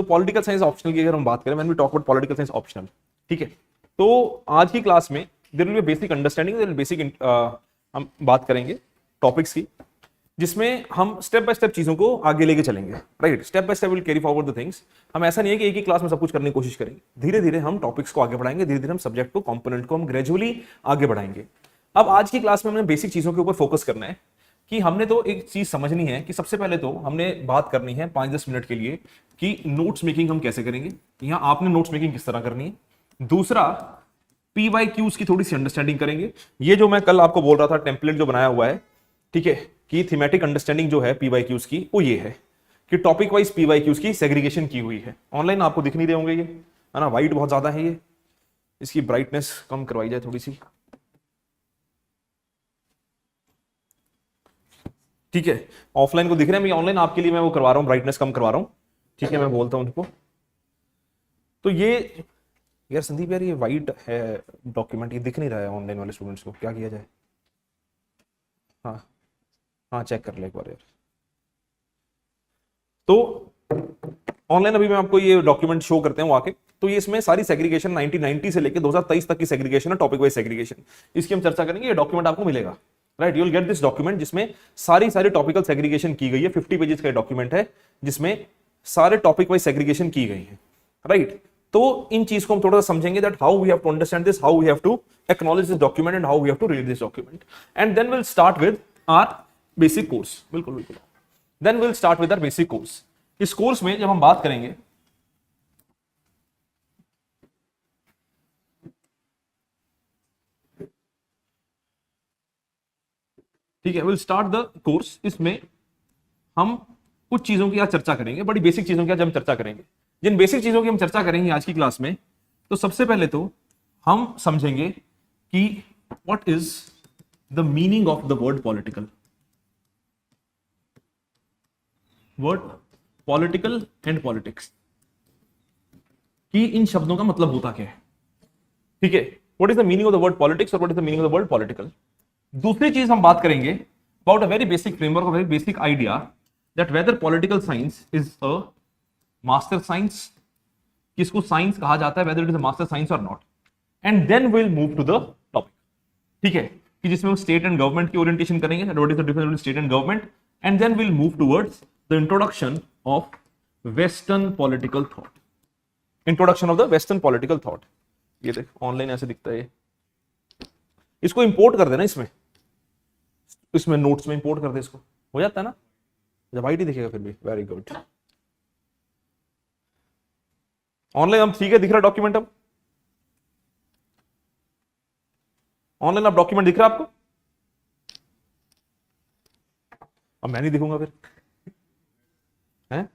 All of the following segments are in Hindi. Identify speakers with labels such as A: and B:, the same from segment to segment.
A: तो पॉलिटिकल साइंस ऑप्शनल की अगर हम बात करें, when we talk about political science optional, ठीक है, तो आज की क्लास में there will be basic understanding, there will basic हम बात करेंगे टॉपिक्स की, जिसमें हम स्टेप बाय स्टेप चीजों को आगे लेके चलेंगे, right. Step by step will carry forward the things. हम ऐसा नहीं है कि एक ही क्लास में सब कुछ करने की कोशिश करेंगे, धीरे धीरे हम टॉपिक्स को आगे बढ़ाएंगे, धीरे धीरे हम सब्जेक्ट को, कंपोनेंट को हम ग्रेजुअली आगे बढ़ाएंगे। अब आज की क्लास में हमने बेसिक चीजों के ऊपर फोकस करना है कि हमने तो एक चीज समझनी है कि सबसे पहले तो हमने बात करनी है 5-10 मिनट के लिए कि नोट्स मेकिंग हम कैसे करेंगे, यहां आपने नोट्स मेकिंग किस तरह करनी है। दूसरा, PYQs की थोड़ी सी अंडरस्टैंडिंग करेंगे। ये जो मैं कल आपको बोल रहा था टेम्पलेट जो बनाया हुआ है, ठीक है, कि थीमेटिक अंडरस्टैंडिंग जो है PYQs की, वो ये है कि टॉपिक वाइज PYQs की सेग्रीगेशन की हुई है। ऑनलाइन आपको दिख नहीं रहे होंगे, ये है ना, वाइट बहुत ज्यादा है, ये इसकी ब्राइटनेस कम करवाई जाए थोड़ी सी, ठीक है। ऑफलाइन को दिख रहे हैं, मैं ऑनलाइन आपके लिए मैं वो करवा रहा हूं, ब्राइटनेस कम करवा रहा हूं, ठीक है। मैं बोलता हूं उनको, तो ये यार संदीप यार ये वाइट है डॉक्यूमेंट, ये दिख नहीं रहा है ऑनलाइन वाले स्टूडेंट्स को, क्या किया जाए? हाँ हाँ, चेक कर ले एक बार यार। तो ऑनलाइन अभी मैं आपको ये डॉक्यूमेंट शो करते हैं आके, तो ये इसमें सारी सेग्रीगेशन 1990 से लेकर 2023 तक की सेग्रीगेशन है, टॉपिक वाइज सेग्रीगेशन, इसकी हम चर्चा करेंगे। ये डॉक्यूमेंट आपको मिलेगा, right, you will get this document जिसमें सारी टॉपिकल सेग्रीगेशन की गई है। 50 पेजेस का डॉक्यूमेंट है जिसमें सारे टॉपिक वाइज सेग्रीगेशन की गई है, राइट। तो इन चीज को हम थोड़ा सा समझेंगे, that how we have to understand this, how we have to acknowledge this document and how we have to read this document, and then will start with our basic course. बिल्कुल बिल्कुल, then will start with our basic course. इस कोर्स में जब हम बात करेंगे, ठीक है, विल स्टार्ट द कोर्स। इसमें हम कुछ चीजों की आज चर्चा करेंगे, बड़ी बेसिक चीजों की आज हम चर्चा करेंगे। जिन बेसिक चीजों की हम चर्चा करेंगे आज की क्लास में, तो सबसे पहले तो हम समझेंगे कि what is the meaning of the word political. Word political and politics, कि इन शब्दों का मतलब होता क्या है, ठीक है। What is the meaning of the word politics और what is the meaning of the word political. दूसरी चीज हम बात करेंगे about a very basic framework, a very basic idea, that whether political science is a master science, किसको साइंस कहा जाता है, whether it is a master science और not, and then will move to the topic, ठीक है, कि जिसमें हम स्टेट एंड गवर्नमेंट की ओरिएंटेशन करेंगे, what is the difference between state and government, and then will move towards the introduction of western political thought. Introduction of the western political thought, ये देख ऑनलाइन ऐसे दिखता है, इसको इंपोर्ट कर देना, इसमें नोट्स में इंपोर्ट कर दे, इसको हो जाता है ना, जब वाइट ही दिखेगा फिर भी, वेरी गुड। ऑनलाइन अब ठीक है, दिख रहा डॉक्यूमेंट, अब ऑनलाइन अब डॉक्यूमेंट दिख रहा है आपको, अब मैं नहीं दिखूंगा फिर, हैं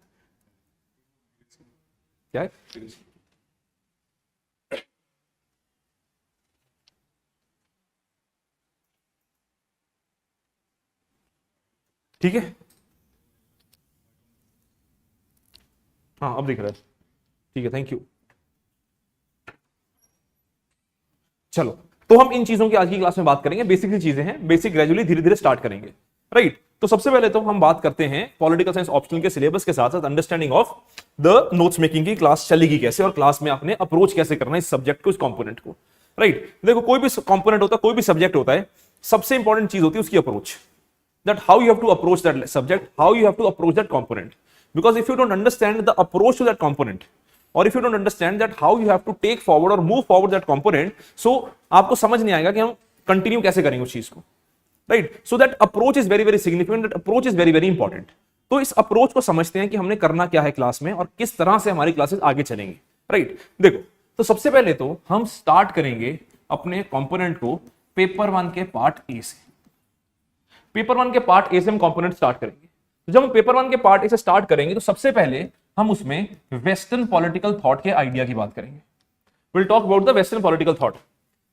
A: क्या है? ठीक है, हाँ अब दिख रहा है, ठीक है, थैंक यू। चलो, तो हम इन चीजों की आज की क्लास में बात करेंगे, बेसिक सी चीजें हैं, बेसिक ग्रेजुअली धीरे धीरे स्टार्ट करेंगे, राइट। तो सबसे पहले तो हम बात करते हैं पॉलिटिकल साइंस ऑप्शनल के सिलेबस के साथ साथ understanding of the notes making की क्लास चलेगी कैसे, और क्लास में आपने अप्रोच कैसे करना है इस सब्जेक्ट को, इस कंपोनेंट को, राइट। देखो, कोई भी कंपोनेंट होता है, कोई भी सब्जेक्ट होता है, सबसे इंपॉर्टेंट चीज होती है उसकी approach, that how you have to approach that subject, how you have to approach that component, because if you don't understand the approach to that component, or if you don't understand that how you have to take forward or move forward that component, so आपको समझ नहीं आएगा कि हम कंटिन्यू कैसे करेंगे उस चीज को, right. So that approach is very very significant, that approach is very very important. तो इस अप्रोच को समझते हैं कि हमने करना क्या है क्लास में और किस तरह से हमारी क्लासेस आगे चलेंगी, राइट। देखो, तो सबसे पहले तो हम स्टार्ट करेंगे अपने कंपोनेंट को पेपर 1 के पार्ट ए से। पेपर 1 के पार्ट ए से हम कंपोनेंट स्टार्ट करेंगे। तो जब हम पेपर 1 के पार्ट ए से स्टार्ट करेंगे, तो सबसे पहले हम उसमें वेस्टर्न पॉलिटिकल थॉट के आइडिया की बात करेंगे। Will talk about the western political thought,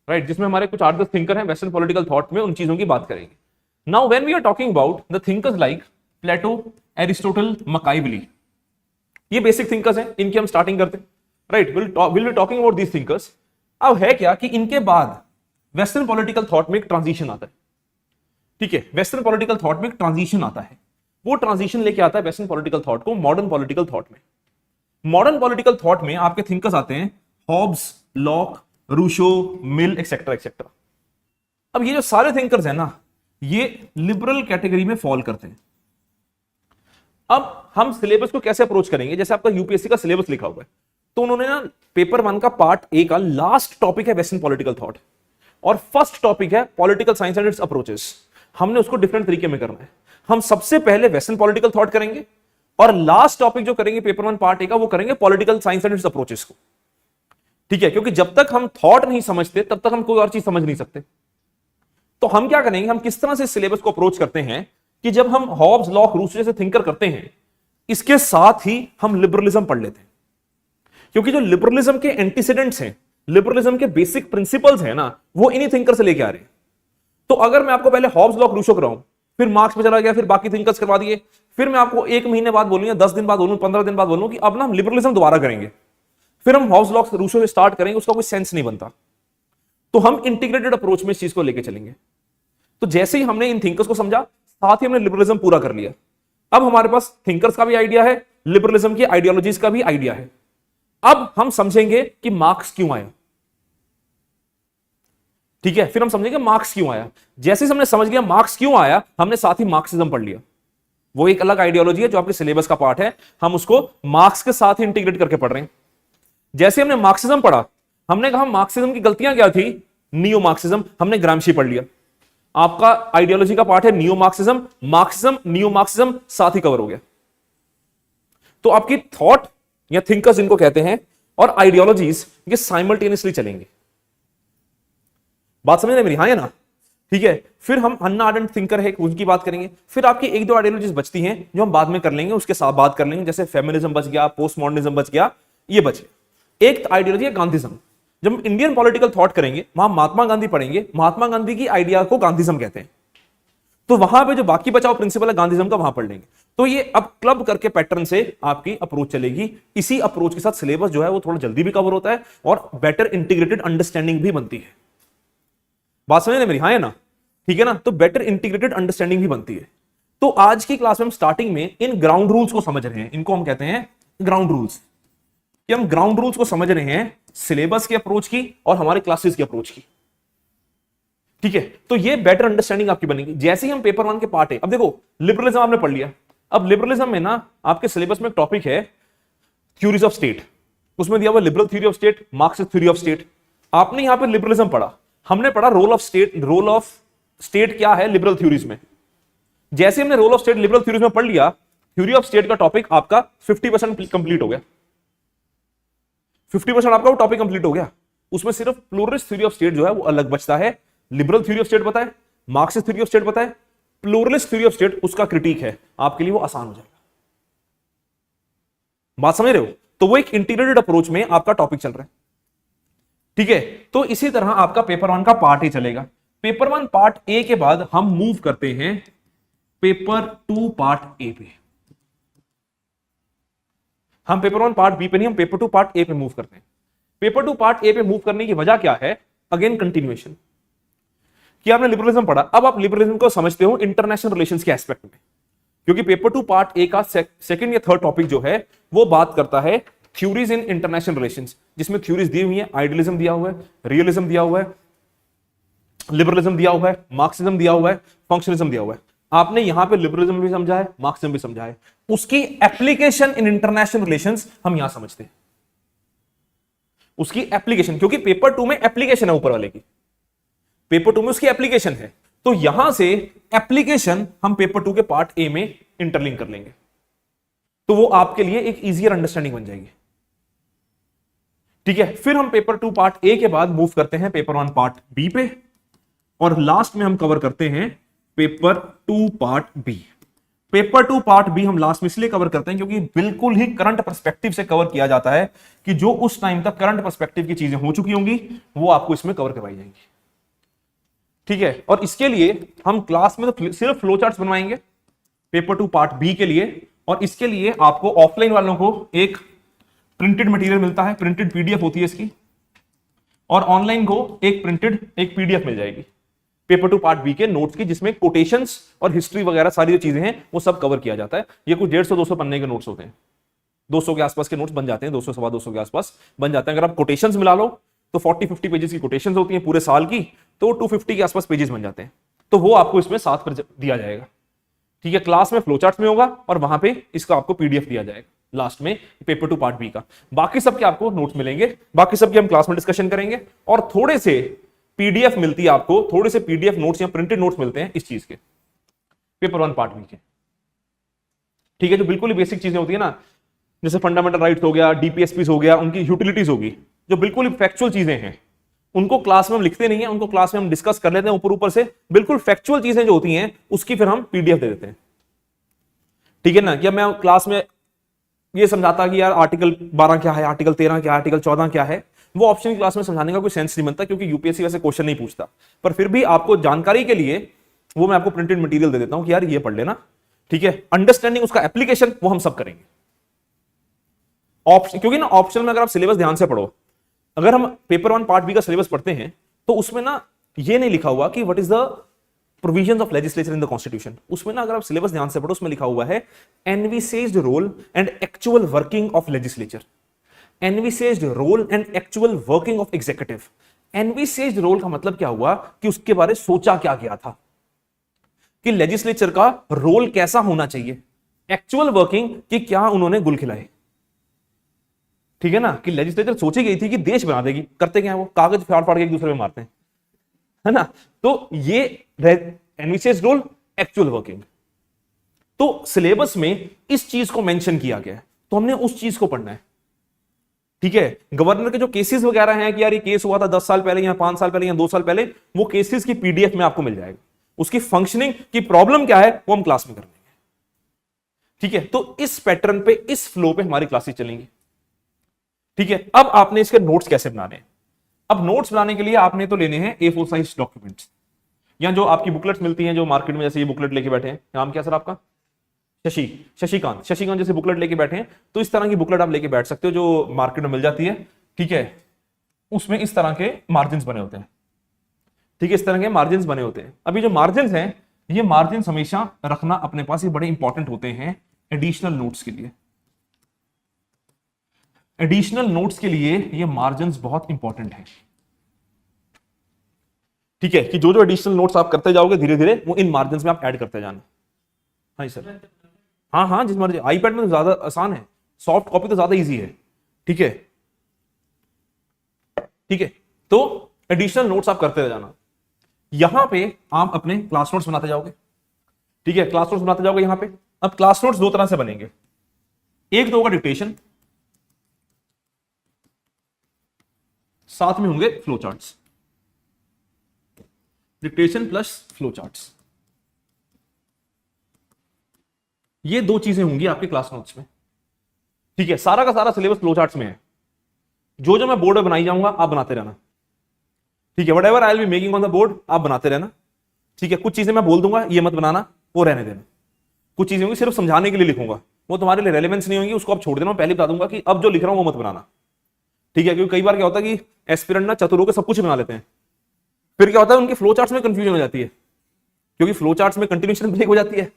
A: right, जिसमें हमारे कुछ 8-10 थिंकर हैं वेस्टर्न पॉलिटिकल थॉट में, उन चीजों की बात करेंगे। Now when we are talking about the thinkers like Plato, Aristotle, Machiavelli, ये बेसिक थिंकर्स हैं, इनकी हम स्टार्टिंग करते हैं, right. Will be talking about these thinkers. अब है क्या कि इनके बाद वेस्टर्न पॉलिटिकल थॉट में एक ट्रांजिशन आता है, ठीक है, वेस्टर्न पॉलिटिकल थॉट में एक ट्रांजिशन आता है, वो ट्रांजिशन लेके आता है वेस्टर्न पॉलिटिकल थॉट को मॉडर्न पॉलिटिकल थॉट में। मॉडर्न पॉलिटिकल थॉट में आपके थिंकर्स आते हैं हॉब्स, लॉक, रूशो, मिल, एक्सेट्रा एक्सेट्रा। अब ये जो सारे थिंकर्स हैं ना, ये लिबरल कैटेगरी में फॉल करते हैं। अब हम सिलेबस को कैसे अप्रोच करेंगे, जैसे आपका यूपीएससी का सिलेबस लिखा हुआ है, तो उन्होंने ना पेपर 1 का पार्ट ए का लास्ट टॉपिक है वेस्टर्न पॉलिटिकल थॉट और फर्स्ट टॉपिक है political science and it's approaches. हमने उसको डिफरेंट तरीके में करना है। हम सबसे पहले वेस्टर्न पॉलिटिकल थॉट करेंगे और लास्ट टॉपिक जो करेंगे पेपर 1 पार्ट ए का, वो करेंगे political science and it's approaches को। ठीक है, क्योंकि जब तक हम थॉट नहीं समझते तब तक हम कोई और चीज समझ नहीं सकते। तो हम क्या करेंगे, हम किस तरह से सिलेबस को अप्रोच करते हैं कि जब हम हॉब्स, लॉक, रूसो जैसे थिंकर करते हैं, इसके साथ ही हम लिबरलिज्म पढ़ लेते हैं। क्योंकि जो लिबरलिज्म के एंटीसीडेंट्स हैं, लिबरलिज्म के बेसिक प्रिंसिपल्स हैं ना, वो इन्हीं थिंकर से लेके आ रहे हैं। तो अगर मैं आपको पहले हॉब्स, लॉक, रूसो कराऊं, फिर मार्क्स पे चला गया, फिर बाकी थिंकर्स करवा दिए, फिर मैं आपको 1 महीने बाद बोलूंगा, 10 दिन बाद बोलूं, 15 दिन बाद बोलूं कि अब ना हम लिबरलिज्म दोबारा करेंगे, फिर हम हॉब्स, लॉक, रूसो से स्टार्ट करेंगे, उसका कोई सेंस नहीं बनता। तो हम इंटीग्रेटेड अप्रोच में इस चीज को लेके चलेंगे। तो जैसे ही हमने इन थिंकर्स को समझा, साथ ही हमने लिबरलिज्म पूरा कर लिया। अब हमारे पास थिंकर्स का भी आइडिया है, लिबरलिज्म की आइडियोलॉजीज का भी आइडिया है। अब हम समझेंगे कि मार्क्स क्यों आया। ठीक है, फिर हम समझेंगे मार्क्स क्यों आया। जैसे ही हमने समझ लिया मार्क्स क्यों आया, हमने साथ ही मार्क्सिज्म पढ़ लिया। वो एक अलग आइडियोलॉजी है जो आपके सिलेबस का पार्ट है, हम उसको मार्क्स के साथ ही इंटीग्रेट करके पढ़ रहे हैं। जैसे हमने मार्क्सिज्म पढ़ा, हमने कहा मार्क्सिज्म की गलतियां क्या थी, नियो मार्क्सिज्म, हमने ग्रामशी पढ़ लिया। आपका आइडियोलॉजी का पार्ट है neo Marxism, Marxism, neo Marxism साथ ही कवर हो गया। तो आपकी थॉट या थिंकर्स इनको कहते हैं और आइडियोलॉजीज ये साइमल्टेनियसली चलेंगे। बात समझ रहे मेरी, हाँ या ना? ठीक है, फिर हम हन्ना आरेंट थिंकर है उनकी बात करेंगे। फिर आपकी 1-2 आइडियोलॉजीज बचती हैं जो हम बाद में कर लेंगे, उसके साथ बात कर लेंगे। जैसे फेमिनिज्म बच गया, पोस्ट मॉडर्निज्म बच गया, ये बचे। एक आइडियोलॉजी है गांधीज्म। जब हम इंडियन पॉलिटिकल थॉट करेंगे, वहां महात्मा गांधी पढ़ेंगे, महात्मा गांधी की आइडिया को गांधीज्म कहते हैं। तो वहां पे जो बाकी बचाओ प्रिंसिपल है गांधीज्म का, वहां पढ़ लेंगे। तो ये अब क्लब करके पैटर्न से आपकी अप्रोच चलेगी। इसी अप्रोच के साथ सिलेबस जो है वो थोड़ा जल्दी भी कवर होता है और बेटर इंटीग्रेटेड अंडरस्टैंडिंग भी बनती है। बात समझ रहे मेरी, हाँ है ना? ठीक है ना? तो बेटर इंटीग्रेटेड अंडरस्टैंडिंग भी बनती है। तो आज की क्लास में हम स्टार्टिंग में इन ग्राउंड रूल्स को समझ रहे हैं। इनको हम कहते हैं ग्राउंड रूल्स। कि हम ग्राउंड रूल्स को समझ रहे हैं सिलेबस की अप्रोच की और हमारे क्लासेस की अप्रोच की। ठीक है, तो ये बेटर अंडरस्टैंडिंग आपकी बनेगी। जैसे ही हम पेपर 1 के पार्ट है, अब देखो लिबरलिज्म आपने पढ़ लिया। अब लिबरलिज्म में ना आपके सिलेबस में एक टॉपिक है थ्योरीज ऑफ स्टेट। उसमें दिया हुआ liberal theory of state, Marxist theory of state. आपने यहां पर लिबरलिज्म पढ़ा, हमने पढ़ा role of state. Role of state क्या है लिबरल थ्योरीज में। जैसे हमने role of state liberal theories में पढ़ लिया, थ्योरी ऑफ स्टेट का टॉपिक आपका 50% कंप्लीट हो गया। 50% आपका वो टॉपिक कंप्लीट हो गया। उसमें सिर्फ प्लूरलिस्ट थ्योरी ऑफ स्टेट जो है वो अलग बचता है। लिबरल थ्योरी ऑफ स्टेट पता है, मार्क्सिस्ट थ्योरी ऑफ स्टेट पता है, प्लूरलिस्ट थ्योरी ऑफ स्टेट उसका क्रिटिक है। आपके लिए वो आसान हो जाएगा। बात समझ रहे हो? तो वो एक इंटीग्रेटेड अप्रोच में आपका टॉपिक चल रहा है। ठीक है, तो इसी तरह आपका पेपर 1 का पार्ट ही चलेगा। पेपर 1 पार्ट ए के बाद हम मूव करते हैं पेपर 2 पार्ट ए पे। हम पेपर 1 पार्ट बी पे नहीं, हम पेपर 2 पार्ट ए पे मूव करते हैं। पेपर 2 पार्ट ए पे मूव करने की वजह क्या है? Again continuation. कि आपने लिबरलिज्म पढ़ा, अब आप लिबरलिज्म को समझते हो इंटरनेशनल रिलेशंस के एस्पेक्ट में। क्योंकि पेपर 2 पार्ट ए का सेकंड या थर्ड टॉपिक जो है वो बात करता है थ्योरीज इन इंटरनेशनल रिलेशंस, जिसमें थ्योरीज दी हुई है, आइडियलिज्म दिया हुआ है, रियलिज्म दिया हुआ है, लिबरलिज्म दिया हुआ है, मार्क्सिज्म दिया हुआ है, फंक्शनलिज्म दिया हुआ है। आपने यहां पे लिबरलिज्म भी समझा है, मार्क्सिज्म भी समझा है। उसकी एप्लीकेशन इन इंटरनेशनल रिलेशंस हम यहां समझते हैं। उसकी एप्लीकेशन, क्योंकि पेपर 2 में एप्लीकेशन है ऊपर वाले की, पेपर 2 में उसकी एप्लीकेशन है। तो यहां से एप्लीकेशन हम पेपर 2 के पार्ट ए में इंटरलिंक कर लेंगे। तो वो आपके लिए एक इजियर अंडरस्टैंडिंग बन जाएगी। ठीक है, फिर हम पेपर 2 पार्ट ए के बाद मूव करते हैं पेपर 1 पार्ट बी पे और लास्ट में हम कवर करते हैं paper 2 part B. Paper 2 part B हम लास्ट में इसलिए कवर करते हैं क्योंकि बिल्कुल ही करंट पर्सपेक्टिव से कवर किया जाता है कि जो उस टाइम तक करंट पर्सपेक्टिव की चीजें हो चुकी होंगी वो आपको इसमें कवर करवाई जाएंगी। ठीक है, और इसके लिए हम क्लास में तो सिर्फ फ्लो चार्ट्स बनवाएंगे पेपर 2 पार्ट बी के लिए, और इसके लिए आपको ऑफलाइन वालों को एक प्रिंटेड मटेरियल मिलता है, प्रिंटेड पीडीएफ होती है इसकी, और ऑनलाइन को एक पीडीएफ मिल जाएगी पेपर 2 पार्ट बी के नोट्स की, जिसमें कोटेशंस और हिस्ट्री वगैरह सारी जो चीजें हैं वो सब कवर किया जाता है। ये कुछ 150-200 पन्ने के नोट्स होते हैं, 200 के आसपास के नोट्स बन जाते हैं, 200 सवा 200 के आसपास बन जाते हैं। अगर आप कोटेशंस मिला लो तो 40-50 पेजेस की कोटेशंस होती हैं पूरे साल की, तो 250 के आसपास पेजेस बन जाते हैं। तो वो आपको इसमें साथ पर दिया जाएगा, ठीक है। क्लास में फ्लोचार्ट में होगा और वहां पे इसका आपको पीडीएफ दिया जाएगा लास्ट में, पेपर 2 पार्ट बी का। बाकी सबके आपको नोट्स मिलेंगे, बाकी सबके हम क्लास में डिस्कशन करेंगे। और थोड़े से पीडीएफ मिलती है आपको, थोड़े से पीडीएफ नोट्स या प्रिंटेड नोट्स मिलते हैं इस चीज के, पेपर 1 पार्ट बी के, ठीक है। जो बिल्कुल ही बेसिक चीजें होती है ना, जैसे फंडामेंटल राइट्स हो गया, डीपीएसपी हो गया, उनकी यूटिलिटीज होगी, जो बिल्कुल ही फैक्चुअल चीजें हैं, उनको क्लास में हम लिखते नहीं है, उनको क्लास में हम डिस्कस कर लेते हैं ऊपर ऊपर से। बिल्कुल फैक्चुअल चीजें जो होती हैं उसकी फिर हम पीडीएफ दे देते हैं, ठीक है ना। क्या मैं क्लास में ये समझाता कि यार आर्टिकल 12 क्या है, आर्टिकल 13 क्या है, आर्टिकल 14 क्या है, वो ऑप्शन क्लास में समझाने का कोई सेंस नहीं बनता, क्योंकि यूपीएससी वैसे क्वेश्चन नहीं पूछता। पर फिर भी आपको जानकारी के लिए वो मैं आपको प्रिंटेड मटेरियल दे देता हूं कि यार ये पढ़ लेना, ठीक है। अंडरस्टैंडिंग उसका एप्लीकेशन वो हम सब करेंगे ऑप्शन, क्योंकि ना ऑप्शन में अगर आप सिलेबस ध्यान से पढ़ो, अगर हम पेपर 1 पार्ट बी का सिलेबस पढ़ते हैं तो उसमें ना ये नहीं लिखा हुआ कि what is the provisions of legislature in the constitution. उसमें ना अगर आप सिलेबस ध्यान से पढ़ो, उसमें लिखा हुआ है envisaged role and actual working of legislature, envisaged role and actual working of executive. Envisaged role का मतलब क्या हुआ कि उसके बारे सोचा क्या गया था, कि लेजिस्लेचर का रोल कैसा होना चाहिए। एक्चुअल वर्किंग कि क्या उन्होंने गुल खिलाए, ठीक है ना, कि लेजिस्लेचर सोची गई थी कि देश बना देगी। करते क्या है वो, कागज फाड़ फाड़ के एक दूसरे में मारते हैं, है ना। तो ये एनविसेज्ड रोल, एक्चुअल वर्किंग। तो सिलेबस में इस चीज को मेंशन किया गया है, तो हमने उस चीज को पढ़ना है, ठीक है। गवर्नर के जो केसेस वगैरह हैं कि यार ये केस हुआ था 10 साल पहले या 5 साल पहले या 2 साल पहले, वो केसेस की पीडीएफ में आपको मिल जाएगा। उसकी फंक्शनिंग की प्रॉब्लम क्या है वो हम क्लास में कर लेंगे, ठीक है। तो इस पैटर्न पे, इस फ्लो पे हमारी क्लासेस चलेंगी, ठीक है। अब आपने इसके नोट्स कैसे बनाने हैं। अब नोट्स बनाने के लिए आपने तो लेने हैं A4 साइज डॉक्यूमेंट्स, या जो आपकी बुकलेट्स मिलती हैं जो मार्केट में, जैसे ये बुकलेट लेके बैठे हैं, नाम क्या सर आपका, शशिकांत जैसे बुकलेट लेके बैठे हैं, तो इस तरह की बुकलेट आप लेके बैठ सकते हो जो मार्केट में मिल जाती है, ठीक है। उसमें इस तरह के मार्जिन बने होते हैं, ठीक है, इस तरह के मार्जिन बने होते हैं। अभी जो मार्जिन हैं, ये मार्जिन हमेशा रखना अपने पास, ये बड़े इंपॉर्टेंट होते हैं एडिशनल नोट्स के लिए। एडिशनल नोट्स के लिए ये मार्जिन बहुत इंपॉर्टेंट है, ठीक है, कि जो जो एडिशनल नोट्स आप करते जाओगे धीरे धीरे वो इन मार्जिन में आप ऐड करते जाना। हाँ सर, हाँ हाँ, जिस मर्जी, आईपैड में तो ज्यादा आसान है, सॉफ्ट कॉपी तो ज्यादा इजी है, ठीक है, ठीक है। तो एडिशनल नोट्स आप करते जाना। यहां पे आप अपने क्लास नोट्स बनाते जाओगे, ठीक है, क्लास नोट्स बनाते जाओगे यहां पे। अब क्लास नोट्स दो तरह से बनेंगे, एक तो होगा डिक्टेशन, साथ में होंगे flow charts, dictation plus flow charts, ये दो चीजें होंगी आपके क्लास नोट्स में, ठीक है। सारा का सारा सिलेबस फ्लो चार्ट्स में है, जो जो मैं बोर्ड में बनाई जाऊंगा आप बनाते रहना, ठीक है। Whatever I will be making on the board आप बनाते रहना, ठीक है। कुछ चीजें मैं बोल दूंगा ये मत बनाना, वो रहने देना। कुछ चीजें होंगी सिर्फ समझाने के लिए लिखूंगा, वो तुम्हारे लिए रेलेवेंस नहीं होंगी, उसको आप छोड़ देना। मैं पहले बता दूंगा कि अब जो लिख रहा हूं वो मत बनाना, ठीक है। क्योंकि कई बार क्या होता है कि एस्पिरेंट ना चतुर होकर सब कुछ बना लेते हैं, फिर क्या होता है उनके फ्लो चार्ट्स में कंफ्यूजन हो जाती है, क्योंकि फ्लो चार्ट्स में कंटिन्यूएशन ब्रेक हो जाती है।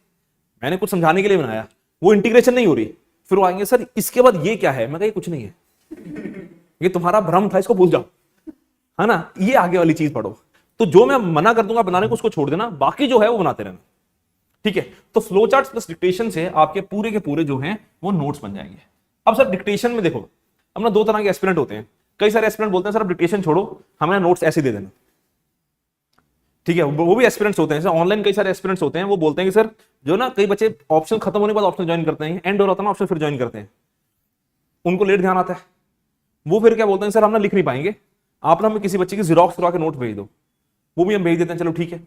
A: मैंने कुछ समझाने के लिए बनाया, वो इंटीग्रेशन नहीं हो रही, फिर वो आएंगे सर इसके बाद ये क्या है, मैं कहा कुछ नहीं है, ये तुम्हारा भ्रम था, इसको भूल जाओ, है ना। ये आगे वाली चीज पढ़ो। तो जो मैं मना कर दूंगा बनाने को उसको छोड़ देना, बाकी जो है वो बनाते रहना, ठीक है। तो फ्लो चार्ट्स प्लस डिक्टेशन से आपके पूरे के पूरे जो हैं वो नोट्स बन जाएंगे। अब सर डिक्टेशन में देखो, अपना दो तरह के एस्पिरेंट होते हैं। कई सारे एस्पिरेंट बोलते हैं सर अब डिक्टेशन छोड़ो, हमें नोट्स ऐसे दे देना, ठीक है। वो भी एस्पिरेंट्स होते हैं, जैसे ऑनलाइन कई सारे एस्पिरेंट्स होते हैं, वो बोलते हैं कि सर जो ना कई बच्चे ऑप्शन खत्म होने के बाद ऑप्शन ज्वाइन करते हैं, एंड हो रहा था ना ऑप्शन फिर ज्वाइन करते हैं, उनको लेट ध्यान आता है, वो फिर क्या बोलते हैं सर हम ना लिख नहीं पाएंगे, आप ना हमें किसी बच्चे की जीरोक्स करवा के नोट भेज दो, वो भी हम भेज देते हैं, चलो ठीक है।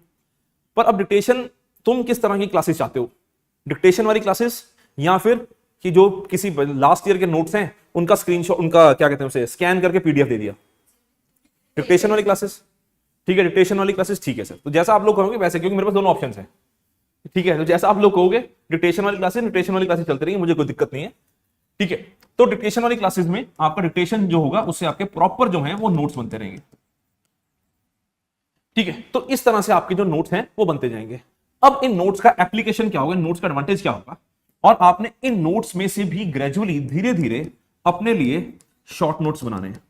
A: पर अब डिक्टेशन तुम किस तरह की क्लासेस चाहते हो, डिक्टेशन वाली क्लासेस या फिर कि जो किसी लास्ट ईयर के नोट्स हैं उनका स्क्रीनशॉट, उनका क्या कहते हैं उसे स्कैन करके पीडीएफ दे दिया, डिक्टेशन वाली क्लासेस, ठीक है। डिक्टेशन वाली क्लासेस ठीक है सर, तो जैसा आप लोग कहोगे वैसे, क्योंकि मेरे पास दोनों ऑप्शंस हैं, ठीक है। तो जैसा आप लोग कहोगे डिक्टेशन वाली क्लासेस चलती रहेंगी, मुझे कोई दिक्कत नहीं है, ठीक है। तो डिक्टेशन वाली क्लासेस में आपका डिक्टेशन जो होगा उससे आपके प्रॉपर जो है वो नोट्स बनते रहेंगे, ठीक है। तो इस तरह से आपके जो नोट्स हैं वो बनते जाएंगे। अब इन नोट्स का एप्लीकेशन क्या होगा, नोट्स का एडवांटेज क्या होगा, और आपने इन नोट्स में से भी ग्रेजुअली धीरे धीरे अपने लिए शॉर्ट नोट्स बनाने हैं।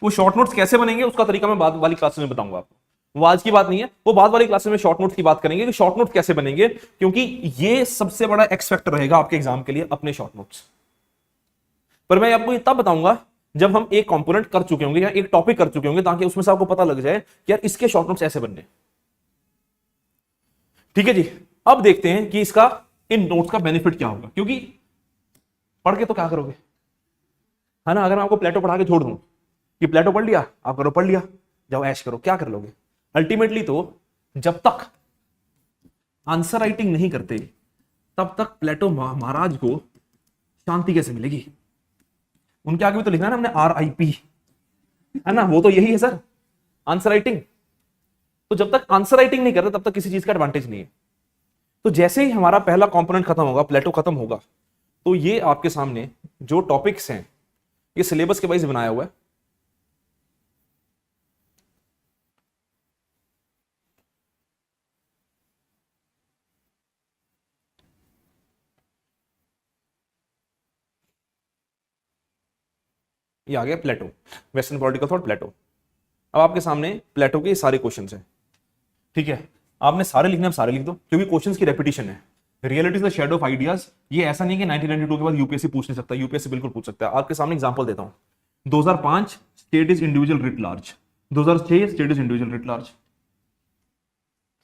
A: वो शॉर्ट नोट्स कैसे बनेंगे उसका तरीका मैं बाद वाली क्लास में बताऊंगा आपको, वो आज की बात नहीं है, वो बाद वाली क्लास में शॉर्ट नोट्स की बात करेंगे कि शॉर्ट नोट कैसे बनेंगे, क्योंकि ये सबसे बड़ा एक्स फैक्टर रहेगा आपके एग्जाम के लिए, अपने शॉर्ट नोट्स। पर मैं आपको ये तब बताऊंगा जब हम एक कंपोनेंट कर चुके होंगे या एक टॉपिक कर चुके होंगे, ताकि उसमें से आपको पता लग जाए कि यार इसके शॉर्ट नोट्स ऐसे बनने। ठीक है जी, अब देखते हैं कि इसका इन नोट्स का बेनिफिट क्या होगा, क्योंकि पढ़ के तो क्या करोगे, है ना। अगर मैं आपको प्लेटो पढ़ा के छोड़ दूं कि प्लेटो पढ़ लिया, आप करो पढ़ लिया, जाओ ऐश करो, क्या कर लोगे। अल्टीमेटली तो जब तक आंसर राइटिंग नहीं करते तब तक प्लेटो महाराज को शांति कैसे मिलेगी। उनके आगे भी तो लिखना है ना हमने RIP, है ना, वो तो यही है सर, आंसर राइटिंग। तो जब तक आंसर राइटिंग नहीं करते तब तक किसी चीज का एडवांटेज नहीं है। तो जैसे ही हमारा पहला कंपोनेंट खत्म होगा, प्लेटो खत्म होगा, तो ये आपके सामने जो टॉपिक्स हैं ये सिलेबस के वाइज बनाया हुआ है। ये आ गया प्लेटो, वेस्टर्न पॉलिटिकल थॉट प्लेटो। अब आपके सामने प्लेटो के सारे क्वेश्चंस हैं। ठीक है, आपने सारे लिखने, अब सारे लिख दो, क्योंकि क्वेश्चंस की रेपिटेशन है। Reality is the shadow of ideas, ये ऐसा नहीं कि 1992 के बाद यूपीएससी पूछ नहीं सकता, यूपीएससी बिल्कुल पूछ सकता है। आपके सामने एग्जांपल देता हूं, 2005 state is individual writ large, 2006 state is individual writ large,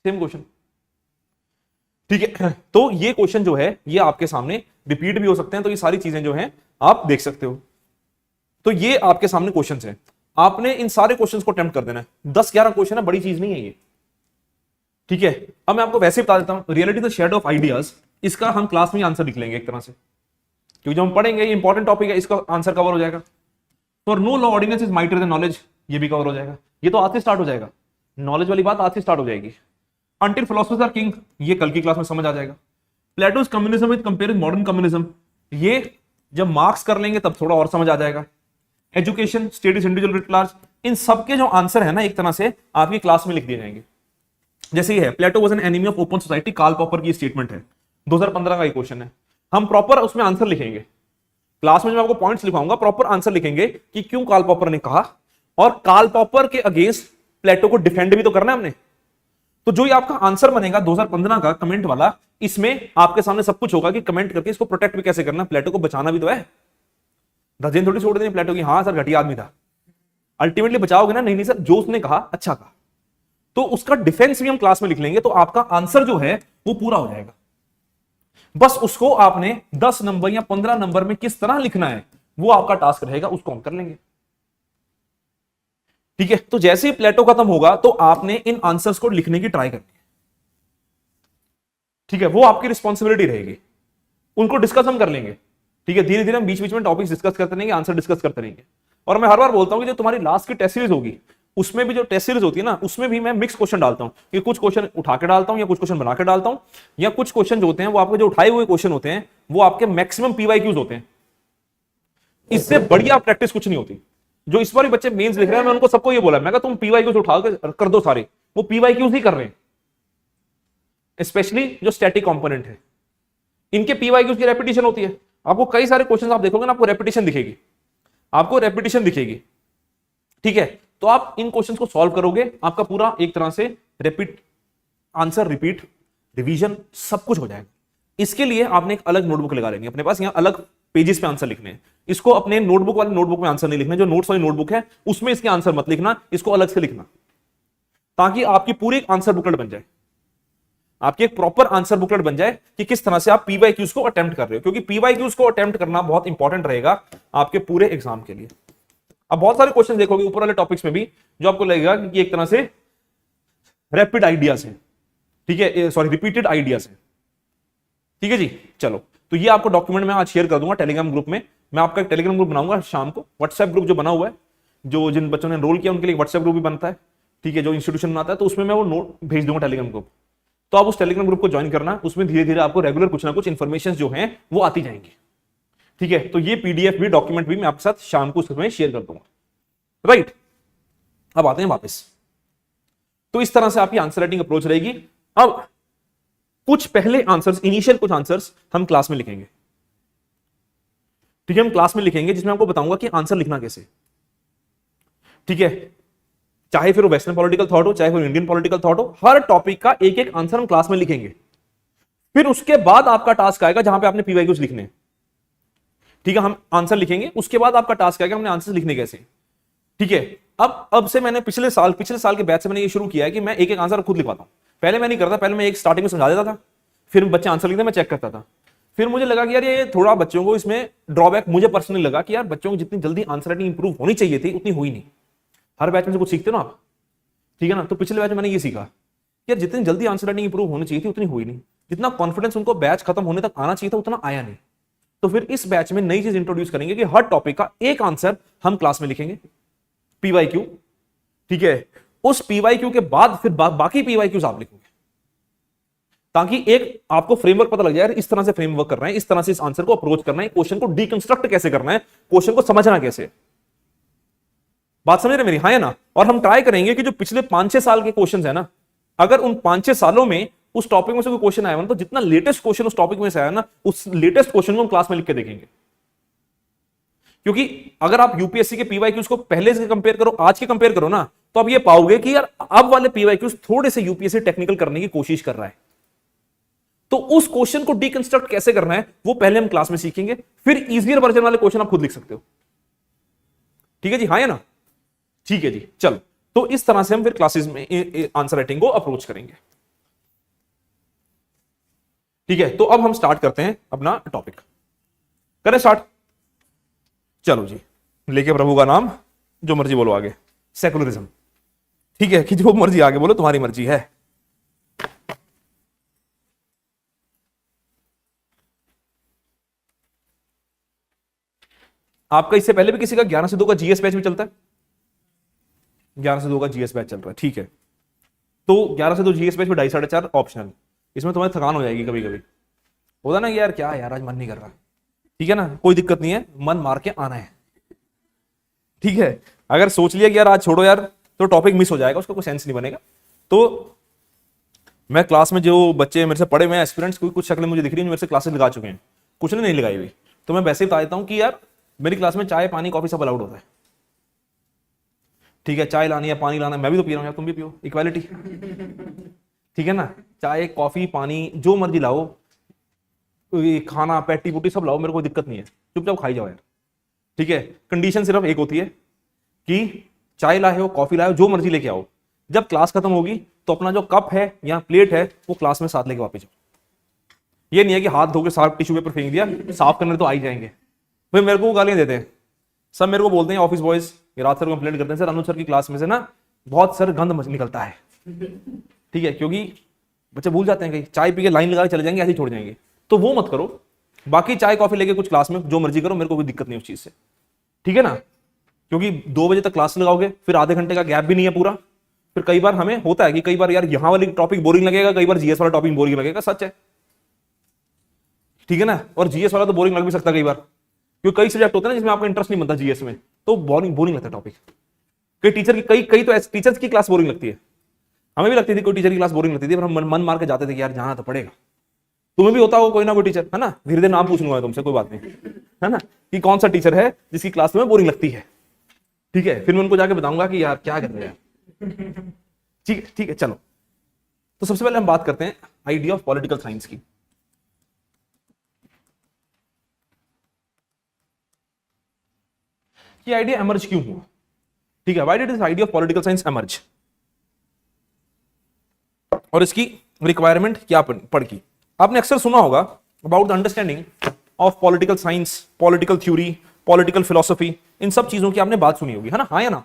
A: same question. ठीक है, तो ये क्वेश्चन जो है ये आपके सामने रिपीट भी हो सकते हैं, तो ये सारी चीजें जो हैं आप देख सकते हो। तो ये आपके सामने क्वेश्चंस हैं, आपने इन सारे क्वेश्चंस को अटेम्प्ट कर देना है। 10-11 क्वेश्चन है, बड़ी चीज नहीं है ये। ठीक है, अब मैं आपको वैसे बता देता हूं, reality the shadow of ideas, इसका हम क्लास में आंसर लिख लेंगे एक तरह से, क्योंकि जब हम पढ़ेंगे ये इंपॉर्टेंट टॉपिक है, इसका आंसर कवर हो जाएगा। For no law ordinance is mightier than knowledge, ये भी कवर हो जाएगा, ये तो आज से स्टार्ट हो जाएगा, नॉलेज वाली बात आज से स्टार्ट हो जाएगी। अंटिल फिलोसफर्स आर किंग, ये कल की क्लास में समझ आ जाएगा। Plateaus communism with comparing modern communism, ये जब मार्क्स कर लेंगे तब थोड़ा और समझ आ जाएगा। Education, state is individual writ large, इन सबके जो आंसर है ना एक तरह से आपकी क्लास में लिख दिए जाएंगे। जैसे ये है, Plato was an enemy of open society, Karl Popper की स्टेटमेंट है, 2015 का क्वेश्चन है। हम प्रॉपर उसमें आंसर लिखेंगे, क्लास में जब आपको पॉइंट्स लिखाऊंगा प्रॉपर आंसर लिखेंगे कि क्यों कार्ल पॉपर ने कहा, और कार्ल पॉपर के अगेंस्ट प्लेटो को डिफेंड भी तो करना है हमने। तो जो ये आपका आंसर बनेगा 2015 का कमेंट वाला, इसमें आपके सामने सब कुछ होगा कि कमेंट करके इसको प्रोटेक्ट भी कैसे करना, प्लेटो को बचाना भी तो है। धजेन थोड़ी छोड़ देनी प्लेटो की, हाँ सर घटिया आदमी था, अल्टीमेटली बचाओगे ना, नहीं नहीं सर जो उसने कहा अच्छा कहा, तो उसका डिफेंस भी हम क्लास में लिख लेंगे, तो आपका आंसर जो है वो पूरा हो जाएगा। बस उसको आपने 10 नंबर या 15 नंबर में किस तरह लिखना है वो आपका टास्क रहेगा, उसको हम कर लेंगे। ठीक है, तो जैसे ही प्लेटो खत्म होगा तो आपने इन आंसर्स को लिखने की ट्राई करनी है। ठीक है, वो आपकी रिस्पॉन्सिबिलिटी रहेगी, उनको डिस्कस हम कर लेंगे। ठीक है, धीरे धीरे हम बीच बीच में टॉपिक्स डिस्कस करते रहेंगे, आंसर डिस्कस करते रहेंगे। और मैं हर बार बोलता हूं कि जो तुम्हारी लास्ट की टेस्ट सीरीज होगी उसमें भी, जो टेस्ट सीरीज होती है ना, उसमें भी मैं मिक्स क्वेश्चन डालता हूं, कि कुछ क्वेश्चन उठा के डालता हूं या कुछ क्वेश्चन बना के डालता हूं, या कुछ क्वेश्चन जो होते हैं वो आपके जो उठाए हुए क्वेश्चन होते हैं वो आपके मैक्सिमम पीवाईक्यूज होते हैं। इससे बढ़िया प्रैक्टिस कुछ नहीं होती। जो इस बार बच्चे मेंस लिख रहे हैं, मैं उनको सबको ये बोला, मैं तुम पीवाईक्यूज उठा कर दो सारे, वो पीवाईक्यूज ही कर रहे हैं, स्पेशली जो स्टैटिक कंपोनेंट है, इनके पीवाईक्यूज की रेपिटेशन होती है। आपको कई सारे क्वेश्चन आप देखोगे ना, आपको रेपिटेशन दिखेगी, आपको रेपिटेशन दिखेगी। ठीक है, तो आप इन क्वेश्चंस को सॉल्व करोगे, आपका पूरा एक तरह से रिपीट आंसर, रिपीट रिवीजन सब कुछ हो जाएगा। इसके लिए आपने एक अलग नोटबुक लगा लेंगे अपने पास, यहां अलग पेजेस पे आंसर लिखने हैं। इसको अपने नोटबुक वाले नोटबुक में आंसर नहीं लिखना, जो नोट्स वाली नोटबुक है उसमें इसके आंसर मत लिखना, इसको अलग से लिखना, ताकि आपकी पूरी एक आंसर बुकलेट बन जाए, आपकी एक प्रॉपर आंसर बुकलेट बन जाए कि किस तरह से आप पीवाईक्यूज को अटेम्प्ट कर रहे हो, क्योंकि पीवाईक्यूज को अटेम्प्ट करना बहुत इंपॉर्टेंट रहेगा आपके पूरे एग्जाम के लिए। अब बहुत सारे क्वेश्चन देखोगे ऊपर वाले टॉपिक्स में भी, जो आपको लगेगा कि एक तरह से रैपिड आइडियाज है। ठीक है, सॉरी रिपीटेड आइडियाज है। ठीक है जी, चलो, तो ये आपको डॉक्यूमेंट मैं आज शेयर कर दूंगा टेलीग्राम ग्रुप में। मैं आपका एक टेलीग्राम ग्रुप बनाऊंगा शाम को, व्हाट्सएप ग्रुप जो बना हुआ है, जो जिन बच्चों ने एनरोल किया उनके लिए व्हाट्सएप ग्रुप भी बनता है। ठीक है, जो इंस्टीट्यूशन बनाता है, तो उसमें मैं वो नोट भेज दूंगा टेलीग्राम ग्रुप, तो आप उस टेलीग्राम ग्रुप को ज्वाइन करना, उसमें धीरे धीरे आपको रेगुलर कुछ ना कुछ इन्फॉर्मेशन जो है वो आती जाएंगी। ठीक है, तो ये पीडीएफ भी, डॉक्यूमेंट भी मैं आपके साथ शाम को उसमें शेयर कर दूंगा। राइट, अब आते हैं वापस। तो इस तरह से आपकी आंसर राइटिंग अप्रोच रहेगी। अब कुछ पहले आंसर्स, इनिशियल कुछ आंसर्स हम क्लास में लिखेंगे। ठीक है, हम क्लास में लिखेंगे जिसमें आपको बताऊंगा कि आंसर लिखना कैसे। ठीक है, चाहे फिर वो वेस्टर्न पॉलिटिकल थॉट हो, चाहे फिर इंडियन पॉलिटिकल थॉट हो, हर टॉपिक का एक एक आंसर हम क्लास में लिखेंगे। फिर उसके बाद आपका टास्क आएगा जहां पे आपने पीवाईक्यूज लिखने हैं। ठीक है, हम आंसर लिखेंगे, उसके बाद आपका टास्क आएगा हमने आंसर लिखने कैसे। ठीक है, अब से मैंने पिछले साल के बैच से मैंने ये शुरू किया है कि मैं एक एक आंसर खुद लिखवाता हूं। पहले मैं नहीं करता, पहले मैं एक स्टार्टिंग में समझा देता था, फिर बच्चे आंसर लिखते मैं चेक करता था। फिर मुझे लगा कि यार ये थोड़ा बच्चों को इसमें ड्रॉबैक मुझे पर्सनली लगा कि यार बच्चों को जितनी जल्दी आंसर राइटिंग इंप्रूव होनी चाहिए थी उतनी हुई नहीं। हर बैच में से कुछ सीखते हो ना आप, ठीक है ना। तो पिछले बैच में मैंने ये सीखा कि यार जितनी जल्दी आंसर राइटिंग इंप्रूव होनी चाहिए थी उतनी हुई नहीं, जितना कॉन्फिडेंस उनको बैच खत्म होने तक आना चाहिए था उतना आया नहीं। तो फिर इस बैच में नई चीज इंट्रोड्यूस करेंगे कि हर टॉपिक का एक आंसर हम क्लास में लिखेंगे, पीवाईक्यू। ठीक है, उस पीवाईक्यू के बाद फिर बाकी पीवाईक्यूज आप लिखेंगे, ताकि एक आपको फ्रेमवर्क पता लग जाए, इस तरह से फ्रेमवर्क करना है, इस तरह से इस आंसर को अप्रोच करना है, क्वेश्चन को डीकंस्ट्रक्ट कैसे करना है, क्वेश्चन को समझना कैसे। बात समझ रहे मेरी, हाँ है ना। और हम ट्राई करेंगे कि जो पिछले 5-6 साल के क्वेश्चन है ना, अगर उन 5-6 सालों में उस टॉपिक में से कोई क्वेश्चन आया ना, तो जितना लेटेस्ट क्वेश्चन उस टॉपिक में से आया ना, उस लेटेस्ट क्वेश्चन को हम क्लास में लिख के देखेंगे। क्योंकि अगर आप यूपीएससी के पीवाईक्यूज को पहले से कंपेयर करो, आज के कंपेयर करो ना, तो आप ये पाओगे कि यार अब वाले पीवाईक्यूज थोड़े से यूपीएससी टेक्निकल करने की कोशिश कर रहा है। तो उस क्वेश्चन को डीकंस्ट्रक्ट कैसे करना है वो पहले हम क्लास में सीखेंगे, फिर इजियर वर्जन वाले क्वेश्चन आप खुद लिख सकते हो। ठीक है जी, हाँ है ना। ठीक है जी, चलो। तो इस तरह से हम फिर क्लासेस में आंसर राइटिंग को अप्रोच करेंगे। ठीक है, तो अब हम स्टार्ट करते हैं अपना टॉपिक। करें स्टार्ट? चलो जी, लेके प्रभु का नाम, जो मर्जी बोलो आगे। सेकुलरिज्म, ठीक है, कि जो मर्जी आगे बोलो, तुम्हारी मर्जी है। आपका इससे पहले भी किसी का 11 से 2 का जीएस बैच भी चलता है? 11 से 2 का जीएस बैच चल रहा है, ठीक है। तो 11 से 2 जीएस बैच में 2.5 साढ़े 4 ऑप्शनल। इसमें तुम्हारी थकान हो जाएगी कभी कभी, होता ना कि यार क्या यार आज मन नहीं कर रहा, ठीक है ना, कोई दिक्कत नहीं है, मन मार के आना है। ठीक है, अगर सोच लिया कि यार आज छोड़ो यार, तो टॉपिक मिस हो जाएगा, उसका कोई सेंस नहीं बनेगा। तो मैं क्लास में जो बच्चे मेरे से पढ़े हुए एस्पिरेंट्स, कुछ शक्लें मुझे दिख रही है, मेरे से क्लासेस लगा चुके हैं, कुछ ने नहीं लगाई हुई। तो मैं वैसे ही बता देता हूं कि यार मेरी क्लास में चाय पानी कॉफी सब अलाउड होता है। ठीक है, चाय लानी है, पानी लाना है, मैं भी तो पी रहा हूं यार, तुम भी पियो, इक्वालिटी। ठीक है ना, चाय कॉफी पानी जो मर्जी लाओ, खाना पैटी पुटी सब लाओ, मेरे को दिक्कत नहीं है, चुपचाप खाई जाओ यार। ठीक है, कंडीशन सिर्फ एक होती है कि चाय लाए हो, कॉफी लाए हो, जो मर्जी लेके आओ, जब क्लास खत्म होगी तो अपना जो कप है या प्लेट है वो क्लास में साथ लेके वापस जाओ। ये नहीं है कि हाथ धो के साफ टिश्यू पेपर फेंक दिया, साफ करने तो आ ही जाएंगे। भाई मेरे को गालियां देते हैं सब, मेरे को बोलते हैं ऑफिस बॉयज, रात सर कंप्लेंट करते हैं, सर अनुज सर की क्लास में से ना बहुत सर गंद निकलता है। ठीक है, क्योंकि बच्चे भूल जाते हैं, कहीं चाय पी के लाइन लगा के चले जाएंगे, ऐसे ही छोड़ जाएंगे। तो वो मत करो, बाकी चाय कॉफी लेके कुछ क्लास में जो मर्जी करो, मेरे को कोई दिक्कत नहीं उस चीज से। ठीक है ना, क्योंकि 2 बजे तक क्लास लगाओगे, फिर आधे घंटे का गैप भी नहीं है पूरा। फिर कई बार हमें होता है कि कई बार यार यहाँ वाली टॉपिक बोरिंग लगेगा, कई बार जीएस वाला टॉपिक बोरिंग लगेगा, सच है। ठीक है ना, और जीएस वाला तो बोरिंग लग भी सकता है कई बार, क्योंकि कई सब्जेक्ट होते हैं ना जिसमें आपका इंटरेस्ट नहीं बनता जीएस में, तो बोरिंग लगता है टॉपिक। कई टीचर की कई तो टीचर्स की क्लास बोरिंग लगती है, हमें भी लगती थी, कोई टीचर की क्लास बोरिंग लगती थी, पर हम मन मार के जाते थे कि यार जाना तो पड़ेगा। तुम्हें भी होता होगा कोई ना कोई टीचर, है ना, धीरे धीरे नाम पूछ लूंगा तुमसे, कोई बात नहीं, है ना, कि कौन सा टीचर है जिसकी क्लास तुम्हें बोरिंग लगती है। ठीक है, फिर मैं उनको जाके बताऊंगा कि यार क्या कर रहे हैं। ठीक है, चलो। तो सबसे पहले हम बात करते हैं आइडिया ऑफ पॉलिटिकल साइंस की। ये आइडिया एमर्ज क्यों हुआ? ठीक है, why did this idea of political science emerge, और इसकी रिक्वायरमेंट क्या पड़ की। आपने अक्सर सुना होगा about the understanding of political science, political theory, political philosophy, इन सब चीजों की आपने बात सुनी होगी, है ना, हाँ या ना।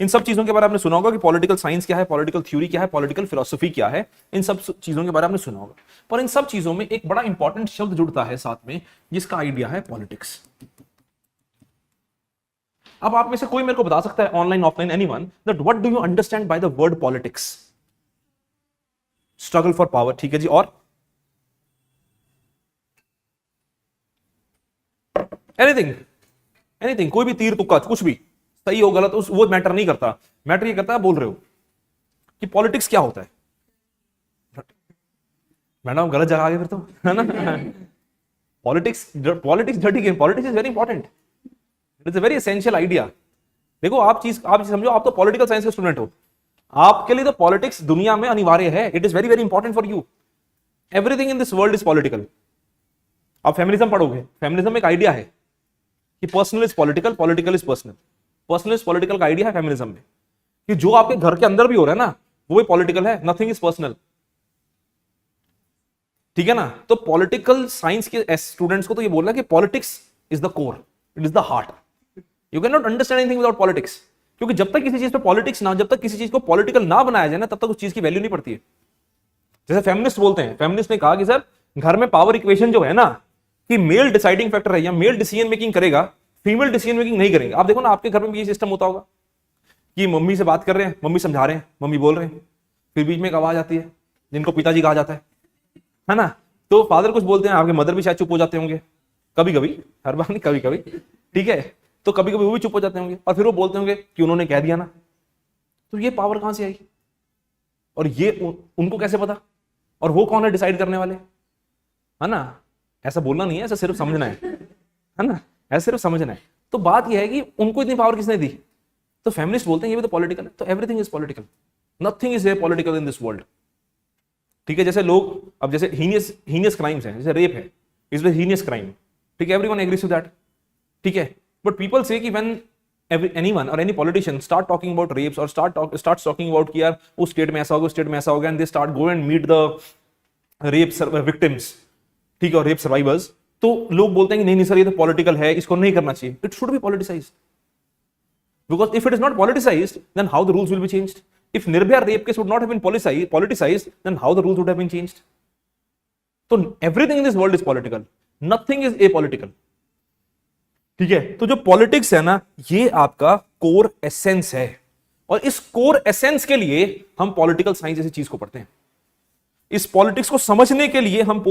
A: इन सब चीजों के बारे में आपने सुना होगा कि पॉलिटिकल साइंस क्या है, पॉलिटिकल थ्योरी क्या है, पॉलिटिकल फिलोसफी क्या है, इन सब चीजों के बारे में आपने सुना होगा। पर इन सब चीजों में एक बड़ा इंपॉर्टेंट शब्द जुड़ता है साथ में, जिसका आइडिया है पॉलिटिक्स। अब आप में से कोई मेरे को बता सकता है, online offline anyone, that what do you understand by the word politics? Struggle for power, ठीक है जी, और एनीथिंग, कोई भी तीर तुक्का, कुछ भी सही हो गलत उस वो मैटर नहीं करता, मैटर ये करता है बोल रहे हो कि पॉलिटिक्स क्या होता है। मैडम गलत जगह आ गए फिर तो, है ना। Politics politics dirty game, politics is very important, it's a very essential idea. देखो आप चीज समझो, आप तो पॉलिटिकल साइंस के स्टूडेंट हो, आपके लिए तो पॉलिटिक्स दुनिया में अनिवार्य है, it is very very important for you. Everything in this world is political. आप फेमिनिज्म पढ़ोगे, फेमिनिज्म में एक आइडिया है कि personal is political, political is personal. Personal is political का आइडिया है फेमिनिज्म में, कि जो आपके घर के अंदर भी हो रहा है ना वो भी पॉलिटिकल है, नथिंग इज पर्सनल, ठीक है ना। तो पॉलिटिकल साइंस के स्टूडेंट्स को तो ये बोल रहा है कि politics is the core, it is the heart, you can not understand anything without politics. क्योंकि जब तक किसी चीज पे पॉलिटिक्स ना, जब तक किसी चीज को पॉलिटिकल ना बनाया जाए ना, तब तक उस चीज की वैल्यू नहीं पड़ती है। जैसे फेमिनिस्ट बोलते हैं, फेमिनिस्ट ने कहा कि सर घर में पावर इक्वेशन जो है ना, कि मेल डिसाइडिंग फैक्टर है या मेल डिसीजन मेकिंग करेगा, फीमेल डिसीजन मेकिंग नहीं करेंगे। आप देखो ना आपके घर में भी ये सिस्टम होता होगा कि मम्मी से बात कर रहे हैं, मम्मी समझा रहे हैं, मम्मी बोल रहे हैं, फिर बीच में एक आवाज आती है जिनको पिताजी कहा जाता है ना। तो फादर कुछ बोलते हैं, आपके मदर भी शायद चुप हो जाते होंगे कभी कभी, हर बार नहीं कभी कभी, ठीक है। तो कभी कभी वो भी चुप हो जाते होंगे और फिर वो बोलते होंगे कि उन्होंने कह दिया ना। तो ये पावर कहां से आई, और ये उनको कैसे पता, और वो कौन है डिसाइड करने वाले, है ना। ऐसा बोलना नहीं है, ऐसा सिर्फ समझना है ना, ऐसा सिर्फ समझना है। तो बात यह है कि उनको इतनी पावर किसने दी, तो फेमिनिस्ट बोलते हैं ये भी तो पॉलिटिकल है। तो everything is political, nothing is political in this world, ठीक है। जैसे लोग अब जैसे हीनियस क्राइम्स हैं, जैसे रेप है, इज द हीनियस क्राइम, ठीक है, एवरीवन एग्रीज विद दैट, ठीक है। बट पीपल से कि when anyone or any politician start talking about rapes or starts talking about कि यार उस स्टेट में ऐसा होगा, उस स्टेट में ऐसा होगा, and they start go and meet the rape victims, ठीक है, और रेप सर्वाइवर्स, तो लोग बोलते हैं कि नहीं नहीं सर ये तो पॉलिटिकल है, इसको नहीं करना चाहिए। It should be politicised, because if it is not politicized then how the rules will be changed? If Nirbhaya rape case would not have been politicized then how the rules would have been changed? So everything in this world is political, nothing is apolitical, ठीक है। तो जो पॉलिटिक्स है ना, ये आपका कोर एसेंस है, और इस कोर एसेंस के लिए हम पॉलिटिकल साइंस जैसी चीज को पढ़ते हैं। इस पॉलिटिक्स को समझने के लिए हम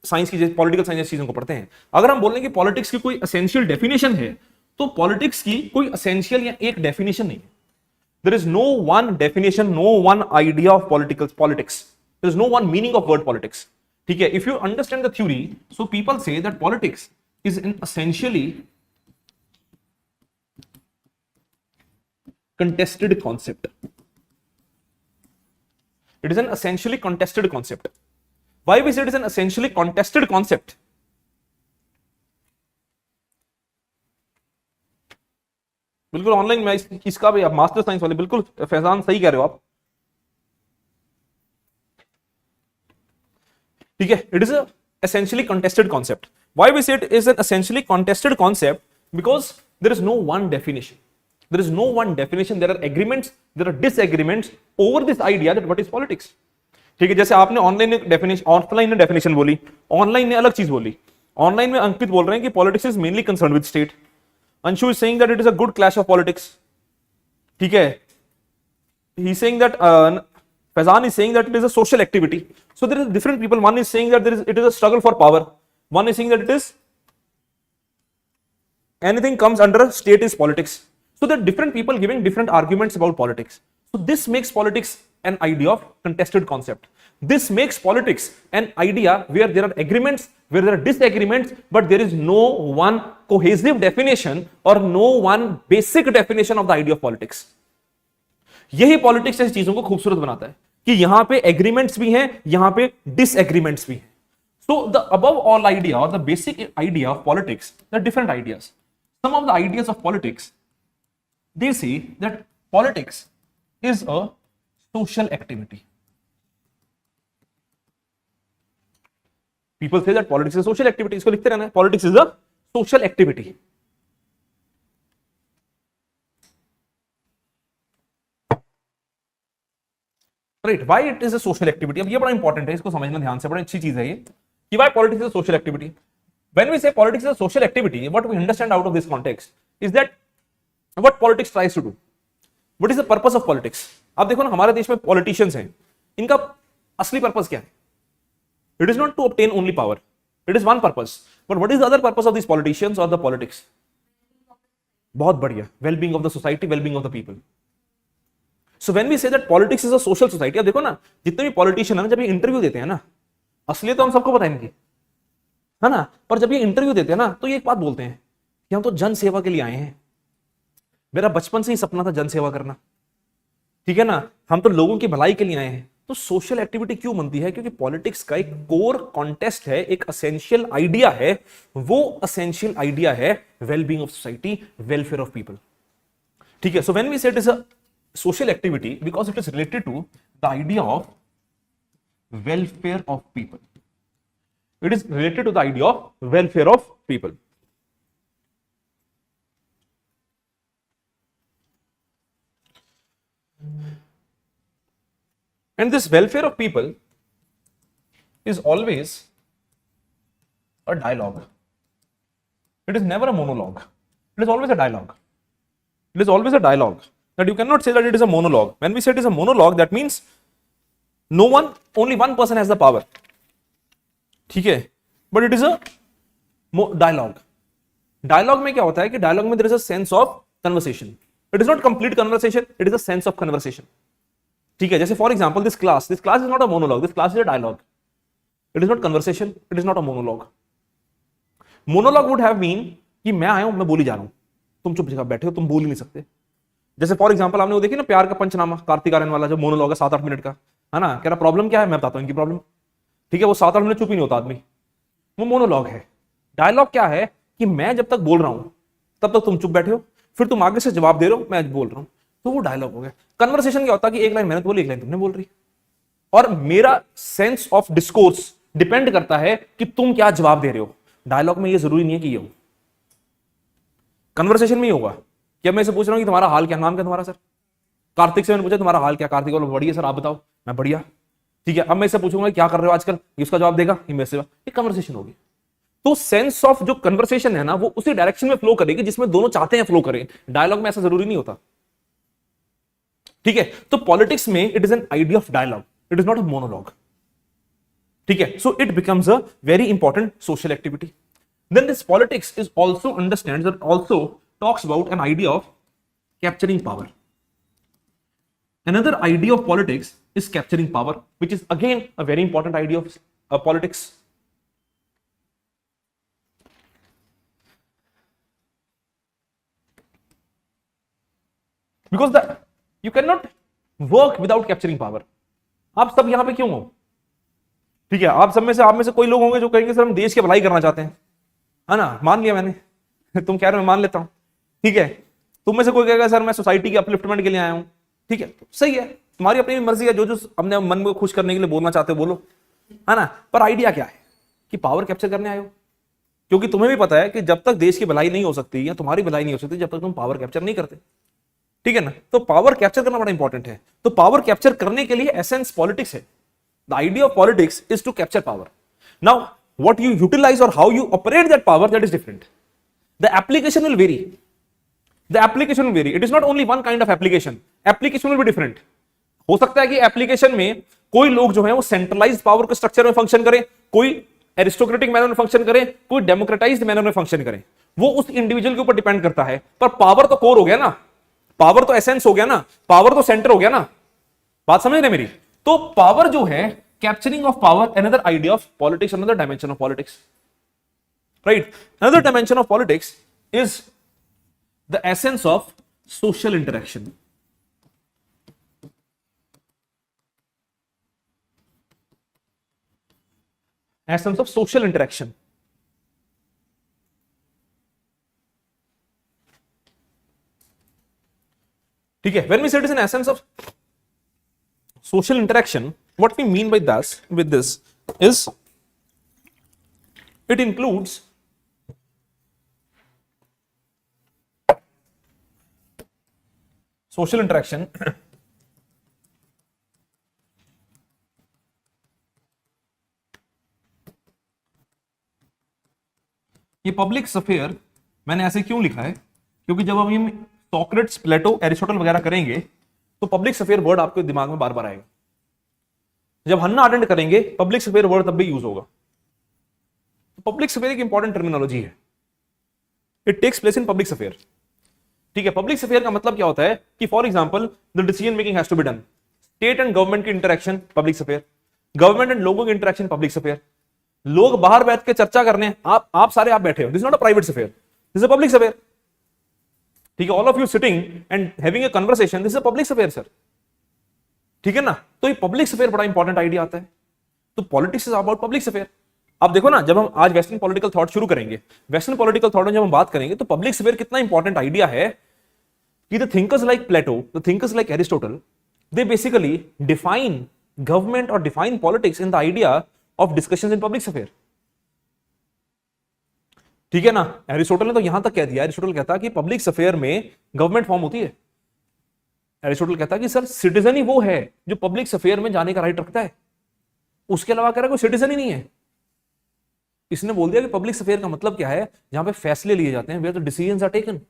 A: साइंस की पॉलिटिकल साइंस चीजों को पढ़ते हैं। अगर हम बोलेंगे पॉलिटिक्स की कोई एसेंशियल डेफिनेशन है, तो पॉलिटिक्स की कोई एसेंशियल या एक डेफिनेशन नहीं है। There is no one definition, no one idea of politics, there is no one meaning of word politics, ठीक है। If you understand the theory, so people say that politics is an essentially contested concept. It is an essentially contested concept. Why we say it is an essentially contested concept? बिल्कुल ऑनलाइन में इसका भी आप मास्टर साइंस वाले, बिल्कुल फैजान सही कह रहे हो आप, ठीक है। It is a essentially contested concept. Why we say it is an essentially contested concept? Because there is no one definition. There is no one definition. There are agreements, there are disagreements over this idea that what is politics. ठीक है, जैसे आपने ऑनलाइन ने डेफिनेशन, ऑफलाइन ने डेफिनेशन बोली, ऑनलाइन ने अलग चीज बोली। ऑनलाइन में अंकित बोल रहे हैं कि politics is mainly concern with state, Anshu is saying that it is a good clash of politics, ठीक है। He is saying that Faizan is saying that it is a social activity. So there is different people. One is saying that it is a struggle for power. One is saying that it is anything comes under state is politics. So there are different people giving different arguments about politics. So this makes politics an idea of contested concept. This makes politics an idea where there are agreements, where there are disagreements, but there is no one cohesive definition or no one basic definition of the idea of politics. यही पॉलिटिक्स ऐसी चीजों को खूबसूरत बनाता है कि यहां पे एग्रीमेंट्स भी हैं, यहां पे डिसएग्रीमेंट्स भी हैं। So the above all idea और the basic idea of politics, the different ideas, some of the ideas of politics, they say that politics is a social activity. People say that politics is social activity, इसको लिखते रहना है, politics is a social activity. Right, why it is a social activity. अब ये बड़ा इंपॉर्टेंट है, इसको समझना ध्यान से, बड़ा अच्छी चीज है ये कि why politics is a social activity. When we say politics is a social activity, what we understand out of this context is that what politics tries to do, what is the purpose of politics. आप देखो ना हमारे देश में पॉलिटिशियंस हैं, इनका असली पर्पस क्या है? It is not to obtain only power, it is one purpose, but what is the other purpose of this politicians और द पॉलिटिक्स? बहुत बढ़िया, wellbeing of the society, wellbeing of the people. So when we say that politics is a social society, अब देखो ना जितने भी पॉलिटिशियन है ना, जब ये इंटरव्यू देते हैं ना, असलियत तो हम सबको पता है इनकी, है ना। पर जब ये इंटरव्यू देते हैं ना तो ये एक बात बोलते हैं कि हम तो जन सेवा के लिए आए हैं, मेरा बचपन से ही सपना था जन सेवा करना, ठीक है ना, हम तो लोगों की भलाई के लिए आए हैं। तो सोशल एक्टिविटी क्यों बनती है? क्योंकि पॉलिटिक्स का एक कोर कॉन्टेस्ट है, एक असेंशियल आइडिया है, वो असेंशियल आइडिया है wellbeing of society, welfare of people, ठीक है। So when we say it is a social activity because it is related to the idea of welfare of people, it is related to the idea of welfare of people. And this welfare of people is always a dialogue. It is never a monologue. It is always a dialogue. It is always a dialogue. That you cannot say that it is a monologue. When we say it is a monologue, that means no one, only one person has the power. ठीक है, but it is a dialogue. Dialogue में क्या होता है कि डायलॉग में there is a sense of conversation, it is not complete conversation, it is a sense of conversation, ठीक है। जैसे for example this class is not a monologue, this class is a dialogue, it is not conversation, it is not a monologue. Monologue would have been कि मैं आया हूं, मैं बोली जा रहा हूं, तुम चुप जगह बैठे हो, तुम बोल ही नहीं सकते। जैसे फॉर एग्जांपल आपने वो देखी ना प्यार का पंचनामा, कार्तिक आर्यन वाला, जो मोनोलॉग है 7-8 मिनट का, है ना, कह रहा प्रॉब्लम क्या है, मैं बताता हूं इनकी प्रॉब्लम, ठीक है। वो 7-8 मिनट चुप ही नहीं होता आदमी, वो मोनोलॉग है। डायलॉग क्या है कि मैं जब तक बोल रहा हूं तब तक तुम चुप बैठे हो, फिर तुम आगे से जवाब दे रहे हो, मैं बोल रहा हूं, तो वो डायलॉग हो गया। कन्वर्सेशन क्या होता है कि एक लाइन मैंने बोली, एक लाइन तुमने बोल रही, और मेरा सेंस ऑफ डिस्कोर्स डिपेंड करता है कि तुम क्या जवाब दे रहे हो। डायलॉग में ये जरूरी नहीं है कि ये हो, कन्वर्सेशन में ही होगा कि अब मैं इसे पूछ रहा हूं कि तुम्हारा हाल क्या, नाम क्या तुम्हारा सर, कार्तिक से मैंने पूछा तुम्हारा हाल क्या, कार्तिक बोला बढ़िया सर आप बताओ, मैं बढ़िया, ठीक है। अब मैं इसे पूछूंगा क्या कर रहे हो आजकल, ये उसका जवाब देगा, ये मेरे से, ये कन्वर्सेशन होगी। तो सेंस ऑफ जो कन्वर्सेशन है ना वो उसी डायरेक्शन में फ्लो करेगी जिसमें दोनों चाहते हैं फ्लो करें। डायलॉग में ऐसा जरूरी नहीं होता, ठीक है। तो पॉलिटिक्स में it is an idea of dialogue, it is not a monologue, ठीक है। So it becomes a very important social activity. Then this politics is also understands and also talks about an idea of capturing power. Another idea of politics is capturing power, which is again a very important idea of politics. Because you cannot work without capturing power. आप सब यहां पे क्यों हो, ठीक है। आप में से कोई लोग होंगे जो कहेंगे सर हम देश की भलाई करना चाहते हैं, है ना, मान लिया मैंने तुम कह रहे हो मैं मान लेता हूं, ठीक है। तुम में से कोई कहेगा सर मैं सोसाइटी की अपलिफ्टमेंट के लिए आया हूं, ठीक है, तो सही है, तुम्हारी अपनी मर्जी है, जो जो अपने मन को खुश करने के लिए बोलना चाहते हो बोलो, है ना। पर आइडिया क्या है कि पावर कैप्चर करने आए हो, क्योंकि तुम्हें भी पता है कि जब तक देश की भलाई नहीं हो सकती या तुम्हारी भलाई नहीं हो सकती जब तक तुम पावर कैप्चर नहीं करते, ठीक है ना। तो पावर कैप्चर करना बड़ा इंपॉर्टेंट है। तो पावर कैप्चर करने के लिए एसेंस पॉलिटिक्स है। The idea of politics is to capture power. Now what you utilise और how you operate that power, that is different. The application will vary, the application will vary, it is not only one kind of application will be different। हो सकता है कि एप्लीकेशन में कोई लोग जो है वो सेंट्रलाइज्ड पावर के स्ट्रक्चर में फंक्शन करें, कोई एरिस्टोक्रेटिक मैनर में फंक्शन करें, कोई डेमोक्रेटाइज्ड मैनर में फंक्शन करें, वो उस इंडिविजुअल के ऊपर डिपेंड करता है। पर पावर तो कोर हो गया ना, पावर तो एसेंस हो गया ना, पावर तो सेंटर हो गया ना, बात समझ रहे मेरी। तो पावर जो है, capturing of power, another idea of politics, another dimension of politics, right. Another dimension of politics is the essence of social interaction। essence of social interaction, ठीक है। when we say it is an essence of social interaction, what we mean by this with this is it includes social interaction ये पब्लिक स्फीयर मैंने ऐसे क्यों लिखा है, क्योंकि जब हम सॉक्रेट्स, प्लेटो, एरिस्टोटल वगैरह करेंगे तो पब्लिक स्फीयर वर्ड आपके दिमाग में बार बार आएगा। जब हन्ना अटेंड करेंगे पब्लिक स्फीयर वर्ड तब भी यूज होगा। पब्लिक स्फीयर एक इंपॉर्टेंट टर्मिनोलॉजी है, it takes place in public sphere, ठीक है। पब्लिक स्फीयर का मतलब क्या होता है कि for example the decision making has to be done, state and government की interaction public sphere, government and लोगों की इंटरेक्शन, पब्लिक अफेयर। लोग बाहर बैठ के चर्चा करने हैं, आप सारे आप बैठे हो, this not a private affair, this is a public affair. ठीक है, all of you sitting and having a conversation, this is a public affair sir. ठीक है ना, तो ये पब्लिक अफेयर बड़ा इंपॉर्टेंट आइडिया आता है। तो politics is about public affair. अब देखो ना, जब हम आज वेस्टर्न पॉलिटिकल थॉट शुरू करेंगे, वेस्टर्न पॉलिटिकल थॉट में जब हम बात करेंगे तो पब्लिक अफेयर कितना इंपॉर्टेंट आइडिया है कि the thinkers like Plato, the thinkers like Aristotle, they basically define government और define politics in the idea of discussions in public affair. ठीक है ना, एरिस्टोटल ने तो यहां तक कह दिया, एरिस्टोटल कहता कि पब्लिक अफेयर में गवर्नमेंट फॉर्म होती है। एरिस्टोटल कहता कि सर सिटीजन ही वो है जो पब्लिक अफेयर में जाने का राइट रखता है, उसके अलावा कह रहा कोई सिटीजन ही नहीं है। इसने बोल दिया कि पब्लिक अफेयर का मतलब क्या है, जहां पे फैसले लिए जाते हैं, where the decisions are taken.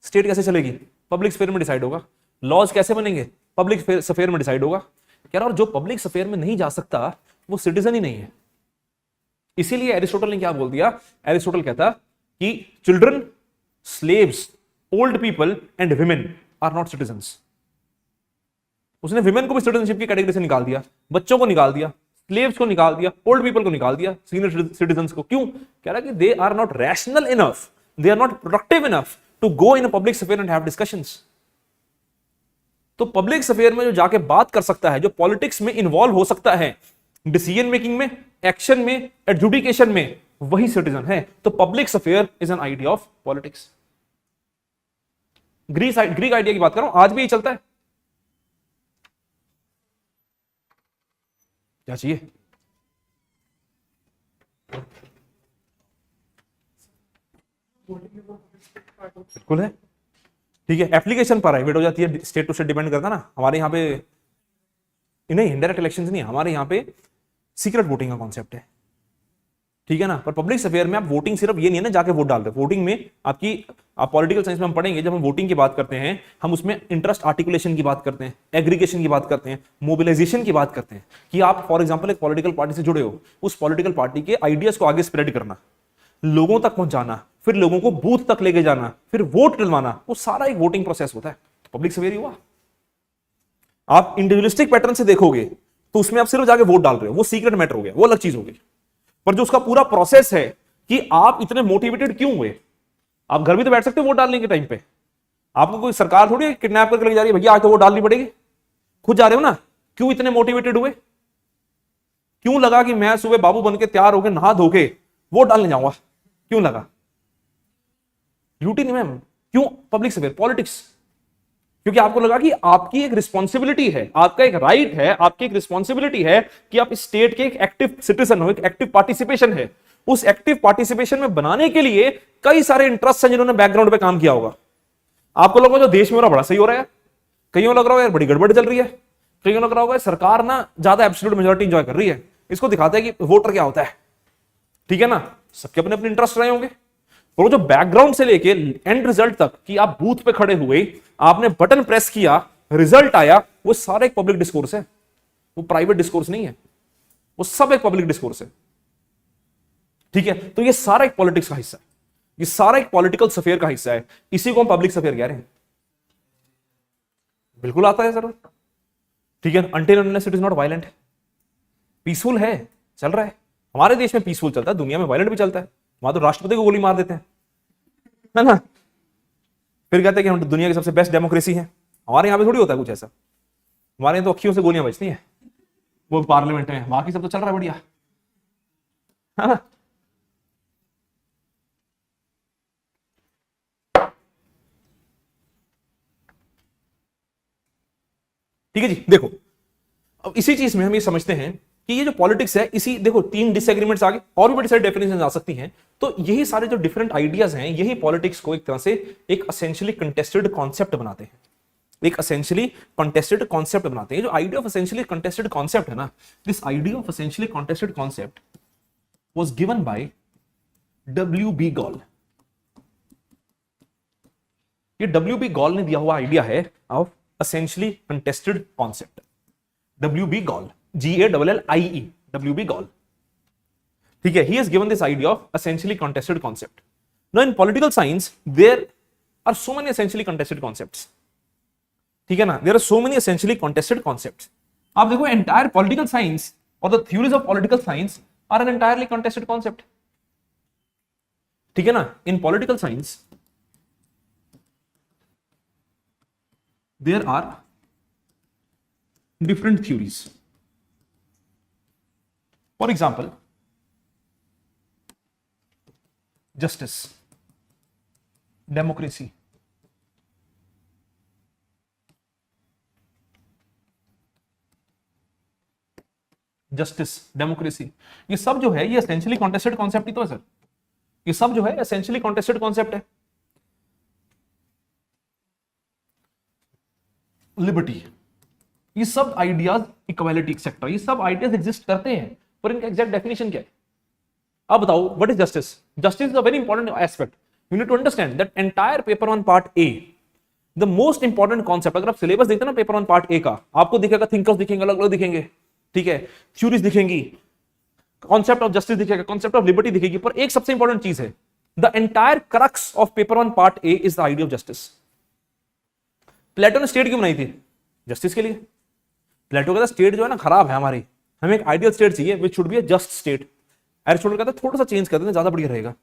A: State कैसे चलेगी, पब्लिक अफेयर में डिसाइड होगा। लॉज कैसे बनेंगे, पब्लिक अफेयर में डिसाइड होगा। कह रहा और जो पब्लिक अफेयर में नहीं जा सकता वो सिटीजन ही नहीं है। इसीलिए एरिस्टोटल ने क्या बोल दिया, एरिस्टोटल कहता कि children, slaves, old people and women are not citizens. उसने विमेन को भी सिटीजनशिप की कैटेगरी से निकाल दिया, बच्चों को निकाल दिया, स्लेव्स को निकाल दिया, ओल्ड पीपल को निकाल दिया, सीनियर सिटीजन्स को। क्यों? कह रहा कि they are not rational enough, they are not productive enough to go in a public affair and have discussions. तो पब्लिक अफेयर में जो जाके बात कर सकता है, जो पॉलिटिक्स में इन्वॉल्व हो सकता है, डिसीजन मेकिंग में, एक्शन में, एडजुडिकेशन में, वही सिटीजन है। तो public affair is an idea of politics. Greek idea की बात कर रहा हूं, आज भी ये चलता है। क्या चाहिए? बिल्कुल है। ठीक है, एप्लीकेशन प्राइवेट हो जाती है, स्टेट टू स्टेट डिपेंड करता है ना। हमारे यहाँ पे नहीं, इनडायरेक्ट इलेक्शंस नहीं, हमारे यहाँ पे सीक्रेट वोटिंग का कॉन्सेप्ट है। ठीक है ना, पर पब्लिक अफेयर में आप वोटिंग सिर्फ ये नहीं है ना जाके वोट डाल रहे, वोटिंग में आपकी, आप पॉलिटिकल साइंस में हम पढ़ेंगे, जब हम वोटिंग की बात करते हैं, हम उसमें इंटरेस्ट आर्टिकुलेशन की बात करते हैं, एग्रीगेशन की बात करते हैं, मोबिलाइजेशन की बात करते हैं कि आप फॉर एग्जांपल एक पॉलिटिकल पार्टी से जुड़े हो, उस पॉलिटिकल पार्टी के आइडियाज को आगे स्प्रेड करना, लोगों तक पहुंचाना, फिर लोगों को बूथ तक लेके जाना, फिर वोट डलवाना, वो सारा एक वोटिंग प्रोसेस होता है। तो पब्लिक अफेयर ही हुआ। आप इंडिविजुअलिस्टिक पैटर्न से देखोगे तो उसमें आप सिर्फ जाके वोट डाल रहे हो, वो सीक्रेट मैटर हो गया, वो अलग चीज हो गई। पर जो उसका पूरा प्रोसेस है कि आप इतने मोटिवेटेड क्यों हुए, आप घर भी तो बैठ सकते हो वोट डालने के टाइम पे, आपको कोई सरकार थोड़ी किडनैप करके लेके जा रही है, भैया आज तो वोट डालनी पड़ेगी, खुद जा रहे हो ना। क्यों इतने मोटिवेटेड हुए, क्यों लगा कि मैं सुबह बाबू बन के तैयार होकर नहा धो के वोट डालने जाऊंगा, क्यों लगा? ड्यूटी नहीं मैम, क्यों? Public affair, politics. क्योंकि आपको लगा कि आपकी एक रिस्पॉन्सिबिलिटी है, आपका एक राइट है, आपकी एक रिस्पॉन्सिबिलिटी है कि आप इस स्टेट के एक एक्टिव सिटीजन हो, एक एक्टिव पार्टिसिपेशन है। उस एक्टिव पार्टिसिपेशन में बनाने के लिए कई सारे इंटरेस्ट हैं जिन्होंने बैकग्राउंड पे काम किया होगा। आपको लगा जो देश में हो रहा बड़ा सही हो रहा है, कईयों लग रहा होगा यार बड़ी गड़बड़ चल रही है, कईयों लग रहा होगा सरकार ना ज्यादा एब्सोल्यूट मेजॉरिटी एंजॉय कर रही है। इसको दिखाता है कि वोटर क्या होता है। ठीक है ना, सबके अपने अपने इंटरेस्ट रहे होंगे, और जो बैकग्राउंड से लेके एंड रिजल्ट तक कि आप बूथ पे खड़े हुए, आपने बटन प्रेस किया, रिजल्ट आया, वो सारा एक पब्लिक डिस्कोर्स है, वो प्राइवेट डिस्कोर्स नहीं है, वो सब एक पब्लिक डिस्कोर्स है। ठीक है, तो ये सारा एक पॉलिटिक्स का हिस्सा है, ये सारा एक पॉलिटिकल अफेयर का हिस्सा है, इसी को हम पब्लिक अफेयर कह रहे हैं। बिल्कुल आता है सर। ठीक है, until unless it is not violent, peaceful है, चल रहा है। हमारे देश में पीसफुल चलता है, दुनिया में वायलेंट भी चलता है। वहां तो राष्ट्रपति को गोली मार देते हैं, है ना, फिर कहते हैं कि हम दुनिया की सबसे बेस्ट डेमोक्रेसी है। हमारे यहाँ पे थोड़ी होता है कुछ ऐसा, हमारे यहाँ तो अखियों से गोलियां बजती हैं, वो पार्लियामेंट में, बाकी सब तो चल रहा है बढ़िया, है ना। ठीक है जी, देखो अब इसी चीज में हम ये समझते हैं कि ये जो पॉलिटिक्स है, इसी देखो 3 डिसएग्रीमेंट्स आगे और भी बड़ी सारी डेफिनेशन आ सकती हैं। तो यही सारे जो डिफरेंट आइडियाज हैं, यही पॉलिटिक्स को एक तरह से एक एसेंशियली कंटेस्टेड कॉन्सेप्ट बनाते हैं, एक एसेंशियली कंटेस्टेड कॉन्सेप्ट बनाते हैं। जो idea of essentially contested concept है ना, this idea of essentially contested concept was given by W.B. Gallie. ये W.B. गॉल ने दिया हुआ आइडिया है of essentially contested concept. W.B. Gallie, G-A-L-L-I-E, W.B. Gallie. ठीक है, he has given this idea of essentially contested concept. Now in political science there are so many essentially contested concepts. ठीक है ना, there are so many essentially contested concepts. आप देखो एंटायर पॉलिटिकल साइंस और the theories of political science are an entirely contested concept, ठीक है ना। In political science there are different theories. For example justice, democracy, justice, democracy, ये सब जो है ये एसेंशियली कॉन्टेस्टेड कॉन्सेप्ट ही तो है सर। ये सब जो है एसेंशियली कॉन्टेस्टेड कॉन्सेप्ट है। लिबर्टी, ये सब आइडियाज, इक्वालिटी एक्सेट्रा, ये सब आइडियाज एग्जिस्ट करते हैं, पर इनका एग्जैक्ट डेफिनेशन क्या है। अब बताओ what is justice. Justice is a very important aspect, you need to understand that entire paper one part A, the most important concept. अगर आप सिलेबस देखते हैं ना पेपर वन पार्ट ए का, आपको दिखेगा थिंकर्स दिखेंगे, अलग अलग दिखेंगे, ठीक है, थ्योरीज दिखेंगी, कॉन्सेप्ट ऑफ जस्टिस दिखेगा, कॉन्सेप्ट ऑफ लिबर्टी दिखेगी, पर एक सबसे इंपॉर्टेंट चीज है, the entire crux of paper one part A is the idea of justice. Plato ने स्टेट क्यों बनाई थी? जस्टिस के लिए। प्लेटो कहता स्टेट जो है ना खराब है हमारी, हमें एक आइडियल स्टेट चाहिए which should be a just state. Aristotle कहता थोड़ा सा चेंज कर देते ज्यादा बढ़िया रहेगा।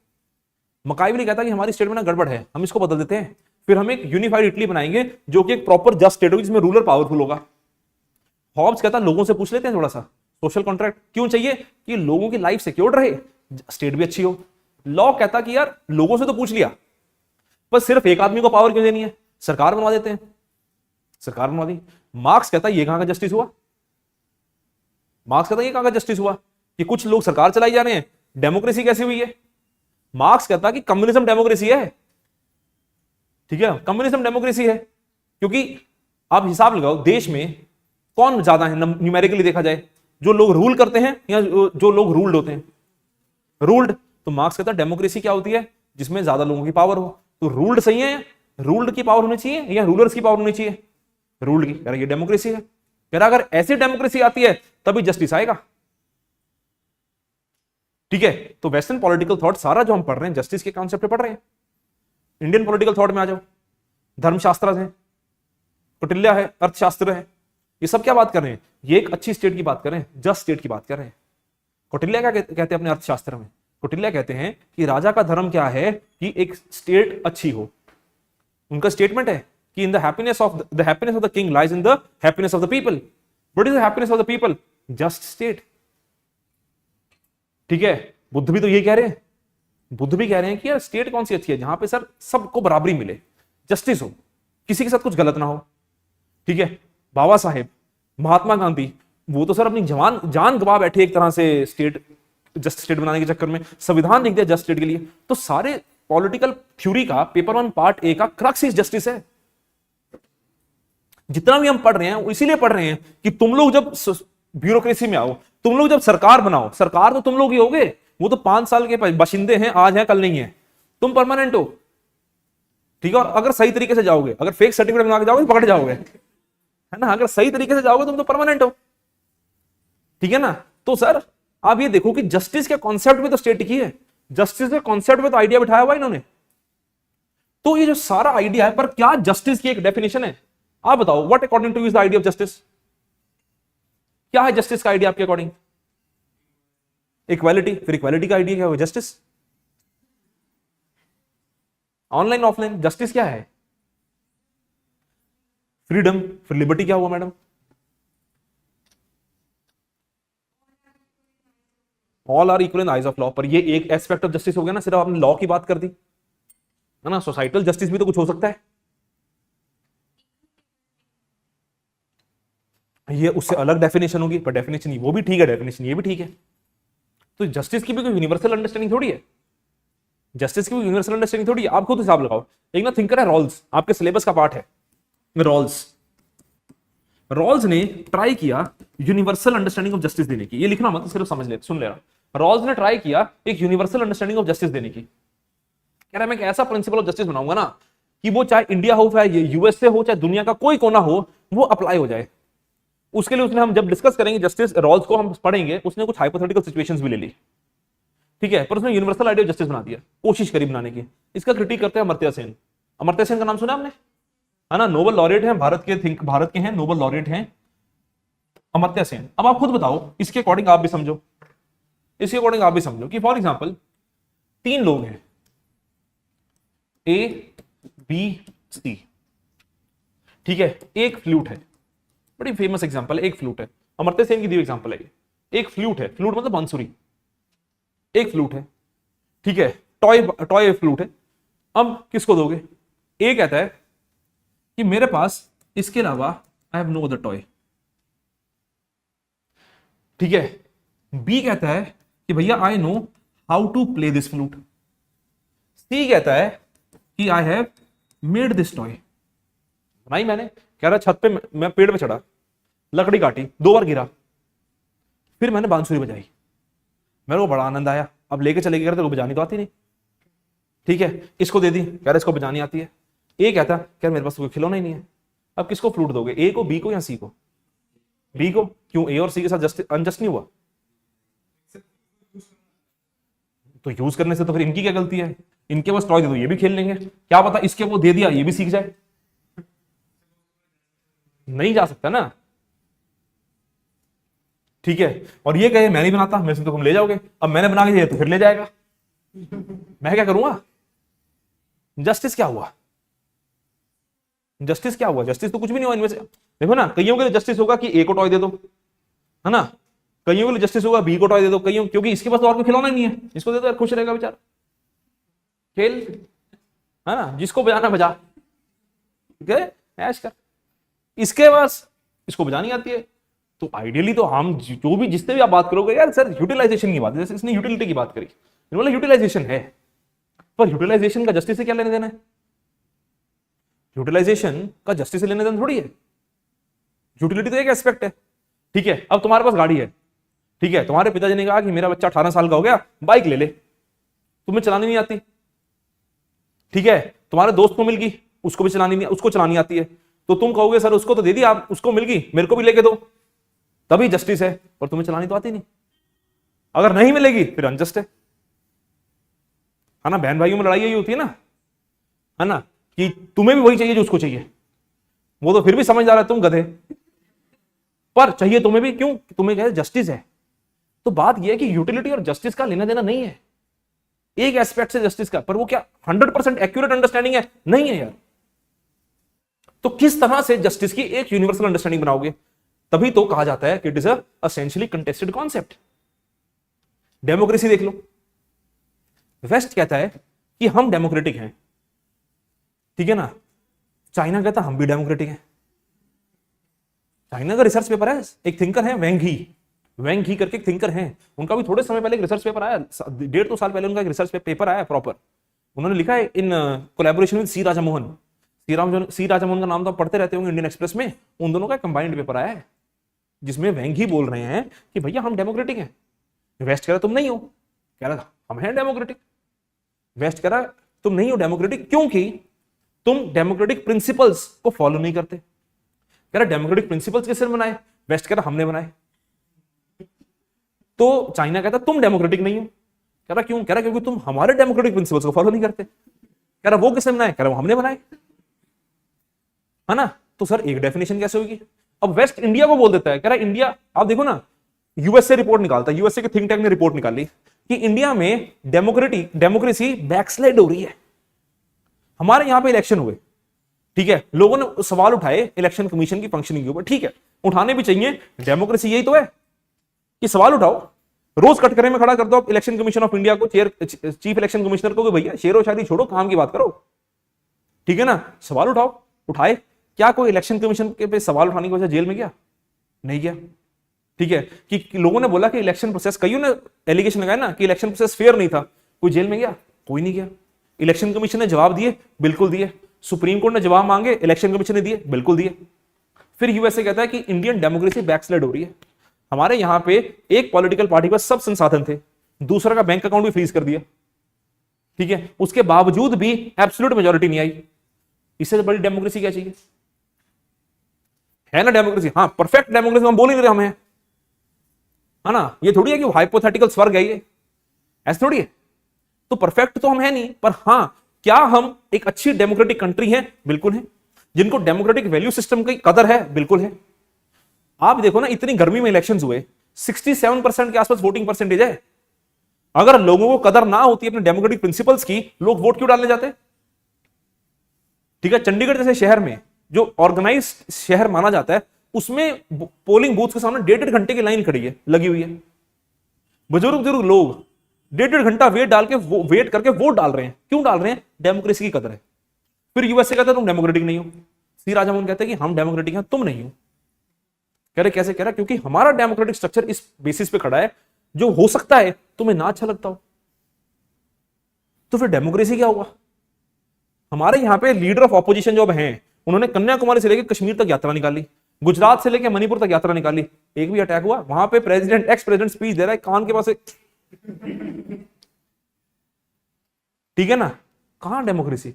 A: मकाइवली कहता कि हमारी स्टेट में ना गड़बड़ है, हम इसको बदल देते हैं, फिर हम एक यूनिफाइड इटली बनाएंगे जो कि एक प्रॉपर जस्ट स्टेट होगी जिसमें रूलर पावरफुल होगा। हॉब्स कहता लोगों से पूछ लेते हैं थोड़ा सा, सोशल कॉन्ट्रैक्ट क्यों चाहिए कि लोगों की लाइफ सिक्योर्ड रहे, स्टेट भी अच्छी हो। लॉ कहता कि यार लोगों से तो पूछ लिया, पर सिर्फ एक आदमी को पावर क्यों देनी है, सरकार बनवा देते हैं, सरकार बनवा दी। मार्क्स कहता ये कहां का जस्टिस हुआ, मार्क्स कहता ये कहां का जस्टिस हुआ कि कुछ लोग सरकार चलाई जा रहे हैं, डेमोक्रेसी कैसी हुई है। मार्क्स कहता कि कम्युनिज्म डेमोक्रेसी है, ठीक है, कम्युनिज्म डेमोक्रेसी है, क्योंकि आप हिसाब लगाओ देश में कौन ज्यादा है न्यूमेरिकली देखा जाए, जो लोग रूल करते हैं या जो लोग रूल्ड होते हैं, रूल्ड। तो मार्क्स कहता डेमोक्रेसी क्या होती है, जिसमें ज्यादा लोगों की पावर हो। तो रूल्ड सही है, रूल्ड की पावर होनी चाहिए या रूलर्स की पावर होनी चाहिए, रूल्ड की। कह रहा ये डेमोक्रेसी है, कह रहा अगर ऐसी डेमोक्रेसी आती है तभी जस्टिस आएगा, ठीक है। तो वेस्टर्न पॉलिटिकल थॉट सारा जो हम पढ़ रहे हैं जस्टिस के कॉन्सेप्ट पे पढ़ रहे हैं। इंडियन पॉलिटिकल थॉट में आ जाओ, धर्मशास्त्र है, कौटिल्य है, अर्थशास्त्र है, ये सब क्या बात कर रहे हैं, ये एक अच्छी स्टेट की बात कर रहे हैं, जस्ट स्टेट की बात कर रहे हैं। कौटिल्य क्या कहते हैं अपने अर्थशास्त्र में, कौटिल्य कहते हैं कि राजा का धर्म क्या है कि एक स्टेट अच्छी हो। उनका स्टेटमेंट है कि in the happiness of the king lies in the happiness of the people. What is the happiness of the people, just state, ठीक है। बुद्ध भी तो ये कह रहे हैं, बुद्ध भी कह रहे हैं कि यार स्टेट कौन सी अच्छी है, जहां पे सर सबको बराबरी मिले, जस्टिस हो, किसी के साथ कुछ गलत ना हो, ठीक है। बाबा साहेब, महात्मा गांधी, वो तो सर अपनी जान गवा बैठे एक तरह से स्टेट, जस्ट स्टेट बनाने के चक्कर में, संविधान लिख दिया जस्ट स्टेट के लिए। तो सारे पॉलिटिकल थ्योरी का पेपर वन पार्ट ए का क्रक्स इज जस्टिस है। जितना भी हम पढ़ रहे हैं इसीलिए पढ़ रहे हैं कि तुम लोग जब ब्यूरोक्रेसी में आओ, तुम लोग जब सरकार बनाओ, सरकार तो तुम लोग ही होगे, वो तो 5 साल के बाशिंदे हैं, आज हैं कल नहीं है, तुम परमानेंट हो, ठीक है। और अगर सही तरीके से जाओगे, अगर फेक सर्टिफिकेट बना के जाओगे पकड़ जाओगे, है ना, अगर सही तरीके से जाओगे तुम तो परमानेंट हो, ठीक है ना। तो सर आप ये देखो कि जस्टिस के कॉन्सेप्ट में तो स्टेट की है, जस्टिस के कॉन्सेप्ट में तो आइडिया बिठाया हुआ इन्होंने। तो ये जो सारा आइडिया है, पर क्या जस्टिस की एक डेफिनेशन है, आप बताओ what according two is the idea of justice, क्या है जस्टिस का आइडिया आपके अकॉर्डिंग, इक्वालिटी, फिर इक्वालिटी का आइडिया क्या है, जस्टिस। ऑनलाइन ऑफलाइन जस्टिस क्या है, फ्रीडम, फिर लिबर्टी क्या हुआ madam, all are equal in eyes of law. पर ये एक एस्पेक्ट ऑफ जस्टिस हो गया ना, सिर्फ आपने लॉ की बात कर दी, है ना। सोसाइटल जस्टिस भी तो कुछ हो सकता है, ये उससे अलग डेफिनेशन होगी, पर डेफिनेशन वो भी ठीक है, डेफिनेशन ये भी ठीक है। तो जस्टिस की भी कोई यूनिवर्सल अंडरस्टैंडिंग थोड़ी है, जस्टिस की भी यूनिवर्सल अंडरस्टैंडिंग थोड़ी है। आप खुद हिसाब लगाओ, एक ना थिंकर है रॉल्स, आपके सिलेबस का पार्ट है रॉल्स ने ट्राई किया यूनिवर्सल अंडरस्टैंडिंग ऑफ जस्टिस देने की, ये लिखना मत, सिर्फ समझ ले, सुन ले रहा। रॉल्स ने ट्राई किया एक यूनिवर्सल अंडरस्टैंडिंग ऑफ जस्टिस देने की, कह रहा है मैं एक ऐसा प्रिंसिपल ऑफ जस्टिस बनाऊंगा ना कि वो चाहे इंडिया हो, चाहे यूएसए हो, चाहे दुनिया का कोई कोना हो, वो अप्लाई हो जाए। उसके लिए उसने, हम जब डिस्कस करेंगे जस्टिस रॉल्स को हम पढ़ेंगे, उसने कुछ हाइपोथेटिकल सिचुएशंस भी ले ली, ठीक है, पर उसने यूनिवर्सल आइडिया ऑफ जस्टिस बना दिया, कोशिश करी बनाने की। इसका क्रिटिक करते हैं अमर्त्य सेन। अमर्त्य सेन का नाम सुना आपने, है ना, नोबेल लॉरेट हैं, भारत के हैं, नोबेल लॉरेट हैं, अमर्त्य सेन। अब आप खुद बताओ, इसके अकॉर्डिंग आप भी समझो, इसके अकॉर्डिंग आप भी समझो कि फॉर एग्जाम्पल 3 लोग हैं, ए बी सी, ठीक है, एक फ्लूट है, बड़ी फेमस एग्जांपल है, एक फ्लूट है, अमर्त्य सेन की दी एग्जांपल है ये। एक फ्लूट है, फ्लूट मतलब बांसुरी, एक फ्लूट है, ठीक है, टॉय टॉय फ्लूट है। अब किसको दोगे? ए कहता है कि मेरे पास इसके अलावा I have no other toy, ठीक है। बी कहता है कि भैया I know how to play this flute. C कहता है कि I have made this toy, बनाई मैंने, कह रहा छत पे मैं पेड़ पे चढ़ा, लकड़ी काटी, 2 बार गिरा, फिर मैंने बांसुरी बजाई, मेरे को बड़ा आनंद आया। अब लेके चले गए, तेरे को बजानी तो आती नहीं, ठीक है, इसको दे दी, कह रहा इसको बजानी आती है। ए कहता क्या मेरे पास कोई खिलौना ही नहीं है। अब किसको फ्लूट दोगे, ए को, बी को या सी को? बी को। क्यों? ए और सी के साथ अनजस्ट नहीं हुआ? तो यूज करने से तो फिर इनकी क्या गलती है? इनके पास टॉय दे दो, ये भी खेल लेंगे, क्या पता इसके वो दे दिया ये भी सीख जाए। नहीं जा सकता ना, ठीक है। और ये कहे मैं नहीं बनाता, मैं से तो तुम ले जाओगे, अब मैंने बना के दिया तो फिर ले जाएगा, मैं क्या करूंगा? जस्टिस क्या हुआ? जस्टिस क्या हुआ? जस्टिस तो कुछ भी नहीं हुआ इनमें से। देखो ना, कईयों के लिए जस्टिस होगा कि ए को टॉय दे दो, है ना, कईयों के लिए जस्टिस होगा बी को टॉय दे दो, कईयों क्योंकि इसके पास तो और कोई खिलौना नहीं है, इसको दे दो यार, खुश रहेगा बेचारा, खेल, है ना, जिसको बजाना बजा, ठीक है, ऐश कर। इसके पास इसको बजानी आती है, तो आइडियली तो हम जो भी जिससे भी आप बात करोगे यार सर यूटिलाइजेशन की बात है, जैसे इसने यूटिलिटी की बात करी, इन्होंने यूटिलाइजेशन है, पर यूटिलाइजेशन का जस्टिस से क्या लेने देना है? यूटिलाइजेशन का जस्टिस से लेने देना थोड़ी है, यूटिलिटी तो एक एस्पेक्ट है, ठीक है। अब तुम्हारे पास गाड़ी है, ठीक है, तुम्हारे पिताजी ने कहा कि मेरा बच्चा 18 साल का हो गया, बाइक ले ले, तुम्हें चलानी नहीं आती, ठीक है, तुम्हारे दोस्त को मिल गई, उसको भी चलानी नहीं, उसको चलानी आती है, तो तुम कहोगे सर उसको तो दे दिया, उसको मिल गई, मेरे को भी लेके दो, तभी जस्टिस है, और तुम्हें चलानी तो आती नहीं। अगर नहीं मिलेगी फिर अनजस्ट है ना। बहन भाइयों में लड़ाई यही होती है ना, है ना, कि तुम्हें भी वही चाहिए जो उसको चाहिए, वो तो फिर भी समझदार है, तुम गधे, पर चाहिए तुम्हें भी, क्यों? तुम्हें क्या है? जस्टिस है। तो बात यह है कि यूटिलिटी और जस्टिस का लेना देना नहीं है, एक एस्पेक्ट से जस्टिस का, पर वो क्या 100% एक्यूरेट अंडरस्टैंडिंग है? नहीं है यार। तो किस तरह से जस्टिस की एक यूनिवर्सल अंडरस्टैंडिंग बनाओगे? तभी तो कहा जाता है कि it is essentially contested concept. Democracy देख लो, वेस्ट कहता है कि हम डेमोक्रेटिक हैं, ठीक है ना, चाइना कहता हम भी डेमोक्रेटिक हैं। चाइना का रिसर्च पेपर है, एक थिंकर है वेंग ही करके एक थिंकर हैं, उनका भी थोड़े समय पहले एक रिसर्च पेपर आया, 1.5-2 साल पहले उनका एक रिसर्च पेपर आया प्रॉपर, उन्होंने लिखा है in collaboration with C Rajamohan. सी राजामोहन का नाम तो आप पढ़ते रहते होंगे इंडियन एक्सप्रेस में, उन दोनों का कंबाइंड पेपर आया है, जिसमें वेंग ही बोल रहे हैं कि भैया हम डेमोक्रेटिक हैं। वेस्ट कह रहा तुम नहीं हो, कह रहा हम हैं डेमोक्रेटिक। वेस्ट कह रहा तुम नहीं हो डेमोक्रेटिक क्योंकि तुम डेमोक्रेटिक प्रिंसिपल्स को फॉलो नहीं करते। कह रहा डेमोक्रेटिक प्रिंसिपल्स किसने बनाए? वेस्ट कह रहा हमने बनाए। तो चाइना कहता तुम डेमोक्रेटिक नहीं हो, कह रहा क्यों? कह रहा क्योंकि तुम हमारे डेमोक्रेटिक प्रिंसिपल्स को फॉलो नहीं करते। कह रहा वो किसने बनाए? कह रहा वो हमने बनाए, है ना। तो सर एक डेफिनेशन कैसे होगी? अब वेस्ट इंडिया को बोल देता है, कह रहा इंडिया, आप देखो ना, यूएसए रिपोर्ट निकालता है, यूएसए के थिंक टैंक ने रिपोर्ट निकाली कि इंडिया में डेमोक्रेसी बैकस्लाइड हो रही है। हमारे यहां पे इलेक्शन हुए, ठीक है, लोगों ने सवाल उठाए इलेक्शन कमीशन की फंक्शनिंग के ऊपर, ठीक है, उठाने भी चाहिए, डेमोक्रेसी यही तो है कि सवाल उठाओ, रोज कटघरे में खड़ा कर दो इलेक्शन कमीशन ऑफ इंडिया को, चीफ इलेक्शन कमिश्नर को, भैया शेरो शायरी छोड़ो, काम की बात करो, ठीक है ना, सवाल उठाओ। उठाए, क्या कोई इलेक्शन कमीशन के पे सवाल उठाने की वजह जेल में गया? नहीं गया, ठीक है। कि लोगों ने बोला कि इलेक्शन प्रोसेस, कईयों ने एलिगेशन लगाया ना कि इलेक्शन प्रोसेस फेयर नहीं था, कोई जेल में गया? कोई नहीं गया। इलेक्शन कमीशन ने जवाब दिए? बिल्कुल दिए। सुप्रीम कोर्ट ने जवाब मांगे, इलेक्शन कमीशन ने दिए? बिल्कुल दिए। फिर यूएसए कहता है कि इंडियन डेमोक्रेसी बैकस्लाइड हो रही है। हमारे यहां पे एक पॉलिटिकल पार्टी पर सब संसाधन थे, दूसरा का बैंक अकाउंट भी फ्रीज कर दिया, ठीक है, उसके बावजूद भी एब्सोल्यूट मेजॉरिटी नहीं आई। इससे बड़ी डेमोक्रेसी क्या चाहिए? है ना डेमोक्रेसी, हाँ परफेक्ट डेमोक्रेसी हम बोल ही नहीं रहे, हम है ना, ये थोड़ी है कि हाइपोथेटिकल स्वर्ग है ये, ऐसे थोड़ी है। तो परफेक्ट तो हम है नहीं, पर हां क्या हम एक अच्छी डेमोक्रेटिक कंट्री है? बिल्कुल है। जिनको डेमोक्रेटिक वैल्यू सिस्टम की कदर है? बिल्कुल है। आप देखो ना, इतनी गर्मी में इलेक्शंस हुए, 67% के आसपास वोटिंग परसेंटेज है। अगर लोगों को कदर ना होती अपने डेमोक्रेटिक प्रिंसिपल्स की, लोग वोट क्यों डालने जाते? ठीक है, चंडीगढ़ जैसे शहर में जो ऑर्गेनाइज शहर माना जाता है, उसमें पोलिंग बूथ के सामने 1.5 घंटे की लाइन खड़ी है, लगी हुई है। बुजुर्ग बुजुर्ग लोग 1.5 घंटा वेट करके वोट डाल रहे हैं। क्यों डाल रहे हैं? डेमोक्रेसी की कदर है। फिर यूएसए कहता है तुम डेमोक्रेटिक नहीं हो, सी राजामोहन कहते हैं कि हम डेमोक्रेटिक हैं, तुम नहीं हो। कह रहे कैसे? कह रहा क्योंकि हमारा डेमोक्रेटिक स्ट्रक्चर इस बेसिस पे खड़ा है, जो हो सकता है तुम्हें ना अच्छा लगता हो। तो फिर डेमोक्रेसी क्या होगा? हमारे यहां पे लीडर ऑफ ऑपोजिशन जो अब हैं, उन्होंने कन्याकुमारी से लेकर कश्मीर तक यात्रा निकाली, गुजरात से लेकर मणिपुर तक यात्रा निकाली, एक भी अटैक हुआ? वहां पे प्रेसिडेंट, एक्स प्रेसिडेंट स्पीच दे रहा है, कान के पास ठीक है ना, कहां डेमोक्रेसी?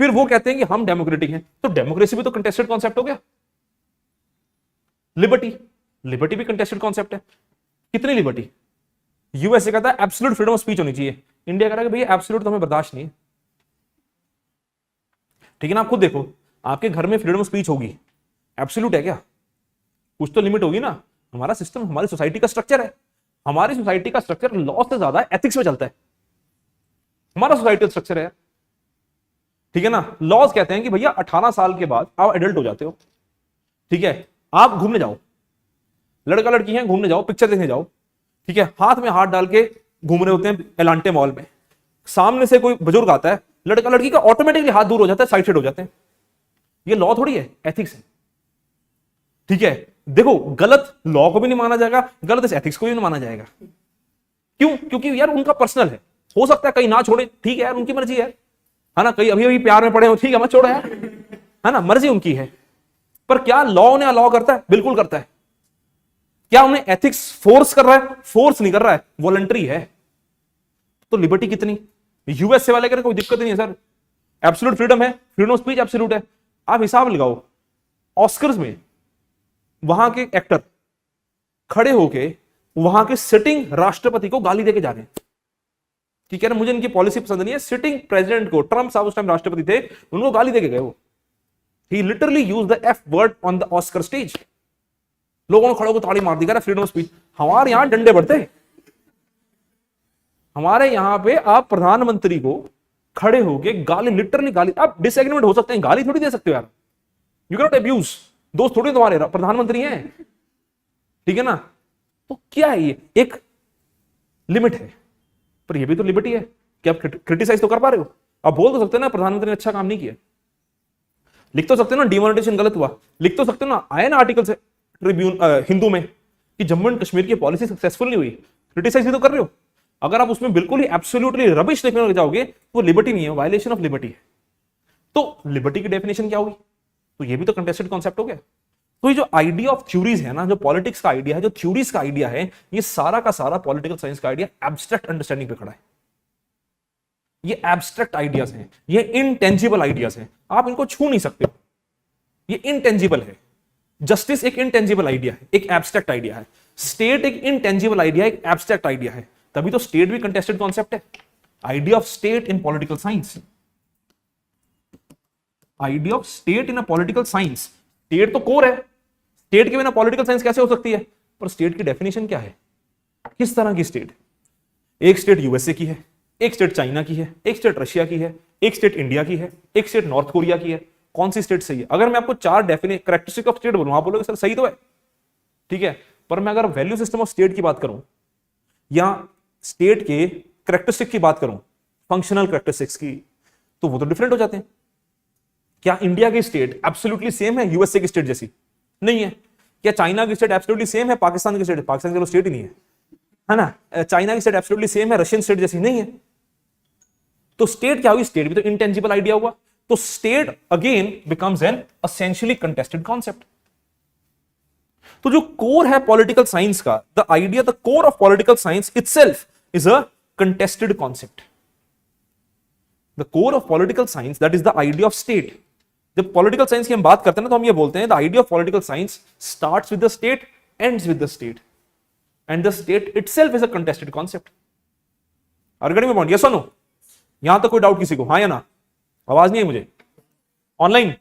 A: फिर वो कहते हैं कि हम डेमोक्रेटिक हैं, तो डेमोक्रेसी भी तो कंटेस्टेड कॉन्सेप्ट हो गया। लिबर्टी, लिबर्टी भी कंटेस्टेड कॉन्सेप्ट है। कितनी लिबर्टी? यूएसए कहता है एब्सोल्यूट फ्रीडम ऑफ स्पीच होनी चाहिए, इंडिया कह रहा है भैया एब्सोल्यूट तो हमें बर्दाश्त नहीं है। ठीक है ना, आप खुद देखो, आपके घर में फ्रीडम ऑफ स्पीच होगी, एब्सोल्यूट है क्या? कुछ तो लिमिट होगी ना। हमारा सिस्टम, हमारी सोसाइटी का स्ट्रक्चर है, हमारी सोसाइटी का स्ट्रक्चर लॉ से ज्यादा एथिक्स में चलता है। हमारा सोसाइटी स्ट्रक्चर है, ठीक है ना। लॉज कहते हैं कि भैया 18 साल के बाद आप एडल्ट हो जाते हो, ठीक है, आप घूमने जाओ, लड़का लड़की हैं, घूमने जाओ, पिक्चर देखने जाओ, ठीक है, हाथ में हाथ डाल के घूम रहे होते हैं एलांटे मॉल में, सामने से कोई बुजुर्ग आता है, लड़का लड़की का ऑटोमेटिकली हाथ दूर हो जाता है, साइड हो जाते हैं। ये लॉ थोड़ी है, एथिक्स है। ठीक है, देखो गलत लॉ को भी नहीं माना जाएगा, गलत इस एथिक्स को भी नहीं माना जाएगा। क्यों? क्योंकि यार उनका पर्सनल है, हो सकता है कहीं ना छोड़े, ठीक है यार, उनकी मर्जी है ना, कहीं अभी अभी प्यार में पड़े हो, ठीक है मत छोड़ो यार, है ना, मर्जी उनकी है। पर क्या लॉ उन्हें अलाउ करता है? बिल्कुल करता है। क्या उन्हें एथिक्स फोर्स कर रहा है? फोर्स नहीं कर रहा है, वॉलंटरी है। तो लिबर्टी कितनी? यूएसए वाले कह रहे कोई दिक्कत नहीं है सर, एब्सोल्यूट फ्रीडम है, फ्रीडम ऑफ स्पीच एब्सोल्यूट है। आप हिसाब लगाओ, ऑस्कर्स में वहां के एक्टर खड़े होके वहां के सिटिंग राष्ट्रपति को गाली देके जा रहे हैं कि कह रहे मुझे इनकी पॉलिसी पसंद नहीं है। सिटिंग प्रेसिडेंट को, ट्रम्प साहब उस टाइम राष्ट्रपति थे, उनको गाली देके गए वो। He literally used the F word on the Oscar stage. लोगों ने खड़े होकर ताड़ी मार दी, कह फ्रीडम ऑफ स्पीच। हमारे यहां डंडे बढ़ते, हमारे यहां पे आप प्रधानमंत्री को खड़े होके गाली, लिटरली गाली, आप डिसएग्रीमेंट हो सकते हैं, गाली थोड़ी दे सकते हो यार, यू कैन नॉट अब्यूज, दोस्त थोड़ी तुम्हारे प्रधानमंत्री हैं, ठीक है ना। तो क्या है ये? एक लिमिट है, पर ये भी तो लिबर्टी है कि आप क्रिटिसाइज तो कर पा रहे हो। आप बोल तो सकते हो ना प्रधानमंत्री ने अच्छा काम नहीं किया, लिख तो सकते हो ना डिमोनेटाइजेशन गलत हुआ, लिख तो सकते हो ना, आए ना आर्टिकल से ट्रिब्यून हिंदू में कि जम्मू एंड कश्मीर की पॉलिसी सक्सेसफुल नहीं हुई, क्रिटिसाइज तो कर रहे हो। अगर आप उसमें बिल्कुल ही एब्सोल्युटली रबिश लिखने लग जाओगे तो लिबर्टी नहीं है, वायलेशन ऑफ लिबर्टी है। तो लिबर्टी की डेफिनेशन क्या होगी? तो ये भी तो कंटेस्टेड कॉन्सेप्ट हो गया। तो ये जो आइडिया ऑफ थ्योरीज है ना, जो पॉलिटिक्स का आइडिया है, जो थ्योरीज का आइडिया है, ये सारा का सारा पॉलिटिकल साइंस का आइडिया एब्स्ट्रैक्ट अंडरस्टैंडिंग पे खड़ा है। ये एब्स्ट्रैक्ट आइडियाज हैं, ये इनटेंजिबल आइडियाज हैं, आप इनको छू नहीं सकते, ये इनटेंजिबल है। जस्टिस एक इनटेंजिबल आइडिया है, एक एब्स्ट्रैक्ट आइडिया है। स्टेट एक इनटेंजिबल आइडिया, एक एब्स्ट्रैक्ट आइडिया है, तभी तो स्टेट भी कंटेस्टेड कॉन्सेप्ट है। Idea of state in political science, idea of state in a political science, state तो कोर है, स्टेट के बिना पॉलिटिकल साइंस कैसे हो सकती है? पर स्टेट की डेफिनेशन क्या है? किस तरह की स्टेट? एक स्टेट यूएसए की है, एक स्टेट चाइना की है, एक स्टेट रशिया की है, एक स्टेट इंडिया की है, एक स्टेट नॉर्थ कोरिया की है। कौन सी स्टेट सही है? अगर मैं आपको 4 कैरेक्टरिस्टिक ऑफ स्टेट बोलूं, आप बोलोगे सर सही तो है, ठीक है, पर मैं अगर वैल्यू सिस्टम ऑफ स्टेट की बात करूं या स्टेट के कैरेक्टरिस्टिक की बात करूं, फंक्शनल कैरेक्टरिस्टिक्स की, तो वो तो डिफरेंट हो जाते हैं। क्या इंडिया की स्टेट एब्सोल्युटली सेम है यूएसए की स्टेट जैसी? नहीं है। क्या चाइना की स्टेट एब्सोल्युटली सेम है पाकिस्तान की स्टेट? पाकिस्तान की स्टेट ही नहीं है ना। चाइना की स्टेट एब्सोल्युटली सेम है रशियन स्टेट जैसी? नहीं है। तो स्टेट क्या हुई? स्टेट भी तो इंटेंजिबल आइडिया हुआ। तो state again becomes N essentially contested concept. तो जो कोर है पॉलिटिकल साइंस का, the idea, the core of political science itself is a contested concept. The core of political science, that is the idea of state. जब पॉलिटिकल साइंस की हम बात करते हैं ना, तो हम ये बोलते हैं the idea of political science starts with the state, ends with the state, and the state itself is a contested concept. अर्गणी में पॉइंट, यस और नो? यहां तक कोई डाउट किसी को? हाँ या ना? आवाज नहीं है मुझे ऑनलाइन?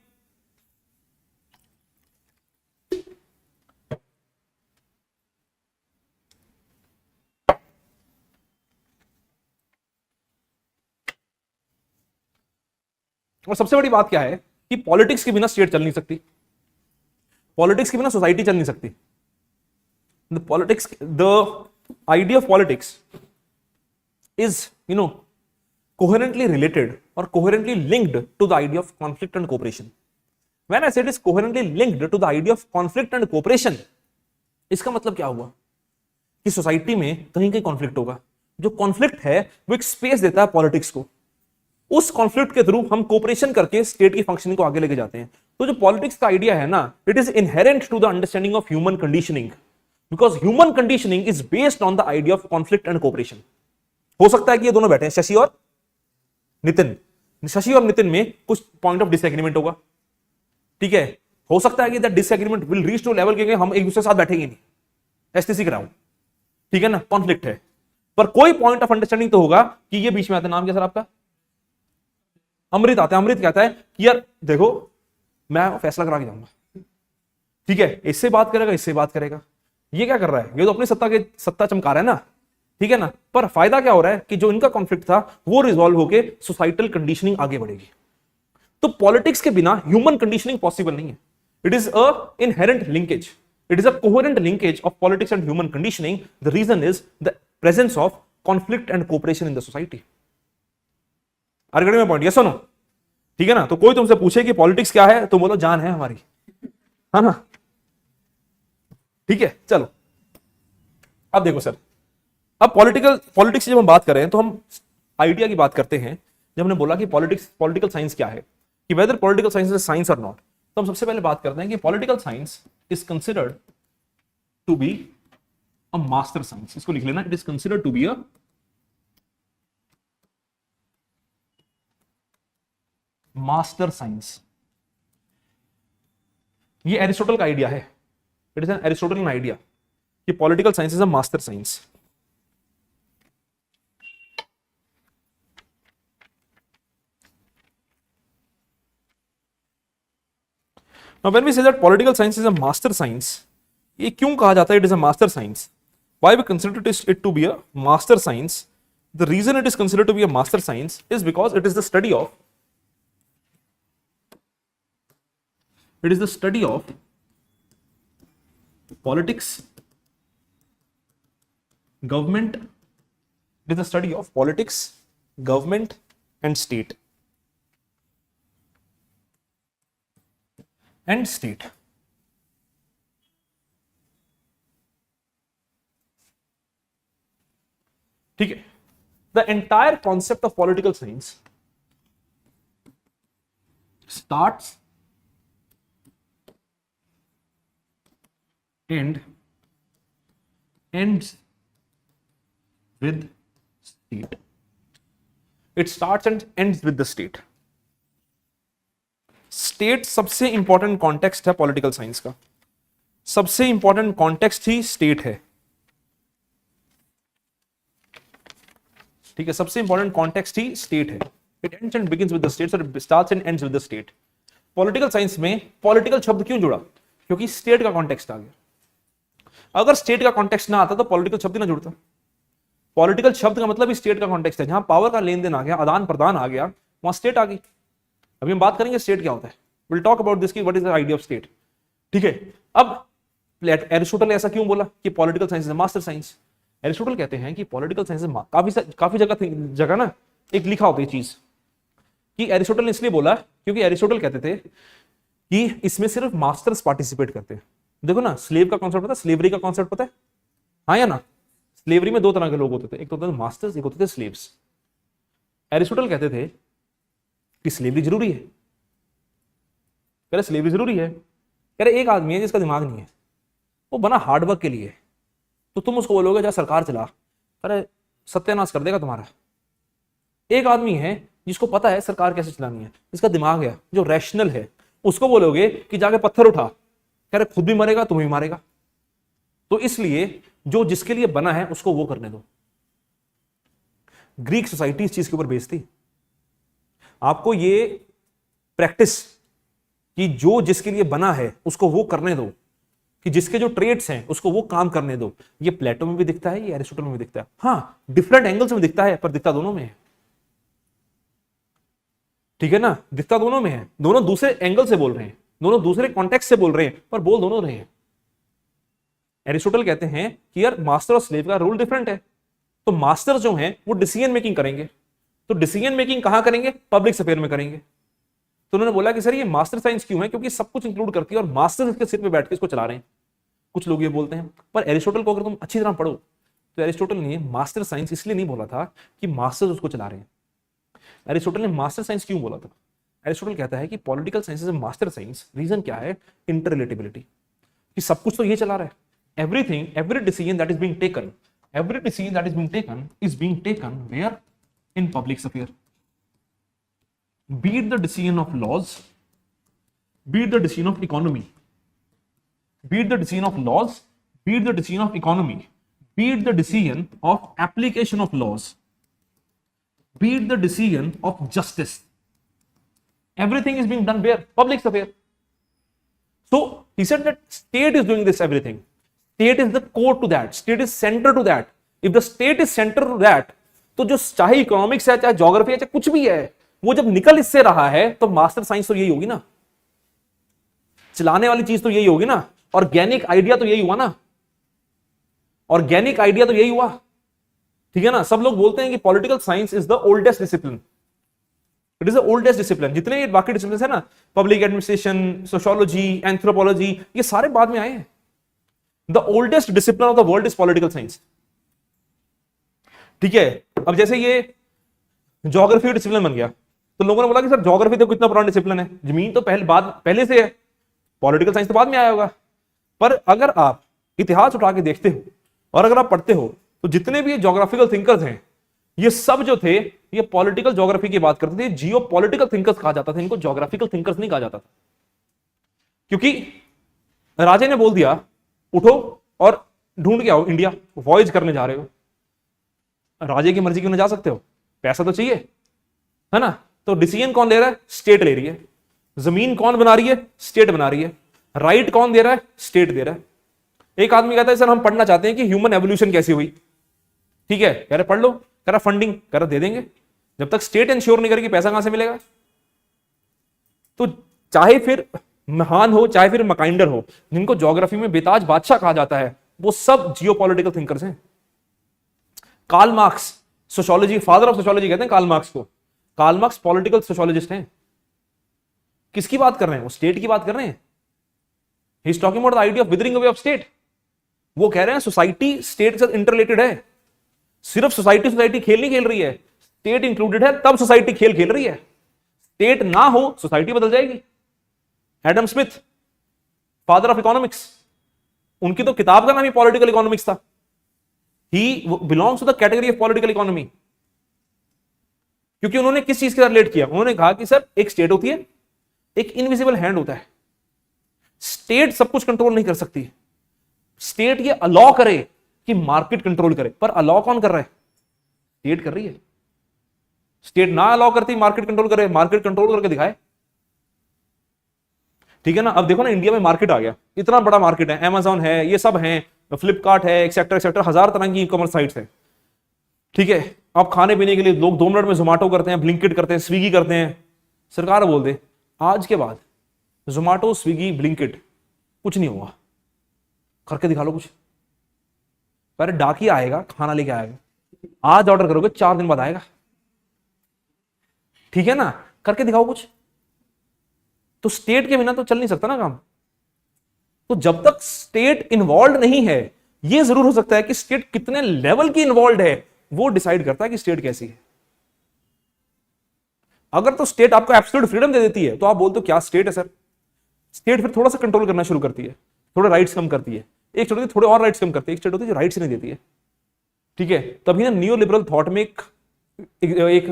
A: और सबसे बड़ी बात क्या है कि पॉलिटिक्स के बिना स्टेट चल नहीं सकती, पॉलिटिक्स के बिना सोसाइटी चल नहीं सकती। The idea of politics is, coherently related or coherently linked to the idea of conflict and cooperation. When I said is coherently linked to the idea of conflict and cooperation, इसका मतलब क्या हुआ कि सोसाइटी में कहीं कहीं कॉन्फ्लिक्ट होगा, जो कॉन्फ्लिक्ट है वो एक स्पेस देता है पॉलिटिक्स को, उस कॉन्फ्लिक्ट के थ्रू हम कोऑपरेशन करके स्टेट की फंक्शनिंग को आगे लेके जाते हैं। तो जो पॉलिटिक्स का आइडिया है ना, it is inherent to the understanding of human conditioning, because human conditioning is based on the idea of conflict and cooperation. हो सकता है कि ये दोनों बैठे हैं, शशि और नितिन, शशि और नितिन में कुछ पॉइंट ऑफ डिसएग्रीमेंट होगा, ठीक है। हो सकता है कि that disagreement will reach to level के हम एक दूसरे के साथ बैठेंगे नहीं, एसटीसी कराऊं, ठीक है ना, कॉन्फ्लिक्ट है, पर कोई पॉइंट ऑफ अंडरस्टैंडिंग तो होगा कि ये बीच में आता है। नाम क्या सर आपका? अमृत आता है। अमृत कहता है कि यार देखो मैं फैसला करा के जाऊंगा, ठीक है, इससे बात करेगा, इससे बात करेगा, ये क्या कर रहा है, ये तो अपनी सत्ता चमका रहा है ना, ठीक है ना, पर फायदा क्या हो रहा है कि जो इनका कॉन्फ्लिक्ट था वो रिजॉल्व होके सोसाइटल कंडीशनिंग आगे बढ़ेगी। तो पॉलिटिक्स के बिना ह्यूमन कंडीशनिंग पॉसिबल नहीं है। It is a inherent linkage, it is a coherent linkage of politics and human conditioning. The reason is the presence of conflict and cooperation in the society. अरगड़े में पॉइंट, यस और नो, ठीक है ना। तो कोई तुमसे पूछे कि पॉलिटिक्स क्या है तो बोलो जान है हमारी, है ना, ठीक है। चलो अब देखो सर, अब पॉलिटिक्स जब हम बात करें तो हम आइडिया की बात करते हैं। जब हमने बोला कि पॉलिटिकल साइंस क्या है, कि whether political science is science और नॉट, तो हम सबसे पहले बात करते हैं कि political science is considered to be a master science. इसको लिख लेना, it is considered to be a master science. ये एरिस्टोटल का आइडिया है, it is an Aristotelian idea कि political science is a master science. Now when we say that political science is a master science, ये क्यों कहा जाता है it is a master science? Why we consider it to be a master science? The reason it is considered to be a master science is because it is the study of politics, government. It is the study of politics, government and state. And state. ठीक है, the entire concept of political science and ends with state. It starts and ends with the state. State सबसे इंपॉर्टेंट कॉन्टेक्स्ट है पॉलिटिकल साइंस का, सबसे इंपॉर्टेंट कॉन्टेक्स्ट ही स्टेट है, ठीक है, सबसे इंपॉर्टेंट कॉन्टेक्स्ट ही स्टेट है। It ends and begins with the state, it starts and ends with the state. Political science में पॉलिटिकल शब्द क्यों जुड़ा? क्योंकि स्टेट का कॉन्टेक्स्ट आ गया। अगर स्टेट का कॉन्टेक्स्ट ना आता तो पॉलिटिकल शब्द ना जुड़ता। पॉलिटिकल शब्द का मतलब ही स्टेट का कॉन्टेक्स्ट है, जहां पावर का लेन देन आ गया, आदान प्रदान आ गया, वहां स्टेट आ गई। अभी हम बात करेंगे स्टेट क्या होता है, will talk about this, what is the idea of state, ठीक है। अब एरिस्टोटल ने ऐसा क्यों बोला कि political science is master science? Aristotle कहते हैं कि पॉलिटिकल साइंस काफी जगह ना एक लिखा होता है चीज कि एरिस्टोटल ने इसलिए बोला क्योंकि एरिस्टोटल कहते थे कि इसमें सिर्फ मास्टर्स पार्टिसिपेट करते हैं। देखो ना, स्लेव का कॉन्सेप्ट पता है, स्लेवरी का कॉन्सेप्ट पता है, हाँ या ना? स्लेवरी में दो तरह के लोग होते थे, एक तो होते थे मास्टर्स, एक होते थे स्लेव्स। एरिस्टोटल कहते थे कि स्लेवरी जरूरी है, कह रहे स्लेवरी जरूरी है, कह रहे एक आदमी है जिसका दिमाग नहीं है, वो बना हार्डवर्क के लिए, तो तुम उसको बोलोगे जा सरकार चला, अरे सत्यानाश कर देगा तुम्हारा। एक आदमी है जिसको पता है सरकार कैसे चलानी है, जिसका दिमाग है, जो रैशनल है, उसको बोलोगे कि जाके पत्थर उठा, कह रहे खुद भी मरेगा तुम्हें भी मारेगा। तो इसलिए जो जिसके लिए बना है उसको वो करने दो। ग्रीक सोसाइटी इस चीज के ऊपर बेस्ड थी। आपको ये प्रैक्टिस कि जो जिसके लिए बना है उसको वो करने दो, कि जिसके जो ट्रेड्स हैं उसको वो काम करने दो, ये प्लेटो में भी दिखता है, ये एरिस्टोटल में भी दिखता है। हाँ, डिफरेंट एंगल्स में दिखता है, पर दिखता दोनों में है। ठीक है ना, दिखता दोनों में है, दोनों दूसरे एंगल से बोल रहे हैं, दोनों दूसरे कॉन्टेक्स्ट से बोल रहे हैं, पर बोल दोनों रहे हैं। एरिस्टोटल कहते हैं कि यार मास्टर और स्लेव का रूल डिफरेंट है, तो मास्टर जो हैं वो डिसीजन मेकिंग करेंगे, तो डिसीजन मेकिंग कहां करेंगे, पब्लिक अफेयर में करेंगे। तो उन्होंने बोला कि सर ये मास्टर साइंस क्यों है, क्योंकि सब कुछ इंक्लूड करती है और मास्टर इसके सिर पे बैठ के इसको चला रहे हैं, कुछ लोग ये बोलते हैं। पर एरिस्टोटल को अगर तुम अच्छी तरह पढ़ो तो एरिस्टोटल ने मास्टर साइंस इसलिए नहीं बोला था कि मास्टर्स उसको चला रहे हैं। एरिस्टोटल ने मास्टर साइंस क्यों बोला था, एरिस्टोटल कहता है कि political science is master science, reason क्या है, इंटररिलेटिविलिटी, कि सब कुछ तो ये चला रहा है, everything, every decision that is being taken, every decision that is being taken where, in public sphere, be it the decision of laws, be it the decision of economy, be it the decision of laws, be it the decision of economy, be it the decision of application of laws, be it the decision of justice, everything is being done where, public sphere. So he said that state is doing this everything. State is the core to that. State is center to that. If the state is center to that, तो जो चाहे इकोनॉमिक्स है, चाहे ज्योग्राफी है, चाहे कुछ भी है, वो जब निकल इससे रहा है तो मास्टर साइंस तो यही होगी ना, चलाने वाली चीज तो यही होगी ना, ऑर्गेनिक आइडिया तो यही हुआ ना, ऑर्गेनिक आइडिया तो यही हुआ। ठीक है ना, सब लोग बोलते हैं कि political science is the oldest discipline, it is the oldest discipline. जितने ये बाकी डिसिप्लिन है ना, पब्लिक एडमिनिस्ट्रेशन, सोशियोलॉजी, एंथ्रोपोलॉजी, ये सारे बाद में आए हैं। The oldest discipline of the world is political science. ठीक है, अब जैसे ये ज्योग्राफी डिसिप्लिन बन गया, तो लोगों ने बोला कि सर ज्योग्राफी तो कितना पुराना डिसिप्लिन है, जमीन तो पहले से है, पॉलिटिकल साइंस तो बाद में आया होगा। पर अगर आप इतिहास उठा के देखते हो और अगर आप पढ़ते हो तो जितने भी ज्योग्राफिकल थिंकर्स हैं, ये सब जो थे ये पॉलिटिकल ज्योग्राफी की बात करते थे। जियो पॉलिटिकल थिंकर्स कहा जाता था, इनको ज्योग्राफिकल थिंकर्स नहीं कहा जाता था, क्योंकि राजे ने बोल दिया उठो और ढूंढ के आओ इंडिया, वॉयज करने जा रहे हो, राजे की मर्जी क्यों ना जा सकते हो, पैसा तो चाहिए, है ना। तो डिसीजन कौन ले रहा है, स्टेट ले रही है। जमीन कौन बना रही है, स्टेट बना रही है। राइट कौन दे रहा है, स्टेट दे रहा है। एक आदमी कहता है सर हम पढ़ना चाहते हैं कि ह्यूमन एवोल्यूशन कैसी हुई, ठीक है, कह रहे पढ़ लो, कह रहा फंडिंग, कह रहा दे देंगे। जब तक स्टेट इंश्योर नहीं करेगी पैसा कहां से मिलेगा। तो चाहे फिर महान हो चाहे फिर मकाइंडर हो, जिनको ज्योग्राफी में बेताज बादशाह कहा जाता है, वो सब जियोपॉलिटिकल थिंकर्स हैं। Karl Marx, sociology, father of sociology कहते हैं कार्ल मार्क्स को। कार्ल मार्क्स पॉलिटिकल सोशियोलॉजिस्ट हैं। किसकी बात कर रहे हैं, वो स्टेट की बात कर रहे हैं। He is talking about the idea of withering away of state. वो कह रहे हैं सोसाइटी स्टेट के साथ इंटररिलेटेड है। सिर्फ सोसाइटी खेल नहीं खेल रही है, स्टेट इंक्लूडेड है तब सोसाइटी खेल खेल रही है। स्टेट ना हो सोसाइटी बदल जाएगी। Adam Smith, father of economics, उनकी तो किताब का नाम ही पॉलिटिकल इकोनॉमिक्स था। He belongs to the category of political economy, क्योंकि उन्होंने किस चीज के साथ रिलेट किया, उन्होंने कहा कि सर एक स्टेट होती है, एक इनविजिबल हैंड होता है। स्टेट सब कुछ कंट्रोल नहीं कर सकती। स्टेट ये अलाउ करे कि मार्केट कंट्रोल करे, पर अलाउ कौन कर रहा है, स्टेट कर रही है। स्टेट ना अलाउ करती मार्केट कंट्रोल करे, मार्केट कंट्रोल करके दिखाए। ठीक है ना। अब देखो ना इंडिया में मार्केट आ गया, इतना बड़ा मार्केट है, अमेज़न है, ये सब है, फ्लिपकार्ट है, एक्सेट्रा एक्सेट्रा, 1000 तरह की ई कॉमर्स साइट्स है। ठीक है, अब खाने पीने के लिए लोग 2 मिनट में जोमेटो करते हैं, ब्लिंकिट करते हैं, स्विगी करते हैं। सरकार बोल दे आज के बाद जोमेटो, स्विगी, ब्लिंकिट कुछ नहीं होगा, करके दिखा लो कुछ। पहले डाकिया आएगा, खाना लेके आएगा, आज ऑर्डर करोगे 4 दिन बाद आएगा। ठीक है ना, करके दिखाओ कुछ। तो स्टेट के बिना तो चल नहीं सकता ना काम। तो जब तक स्टेट इन्वॉल्व नहीं है, यह जरूर हो सकता है कि स्टेट कितने लेवल की इन्वॉल्व है वो डिसाइड करता है कि स्टेट कैसी है। अगर तो स्टेट आपको एब्सोल्यूट फ्रीडम दे देती है तो आप बोलते हो क्या स्टेट है सर। स्टेट फिर थोड़ा सा कंट्रोल करना शुरू करती है, थोड़े राइट्स कम करती है। एक स्टेट होती है थोड़े और राइट्स कम करती है, एक स्टेट होती है जो राइट्स नहीं देती है। ठीक है, तभी ना न्यू लिबरल थॉट में एक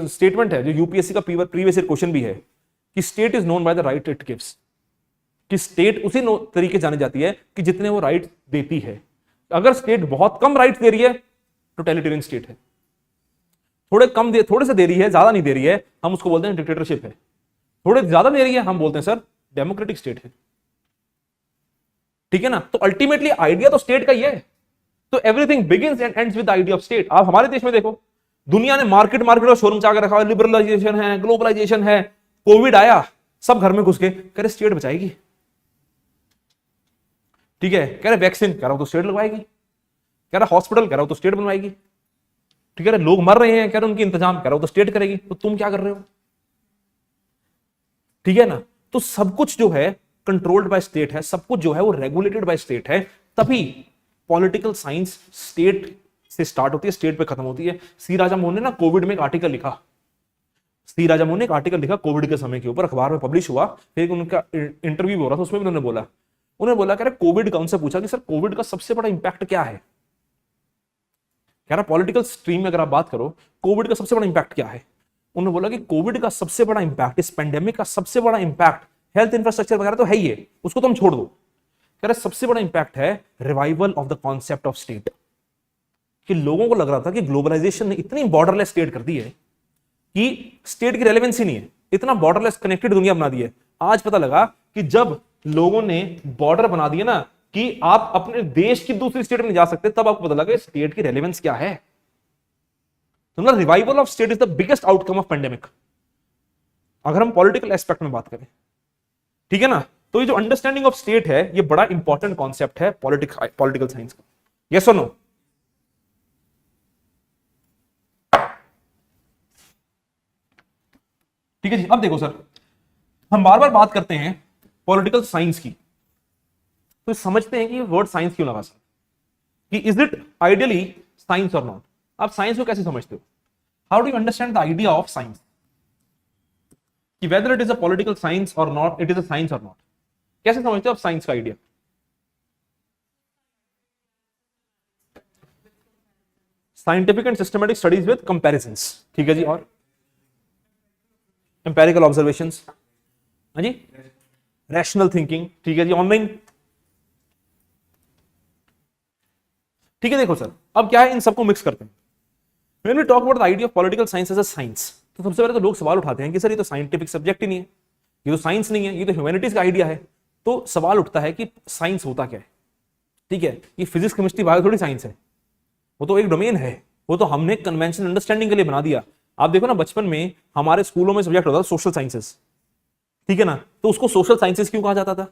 A: स्टेटमेंट है जो यूपीएससी का प्रीवियस ईयर क्वेश्चन भी है कि state is known by the right it gives, कि स्टेट उसी तरीके जानी जाती है कि जितने वो राइट देती है। अगर स्टेट बहुत कम राइट दे रही है, टोटलिटेरियन स्टेट है। थोड़े से दे रही है, ज्यादा नहीं दे रही है, हम उसको बोलते हैं डिक्टेटरशिप है। थोड़े ज्यादा दे रही है, हम बोलते हैं सर डेमोक्रेटिक स्टेट है। ठीक है ना। तो अल्टीमेटली आइडिया तो स्टेट का ही है। तो everything begins and ends with the idea of state. आप हमारे देश में देखो, दुनिया ने मार्केट और शोरूम चाह कर रखा है, लिबरलाइजेशन है, ग्लोबलाइजेशन है, कोविड आया, सब घर में घुस गए, कह रहे स्टेट बचाएगी। ठीक है, कह रहे वैक्सीन, कह रहा हूं तो स्टेट लगवाएगी, कह रहा हॉस्पिटल, कह रहा हूं तो स्टेट बनवाएगी। ठीक है, लोग मर रहे हैं, कह रहे उनकी इंतजाम, कह रहा हूं तो स्टेट करेगी। तो तुम क्या कर रहे हो? ठीक है ना। तो सब कुछ जो है कंट्रोल्ड बाय स्टेट है, सब कुछ जो है वो रेगुलेटेड बाय स्टेट है। तभी पॉलिटिकल साइंस स्टेट से स्टार्ट होती है, स्टेट पे खत्म होती है। सी राजा मोहन ने ना कोविड में एक आर्टिकल लिखा, सी राजा मोहन ने एक आर्टिकल लिखा कोविड के समय के ऊपर, अखबार में पब्लिश हुआ, फिर उनका इंटरव्यू हो रहा था, उसमें भी उन्होंने बोला कह रहे कोविड का, उनसे पूछा कि सर कोविड का सबसे बड़ा इंपैक्ट क्या है? कह रहा पॉलिटिकल स्ट्रीम में अगर आप बात करो कोविड का सबसे बड़ा इंपैक्ट क्या है? उन्होंने बोला कि कोविड का सबसे बड़ा इंपैक्ट, इस पेंडेमिक का सबसे बड़ा इंपैक्ट हेल्थ इंफ्रास्ट्रक्चर वगैरह तो है ही है, उसको तो हम छोड़ दो। कह रहे सबसे बड़ा इंपैक्ट है revival of the concept of state. कि लोगों को लग रहा था कि ग्लोबलाइजेशन ने इतनी बॉर्डरलेस स्टेट कर दी है कि स्टेट की रेलेवेंस ही नहीं है, इतना बॉर्डरलेस कनेक्टेड दुनिया बना दी है। आज पता लगा कि जब लोगों ने बॉर्डर बना दिया ना कि आप अपने देश की दूसरी स्टेट में नहीं जा सकते, तब आपको पता लगा स्टेट की रेलेवेंस क्या है। तो मतलब revival of state is the biggest outcome of pandemic, अगर हम पॉलिटिकल एस्पेक्ट में बात करें। ठीक है ना। तो ये जो अंडरस्टैंडिंग ऑफ स्टेट है ये बड़ा इंपॉर्टेंट कॉन्सेप्ट है पॉलिटिकल साइंस का। यस और नो? ठीक है जी। अब देखो सर, हम बार बार बात करते हैं पॉलिटिकल साइंस की, तो समझते हैं कि वर्ड साइंस क्यों लगा सर, कि इज इट आइडियली साइंस और नॉट? आप साइंस को कैसे समझते हो? How do you understand the idea of science, कि whether it is a political science और not, it is a science और नॉट? कैसे समझते हो आप साइंस का idea? Scientific and systematic studies with comparisons. ठीक है जी। और एम्पेरिकल ऑब्जर्वेशंस, हाँ जी, रैशनल थिंकिंग। ठीक है जी। ऑनलाइन। ठीक है। देखो सर, अब क्या है, इन सबको मिक्स करते हैं। When we talk about the idea of political science as a science, तो सबसे पहले तो लोग सवाल उठाते हैं कि सर ये तो साइंटिफिक सब्जेक्ट ही नहीं है, ये तो साइंस नहीं है, ये तो ह्यूमैनिटीज का आइडिया है। तो सवाल उठता है कि साइंस होता क्या है? ठीक है, ये फिजिक्स केमिस्ट्री बायो थोड़ी साइंस है, वो तो एक डोमेन है, वो तो हमने कन्वेंशन अंडरस्टैंडिंग के लिए बना दिया। आप देखो ना, बचपन में हमारे स्कूलों में सब्जेक्ट होता था सोशल साइंसेस। ठीक है ना। तो उसको सोशल साइंसेस क्यों कहा जाता था?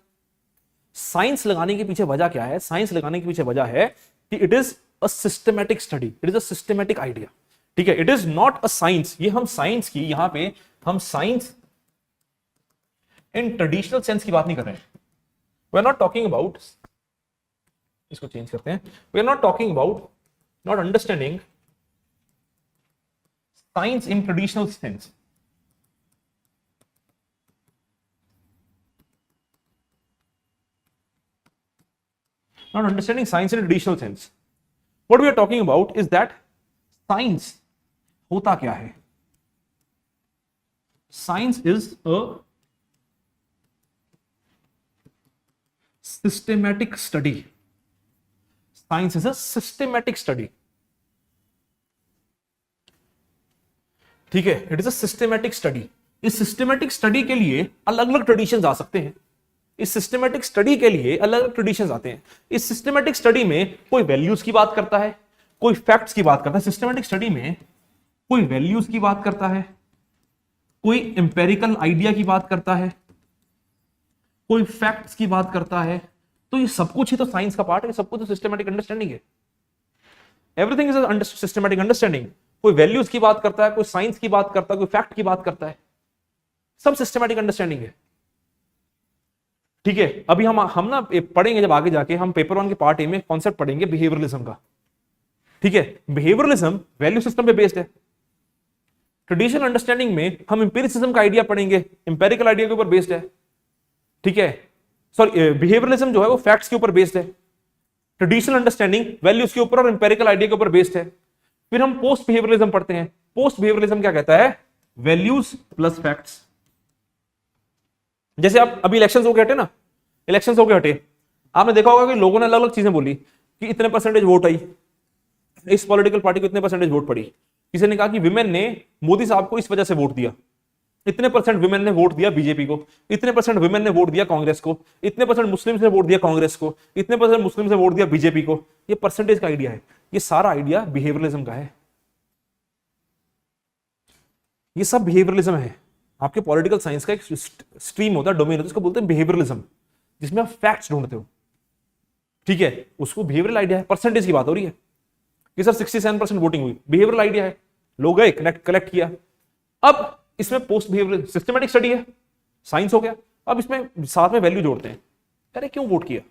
A: साइंस लगाने के पीछे वजह क्या है? साइंस लगाने के पीछे वजह है कि it is a systematic study, it is a systematic idea. ठीक है, it is not a science. ये हम साइंस की, यहां पे हम साइंस इन ट्रेडिशनल सेंस की बात नहीं कर रहे हैं। We are not talking about, इसको चेंज करते हैं, we are not talking about not understanding science in traditional sense. Not understanding science in a traditional sense. What we are talking about is that science होता क्या है? Science is a systematic study. Science is a systematic study. ठीक है, it is a systematic study. इस सिस्टमैटिक स्टडी के लिए अलग अलग ट्रेडिशंस आ सकते हैं। इस सिस्टमैटिक स्टडी के लिए अलग अलग ट्रेडिशंस आते हैं। इस सिस्टमैटिक स्टडी में कोई वैल्यूज की बात करता है, कोई फैक्ट्स की बात करता है। सिस्टमैटिक स्टडी में कोई वैल्यूज की बात करता है, कोई एम्पेरिकल आइडिया की बात करता है, कोई फैक्ट्स की बात करता है। तो ये सब कुछ ही तो साइंस का पार्ट है, सब कुछ तो सिस्टमैटिक अंडरस्टैंडिंग है। Everything is a systematic understanding. कोई वैल्यूज की बात करता है, कोई साइंस की बात करता है, कोई फैक्ट की बात करता है, सब सिस्टमैटिक अंडरस्टैंडिंग है। ठीक है। अभी हम ना पढ़ेंगे, जब आगे जाके हम पेपर 1 के पार्ट ए में कॉन्सेप्ट पढ़ेंगे बिहेवियरलिज्म का। ठीक है, बिहेवियरलिज्म वैल्यू सिस्टम पे बेस्ड है। ट्रेडिशनल अंडरस्टैंडिंग में हम एम्पिरिसिज्म का आइडिया पढ़ेंगे, एम्पेरिकल आइडिया के ऊपर बेस्ड है। ठीक है, सॉरी, बिहेवियरलिज्म जो है वो फैक्ट्स के ऊपर बेस्ड है। ट्रेडिशनल अंडरस्टैंडिंग वैल्यूज के ऊपर और एम्पेरिकल आइडिया के ऊपर बेस्ड है। फिर हम पोस्ट बिहेवियरलिज्म पढ़ते हैं। पोस्ट बिहेवियरलिज्म क्या कहता है? Values plus facts. जैसे आप अभी इलेक्शंस हो गए हटे ना, इलेक्शंस हो गए हटे, आपने देखा होगा कि लोगों ने अलग अलग चीजें बोली कि इतने परसेंटेज वोट आई, इस पॉलिटिकल पार्टी को इतने परसेंटेज वोट पड़ी। किसी ने कहा कि विमेन ने मोदी साहब को इस वजह से वोट दिया, इतने परसेंट विमेन ने वोट दिया बीजेपी को, इतने परसेंट विमेन ने वोट दिया कांग्रेस को, इतने परसेंट मुस्लिम ने वोट दिया कांग्रेस को, इतने परसेंट मुस्लिम से वोट दिया बीजेपी को। ये परसेंटेज का आइडिया है, ये सारा आइडिया बिहेवियरलिज्म का है। ये सब बिहेवियरलिज्म है। आपके पॉलिटिकल साइंस का एक स्ट्रीम होता है, डोमेन होता है, उसको बोलते हैं बिहेवियरलिज्म, जिसमें आप फैक्ट्स ढूंढते हो। ठीक है, उसको बिहेवियरल आइडिया है, परसेंटेज की बात हो रही है कि सर 67% वोटिंग हुई, बिहेवियरल आइडिया है, लोग गए कलेक्ट किया। अब इसमें पोस्ट बिहेवियरल सिस्टमैटिक स्टडी है, साइंस हो गया। अब इसमें साथ में वैल्यू जोड़ते हैं, अरे क्यों वोट किया,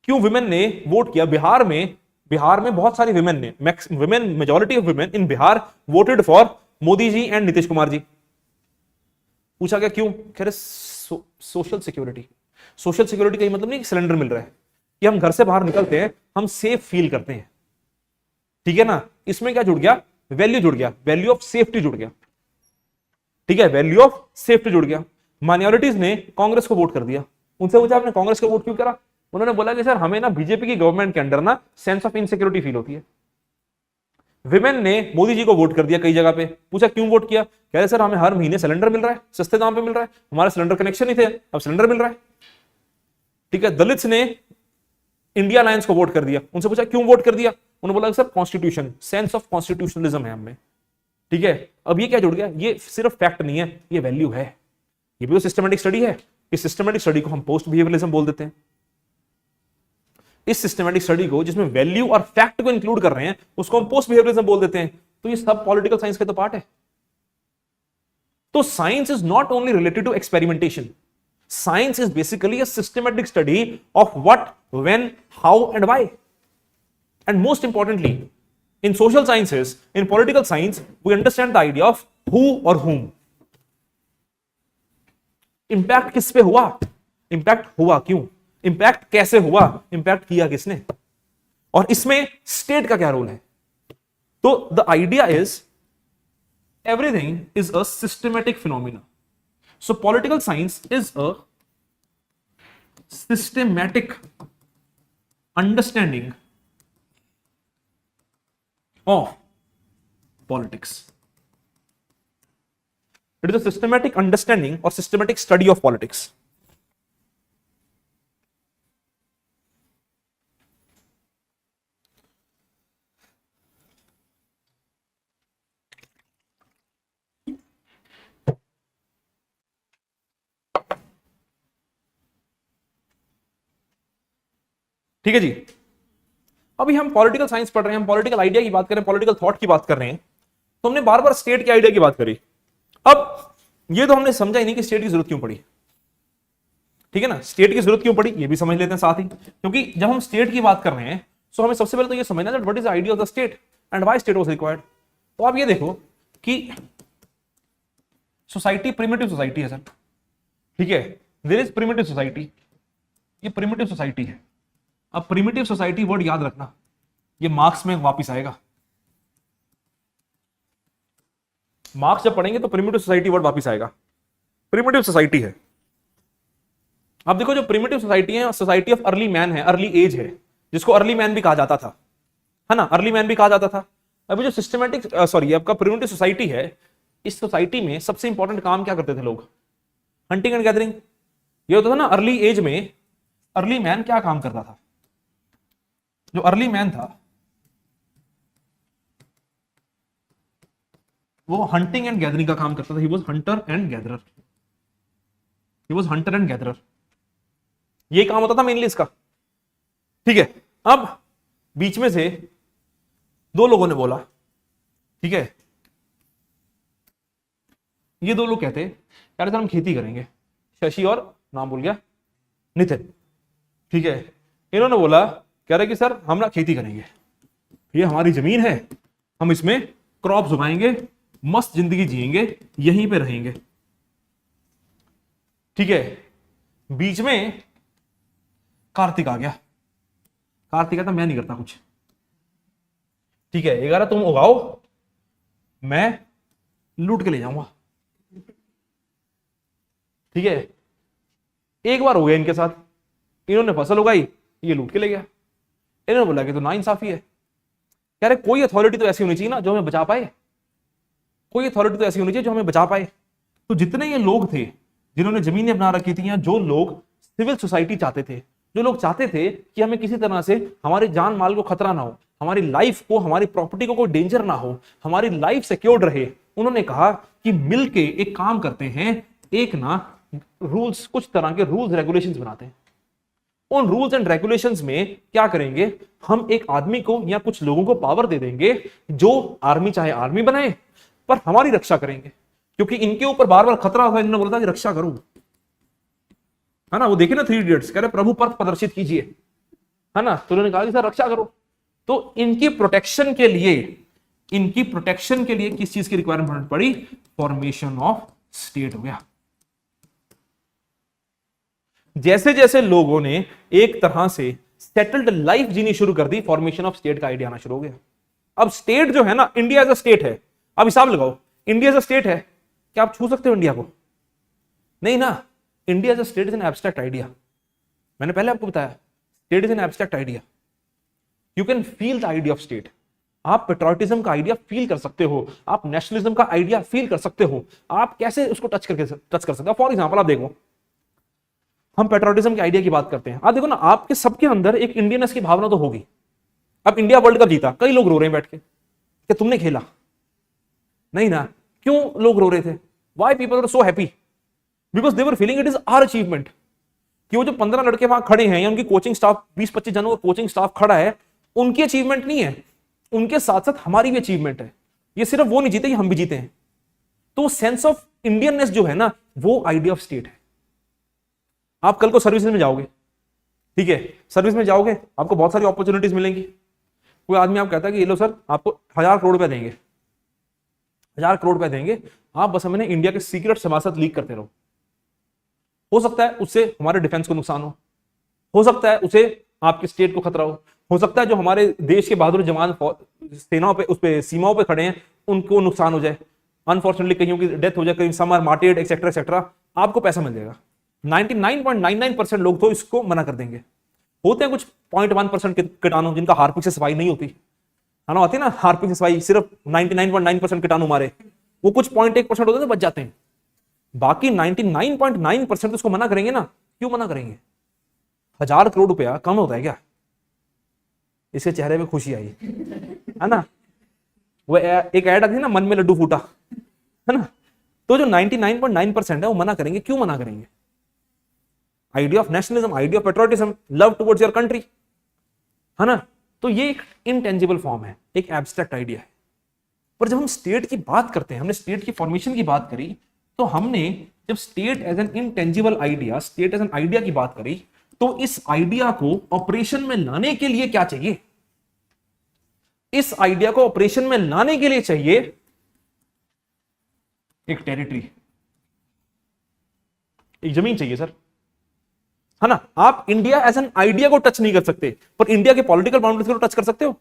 A: क्यों विमेन ने वोट किया। बिहार में बहुत सारी विमेन ने, majority of women in Bihar voted for Modi ji and Nitish Kumar ji. पूछा गया क्यों, कह रहे सोशल सिक्योरिटी। सोशल सिक्योरिटी का मतलब नहीं कि सिलेंडर मिल रहा है, कि हम घर से बाहर निकलते हैं हम सेफ फील करते हैं। ठीक है ना, इसमें क्या जुड़ गया, वैल्यू जुड़ गया, वैल्यू ऑफ सेफ्टी जुड़ गया। ठीक है, वैल्यू ऑफ सेफ्टी जुड़ गया। माइनॉरिटीज ने कांग्रेस को वोट कर दिया, उनसे पूछा आपने कांग्रेस को वोट क्यों करा, उन्होंने बोला कि सर हमें ना बीजेपी की गवर्नमेंट के अंडर ना सेंस ऑफ इनसिक्योरिटी फील होती है। विमेन ने मोदी जी को वोट कर दिया कई जगह पे, पूछा क्यों वोट किया, कह रहे सर हमें हर महीने सिलेंडर मिल रहा है, सस्ते दाम पे मिल रहा है, हमारा सिलेंडर कनेक्शन नहीं थे, अब सिलेंडर मिल रहा है। ठीक है, दलित्स ने इंडिया अलायंस को वोट कर दिया, उनसे पूछा क्यों वोट कर दिया, उन्होंने बोला sir constitution, sense of constitutionalism है हमें। ठीक है, अब ये क्या जुड़ गया, ये सिर्फ फैक्ट नहीं है, ये वैल्यू है, ये भी तो सिस्टमैटिक स्टडी है। इस सिस्टमैटिक स्टडी को हम पोस्ट बिहेवियरलिज्म बोल देते हैं। इस सिस्टमैटिक स्टडी को जिसमें वैल्यू और फैक्ट को इंक्लूड कर रहे हैं उसको हम पोस्ट बिहेवियरलिज्म बोल देते हैं। तो ये सब पॉलिटिकल साइंस का तो पार्ट है। तो science is not only related to experimentation, science is basically a systematic study of what, when, how and why. And most importantly in social sciences, in political science we understand the idea of who or whom। Impact किस पे हुआ, इंपैक्ट हुआ क्यों, इंपैक्ट कैसे हुआ, इंपैक्ट किया किसने, और इसमें स्टेट का क्या रोल है। तो the idea is everything is a systematic phenomena. So political science is a systematic understanding of politics. It is a systematic understanding or systematic study of politics. ठीक है जी, अभी हम पॉलिटिकल साइंस पढ़ रहे हैं, हम पॉलिटिकल आइडिया की बात कर रहे हैं, पॉलिटिकल थॉट की बात कर रहे हैं, तो हमने बार बार स्टेट के आइडिया की बात करी। अब ये तो हमने समझा ही नहीं कि स्टेट की जरूरत क्यों पड़ी। ठीक है ना, स्टेट की जरूरत क्यों पड़ी ये भी समझ लेते हैं साथ ही, क्योंकि जब हम स्टेट की बात कर रहे हैं तो हमें सबसे पहले तो ये समझना है what is the idea of the state and why state was required. तो आप ये देखो कि सोसाइटी प्रिमिटिव सोसाइटी है सर। ठीक है, देयर इज प्रिमिटिव सोसाइटी, ये प्रिमिटिव सोसाइटी है। अब प्रिमिटिव सोसाइटी वर्ड याद रखना, ये मार्क्स में वापिस आएगा, मार्क्स जब पढ़ेंगे तो प्रिमिटिव सोसाइटी वर्ड वापिस आएगा। प्रिमिटिव सोसाइटी है, अब देखो जो प्रिमिटिव सोसाइटी है, सोसाइटी ऑफ अर्ली मैन है, अर्ली एज है, जिसको अर्ली मैन भी कहा जाता था, है ना, अर्ली मैन भी कहा जाता था। अभी जो सिस्टमैटिक आपका प्रिमिटिव सोसाइटी है, इस सोसाइटी में सबसे इंपॉर्टेंट काम क्या करते थे लोग, हंटिंग एंड गैदरिंग। ये होता था ना अर्ली एज में, अर्ली मैन क्या काम करता था, जो अर्ली मैन था वो हंटिंग एंड गैदरिंग का काम करता था। He was Hunter and gatherer, he was Hunter and gatherer, ये काम होता था मेनली इसका। ठीक है, अब बीच में से दो लोगों ने बोला, ठीक है, ये दो लोग कहते यार सर हम खेती करेंगे, शशि और नाम भूल गया, नितिन। ठीक है, इन्होंने बोला कह रहे कि सर हम ना खेती करेंगे, ये हमारी जमीन है, हम इसमें क्रॉप्स उगाएंगे, मस्त जिंदगी जिएंगे, यहीं पे रहेंगे। ठीक है, बीच में कार्तिक आ गया, कार्तिक कहता मैं नहीं करता कुछ। ठीक है, 11 तुम उगाओ, मैं लूट के ले जाऊंगा। ठीक है, एक बार हो गया इनके साथ, इन्होंने फसल उगाई, ये लूट के ले गया। इन्होंने बोला कि तो नाइंसाफी है। कह रहे कोई अथॉरिटी तो ऐसी होनी चाहिए ना जो हमें बचा पाए, कोई अथॉरिटी तो ऐसी होनी चाहिए जो हमें बचा पाए। तो जितने ये लोग थे जिन्होंने जमीनें बना रखी थी, या जो लोग सिविल सोसाइटी चाहते थे, जो लोग चाहते थे कि हमें किसी तरह से हमारे जान माल को खतरा ना हो, हमारी लाइफ को, हमारी प्रॉपर्टी को कोई डेंजर ना हो, हमारी लाइफ सिक्योर्ड रहे, उन्होंने कहा कि मिलके एक काम करते हैं, एक ना रूल्स, कुछ तरह के रूल्स रेगुलेशंस बनाते हैं। उन रूल्स एंड रेगुलेशंस में क्या करेंगे, हम एक आदमी को या कुछ लोगों को पावर दे देंगे जो आर्मी चाहे आर्मी बनाए पर हमारी रक्षा करेंगे, क्योंकि इनके ऊपर बार बार खतरा होता है। इन्होंने बोला था कि रक्षा करो, है ना, वो देखे ना 3 इडियट्स, कह रहे प्रभु पर प्रदर्शित कीजिए, है ना, तो उन्होंने कहा कि सर रक्षा करो। तो इनकी प्रोटेक्शन के लिए, इनकी प्रोटेक्शन के लिए किस चीज की रिक्वायरमेंट पड़ी, फॉर्मेशन ऑफ स्टेट हो गया। जैसे जैसे लोगों ने एक तरह से सेटल्ड लाइफ जीनी शुरू कर दी, फॉर्मेशन ऑफ स्टेट का आइडिया आना शुरू हो गया। अब स्टेट जो है ना, इंडिया एज अ स्टेट है, अब हिसाब लगाओ, इंडिया एज अ स्टेट है, क्या आप छू सकते हो इंडिया को? नहीं ना। India as a state is an abstract idea. मैंने पहले आपको बताया, state is an abstract idea. You can feel the idea of state. आप पेट्रोटिज्म का आइडिया फील कर सकते हो, आप नेशनलिज्म का आइडिया फील कर सकते हो, आप कैसे उसको टच कर सकते हो। फॉर एग्जाम्पल आप देखो, हम पेट्रोटिज्म के आइडिया की बात करते हैं, आप देखो ना, आपके सबके अंदर एक इंडियननेस की भावना तो होगी। अब इंडिया वर्ल्ड कप जीता, कई लोग रो रहे हैं बैठ के कि तुमने खेला नहीं ना। क्यों लोग रो रहे थे? Why people were so happy? Because they were feeling it is our achievement. कि वो जो 15 लड़के वहां खड़े हैं या उनकी कोचिंग स्टाफ 20-25 जनों का कोचिंग स्टाफ खड़ा है, उनकी अचीवमेंट नहीं है, उनके साथ साथ हमारी भी अचीवमेंट है। ये सिर्फ वो नहीं जीते, हम भी जीते हैं। तो सेंस ऑफ इंडियननेस जो है ना, वो आइडिया ऑफ स्टेट है। आप कल को सर्विस में जाओगे, ठीक है, सर्विस में जाओगे, आपको बहुत सारी अपॉर्चुनिटीज मिलेंगी। कोई आदमी आप कहता है कि ये लो सर, आपको 1000 करोड़ रुपए देंगे, 1000 करोड़ रुपए देंगे, आप बस हमें इंडिया के सीक्रेट हमारे साथ लीक करते रहो। हो सकता है उससे हमारे डिफेंस को नुकसान हो सकता है उससे आपकी स्टेट को खतरा हो सकता है जो हमारे देश के बहादुर जवान सेनाओं पे, उस पे सीमाओं पे खड़े हैं, उनको नुकसान हो जाए, अनफॉर्चुनेटली कईयों की डेथ हो जाए, कहीं some are martyred etcetera etcetera, आपको पैसा मिल जाएगा। 99.99% लोग तो इसको मना कर देंगे। होते हैं कुछ 0.1% कीटाणु जिनका हार्पिक से सफाई नहीं होती, है ना, आती है ना हार्पिक से सफाई, सिर्फ 99.9% कीटाणु मारे, वो कुछ 0.1% होते हैं बच जाते हैं। बाकी 99.9% तो इसको मना करेंगे ना। क्यों मना करेंगे? 1000 करोड़ रुपया कम होता है क्या? इसके चेहरे पे खुशी आई, है ना। वो एक ऐड आती है ना, मन में लड्डू फूटा, है ना। तो जो 99.9% है वो मना करेंगे। क्यों मना करेंगे? Idea of nationalism, idea of patriotism, love towards your country, है ना। तो ये एक इनटेंजिबल फॉर्म है, एक एब्स्ट्रैक्ट आइडिया है। पर जब हम स्टेट की बात करते हैं, हमने स्टेट की फॉर्मेशन की बात करी, तो हमने जब state as an intangible idea, state as an idea की बात करी, तो इस आइडिया को ऑपरेशन में लाने के लिए क्या चाहिए? इस आइडिया को ऑपरेशन में लाने के लिए चाहिए एक टेरिटरी, एक जमीन चाहिए सर, है ना। आप इंडिया एज एन आइडिया को टच नहीं कर सकते, पर इंडिया के पॉलिटिकल बाउंड्रीज को टच कर सकते हो,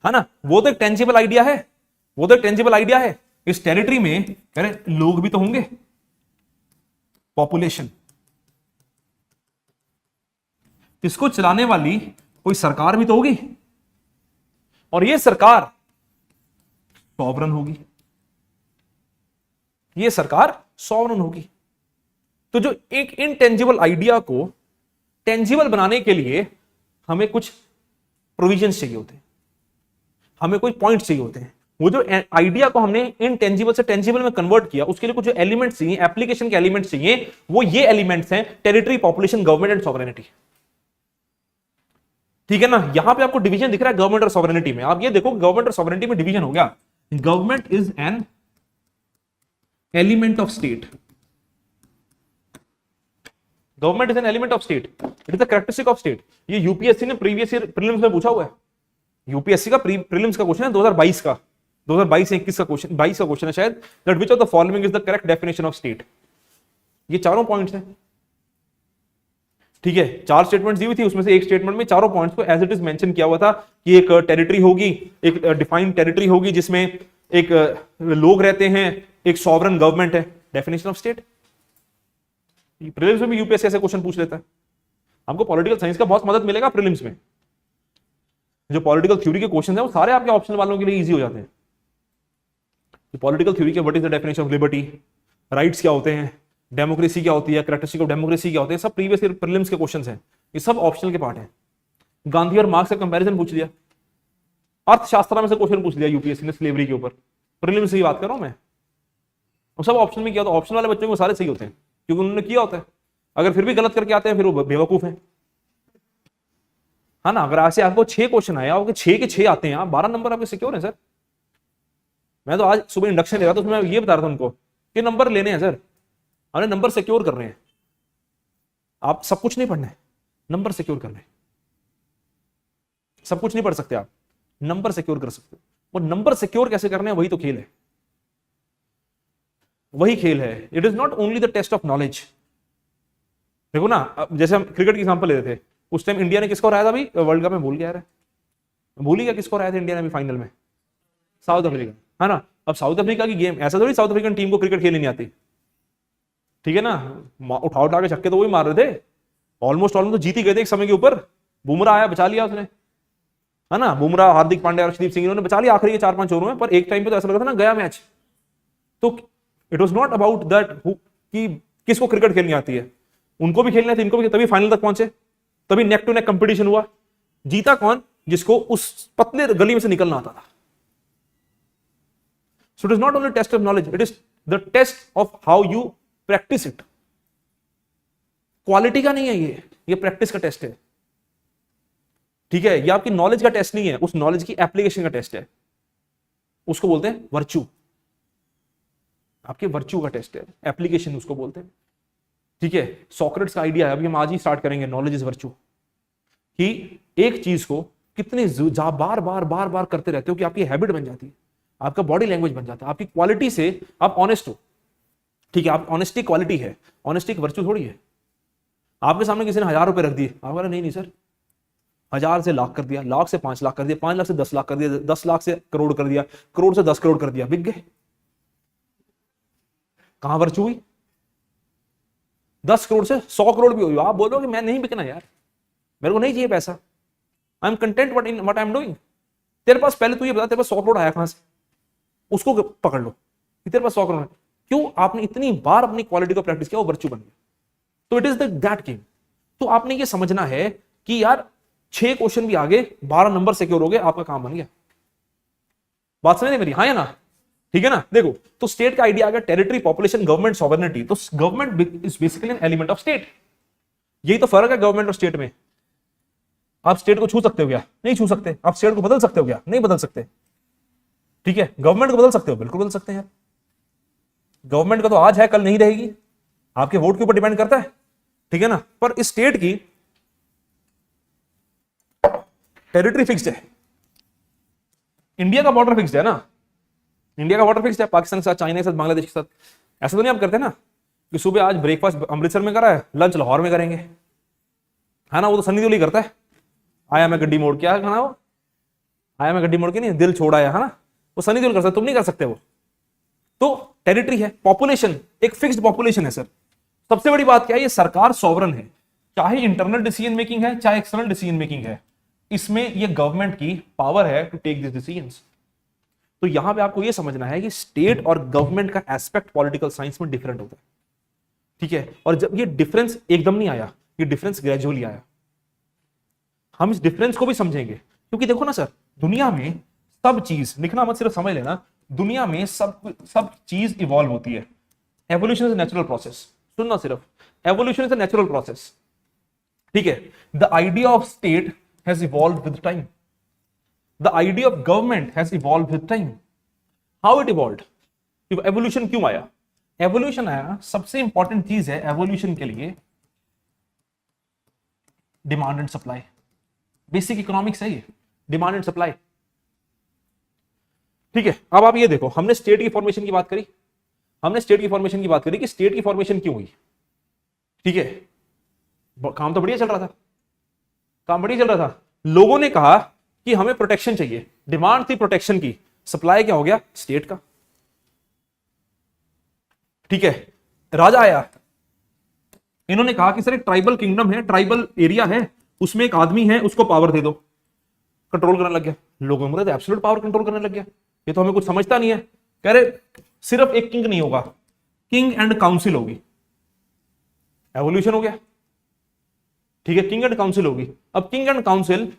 A: है ना। वो तो एक टेंजिबल आइडिया है, वो तो एक टेंजिबल आइडिया है। इस टेरिटरी में अरे लोग भी तो होंगे, पॉपुलेशन, इसको चलाने वाली कोई सरकार भी तो होगी, और ये सरकार सॉवरन होगी, ये सरकार सॉवरन होगी। तो जो एक इनटेंजिबल आइडिया को टेंजिबल बनाने के लिए हमें कुछ प्रोविजंस चाहिए होते हैं, हमें कोई पॉइंट्स चाहिए होते हैं। वो जो आइडिया को हमने इनटेंजिबल से टेंजिबल में कन्वर्ट किया, उसके लिए कुछ जो एलिमेंट्स चाहिए, एप्लीकेशन के एलिमेंट्स चाहिए, वो ये एलिमेंट्स हैं territory, population, government and sovereignty. ठीक है ना। यहां पे आपको डिवीजन दिख रहा है गवर्नमेंट और सॉवरेनिटी में। आप ये देखो गवर्नमेंट और सॉवरेनिटी में डिवीजन हो गया। Government is an element of state, government is an element of state, it is the characteristic of state. ये यूपीएससी ने प्रीवियस ईयर प्रीलिम्स में पूछा हुआ है। यूपीएससी का प्रीलिम्स का क्वेश्चन है 2022 का, 2022-21 का क्वेश्चन, 22 का क्वेश्चन है शायद, that which of the following is the correct definition of state. ये चारों पॉइंट्स हैं, ठीक है। 4 स्टेटमेंट्स दी हुई थी, उसमें से एक स्टेटमेंट में चारों पॉइंट्स को एज इट इज मेंशन किया हुआ था कि एक टेरिटरी होगी, एक डिफाइंड टेरिटरी होगी जिसमें एक लोग रहते हैं, एक सॉवरन गवर्नमेंट है, डेफिनेशन ऑफ स्टेट। प्रीलिम्स में भी यूपीएससी ऐसे क्वेश्चन पूछ लेता है। हमको पॉलिटिकल साइंस का बहुत मदद मिलेगा प्रीलिम्स में। जो पॉलिटिकल थ्योरी के क्वेश्चन है वो सारे आपके ऑप्शनल वालों के लिए इजी हो जाते हैं। पॉलिटिकल थ्योरी के what is the definition of liberty, rights क्या होते हैं, डेमोक्रेसी क्या होती है, कैरेक्टरिस्टिक ऑफ डेमोक्रेसी क्या होते हैं, सब प्रीवियस ईयर प्रीलिम्स के क्वेश्चंस हैं। ये सब ऑप्शनल के पार्ट हैं। गांधी और मार्क्स का कंपैरिजन पूछ लिया, अर्थशास्त्र में से क्वेश्चन पूछ लिया यूपीएससी ने स्लेवरी के ऊपर, प्रीलिम्स की बात कर रहा हूं मैं, और सब ऑप्शन में किया होता है, ऑप्शन वाले बच्चों को सारे सही होते हैं क्योंकि उन्होंने किया होता है। अगर फिर भी गलत करके आते हैं फिर वो बेवकूफ है, है ना। अगर ऐसे आपको 6 क्वेश्चन आया और 6 के 6 आते हैं, आप 12 नंबर आपके सिक्योर है सर। मैं तो आज सुबह इंडक्शन ले रहा था, उसमें मैं ये बता रहा था उनको कि नंबर लेने हैं सर, हमने नंबर सिक्योर कर रहे हैं। आप सब कुछ नहीं पढ़ना है, नंबर सिक्योर करने। सब कुछ नहीं पढ़ सकते आप, नंबर सिक्योर कर सकते हो। वो नंबर सिक्योर कैसे करने हैं, वही तो खेल है, वही खेल है। It is not only the test of knowledge. देखो ना, जैसे हम क्रिकेट की एग्जांपल लेते थे, उस टाइम इंडिया ने किसको हराया था अभी वर्ल्ड कप में, भूल गया यार, भूल ही गया किसको हराया था इंडिया ने अभी फाइनल में, साउथ अफ्रीका, है ना। अब साउथ अफ्रीका की गेम ऐसा थोड़ी साउथ अफ्रीकन टीम को क्रिकेट खेलनी नहीं आती, ठीक है ना। उठा उठा के छक्के तो वही मार रहे थे, ऑलमोस्ट तो जीत ही गए थे एक समय के ऊपर। बुमराह आया, बचा लिया उसने, है ना। बुमराह, हार्दिक पांड्या, अर्शदीप सिंह, इन्होंने बचा लिया आखिरी के 4-5 ओवरों में। पर एक टाइम पे तो ऐसा लगा था ना गया मैच। तो it was not about that कि किसको क्रिकेट खेलनी आती है, उनको भी खेलना थी, इनको भी, तभी फाइनल तक पहुंचे, तभी नेक टू नेक कंपटीशन हुआ। जीता कौन, जिसको उस पतले गली में से निकलना आता था। So it is not only test of knowledge, it is the test of how you practise it. Quality का नहीं है ये प्रैक्टिस का टेस्ट है, ठीक है। ये आपकी नॉलेज का टेस्ट नहीं है, उस नॉलेज की एप्लीकेशन का टेस्ट है, उसको बोलते हैं वर्च्यू। आपके वर्च्यू का टेस्ट है, एप्लीकेशन उसको बोलते हैं, ठीक है। सॉक्रेट्स का आइडिया है, अभी हम आज ही स्टार्ट करेंगे, नॉलेज इज वर्च्यू, कि एक चीज को कितने बार बार बार बार करते रहते हो कि आपकी हैबिट बन जाती है, आपका बॉडी लैंग्वेज बन जाता है, आपकी क्वालिटी से आप ऑनेस्ट हो, ठीक है। आप ऑनेस्टी क्वालिटी है, ऑनेस्टी एक वर्च्यू थोड़ी है। आपके सामने किसी ने 1000 रुपए रख दिए, आप बोला नहीं सर, 1000 से लाख कर दिया, लाख से 5 लाख कर दिया, 5 लाख से 10 लाख कर दिया, 10 लाख से करोड़ कर दिया, करोड़ से 10 करोड़ कर दिया, बिक गए। कहां वर्च्यू हुई? 10 करोड़ से 100 करोड़ भी हुई, आप बोलोगे मैं नहीं बिकना यार, मेरे को नहीं चाहिए पैसा, I am content what I am doing. तेरे पास पहले तू ये बता, तेरे पास 100 करोड़ आया कहां से, उसको पकड़ लो कि तेरे पास 100 करोड़ है। क्यों? आपने इतनी बार अपनी क्वालिटी को प्रैक्टिस किया, वो वर्च्यू बन गया। तो इट इज दैट गेम। तो आपने ये समझना है कि यार 6 क्वेश्चन भी आगे, 12 नंबर सिक्योर हो गए, आपका काम बन गया। बात समझ मेरी, हाँ या ना? ठीक है ना। देखो, तो स्टेट का आइडिया आ गया, टेरिटरी, पॉपुलेशन, गवर्नमेंट, सॉवरेनिटी। तो government is basically an element of state. यही तो फर्क है गवर्नमेंट और स्टेट में। आप स्टेट को छू सकते हो क्या? नहीं छू सकते। आप स्टेट को बदल सकते हो क्या? नहीं बदल सकते, ठीक है। गवर्नमेंट को बदल सकते हो, बिल्कुल बदल सकते हैं यार। गवर्नमेंट का तो आज है, कल नहीं रहेगी, आपके वोट के ऊपर डिपेंड करता है, ठीक है ना। पर इस स्टेट की टेरिटरी फिक्स्ड है, इंडिया का बॉर्डर फिक्स्ड है ना, इंडिया का बॉर्डर फिक्स्ड है पाकिस्तान के साथ, चाइना के साथ, बांग्लादेश के साथ। ऐसा तो नहीं आप करते ना कि सुबह आज ब्रेकफास्ट अमृतसर में करा है, लंच लाहौर में करेंगे, है ना। वो तो सन्नी देओल ही करता है, आया मैं गड्डी मोड़, क्या खाना, वो आया मैं गड्डी मोड़ के, नहीं दिल छोड़ आया, है ना, वो सन्नी देओल कर सकते, तुम नहीं कर सकते वो। तो टेरिटरी है, पॉपुलेशन एक फिक्स्ड पॉपुलेशन है सर। सबसे बड़ी बात क्या है, ये सरकार सॉवरन है, चाहे इंटरनल डिसीजन मेकिंग है चाहे एक्सटर्नल डिसीजन मेकिंग है, इसमें ये गवर्नमेंट की पावर है टू टेक दिस डिसीजंस। तो यहां पे आपको ये समझना है कि स्टेट और गवर्नमेंट का एस्पेक्ट पॉलिटिकल साइंस में डिफरेंट होता है, ठीक है। और जब ये डिफरेंस एकदम नहीं आया, ये डिफरेंस ग्रेजुअली आया। हम इस डिफरेंस को भी समझेंगे, क्योंकि देखो ना सर, दुनिया में सब चीज, लिखना मत, सिर्फ समझ लेना, दुनिया में सब चीज इवॉल्व होती है। एवोल्यूशन इज नेचुरल प्रोसेस, सुनना सिर्फ, evolution is a natural process, ठीक है। The idea of state has evolved with time, the idea of government has evolved with time. How it evolved? Evolution क्यों आया? एवोल्यूशन आया, सबसे इंपॉर्टेंट चीज है एवोल्यूशन के लिए demand and supply. Basic economics है ये, डिमांड एंड सप्लाई, ठीक है। अब आप ये देखो, हमने स्टेट की फॉर्मेशन की बात करी, हमने स्टेट की फॉर्मेशन की बात करी कि स्टेट की फॉर्मेशन क्यों हुई, ठीक है। काम तो बढ़िया चल रहा था, काम बढ़िया चल रहा था। लोगों ने कहा कि हमें प्रोटेक्शन चाहिए, डिमांड थी प्रोटेक्शन की, सप्लाई क्या हो गया? स्टेट का, ठीक है। राजा आया, इन्होंने कहा कि सर एक ट्राइबल किंगडम है, ट्राइबल एरिया है, उसमें एक आदमी है, उसको पावर दे दो, कंट्रोल करने लग गया। लोगों में एब्सोल्यूट पावर कंट्रोल करने लग गया, ये तो हमें कुछ समझता नहीं है। कह रहे सिर्फ एक किंग नहीं होगा, किंग एंड काउंसिल होगी। एवोल्यूशन हो गया, ठीक है, किंग एंड काउंसिल होगी। अब किंग एंड काउंसिल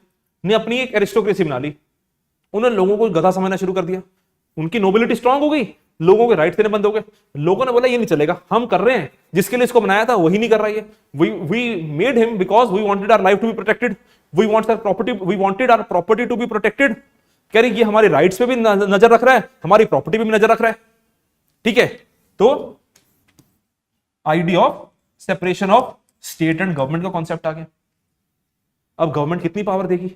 A: ने अपनी एक एरिस्टोक्रेसी बना ली, उन्होंने लोगों को गधा समझना शुरू कर दिया, उनकी नोबिलिटी स्ट्रांग हो गई, लोगों के राइट देने बंद हो गए। लोगों ने बोला ये नहीं चलेगा, हम कर रहे हैं, जिसके लिए इसको बनाया था वही नहीं कर रहा है। We made him because we wanted our life to be protected, we wanted our property to be protected. कह रही ये हमारे राइट्स पे भी नजर रख रहा है, हमारी प्रॉपर्टी पे भी नजर रख रहा है। ठीक है, तो idea of separation of state and government का कॉन्सेप्ट आ गया। अब गवर्नमेंट कितनी पावर देगी?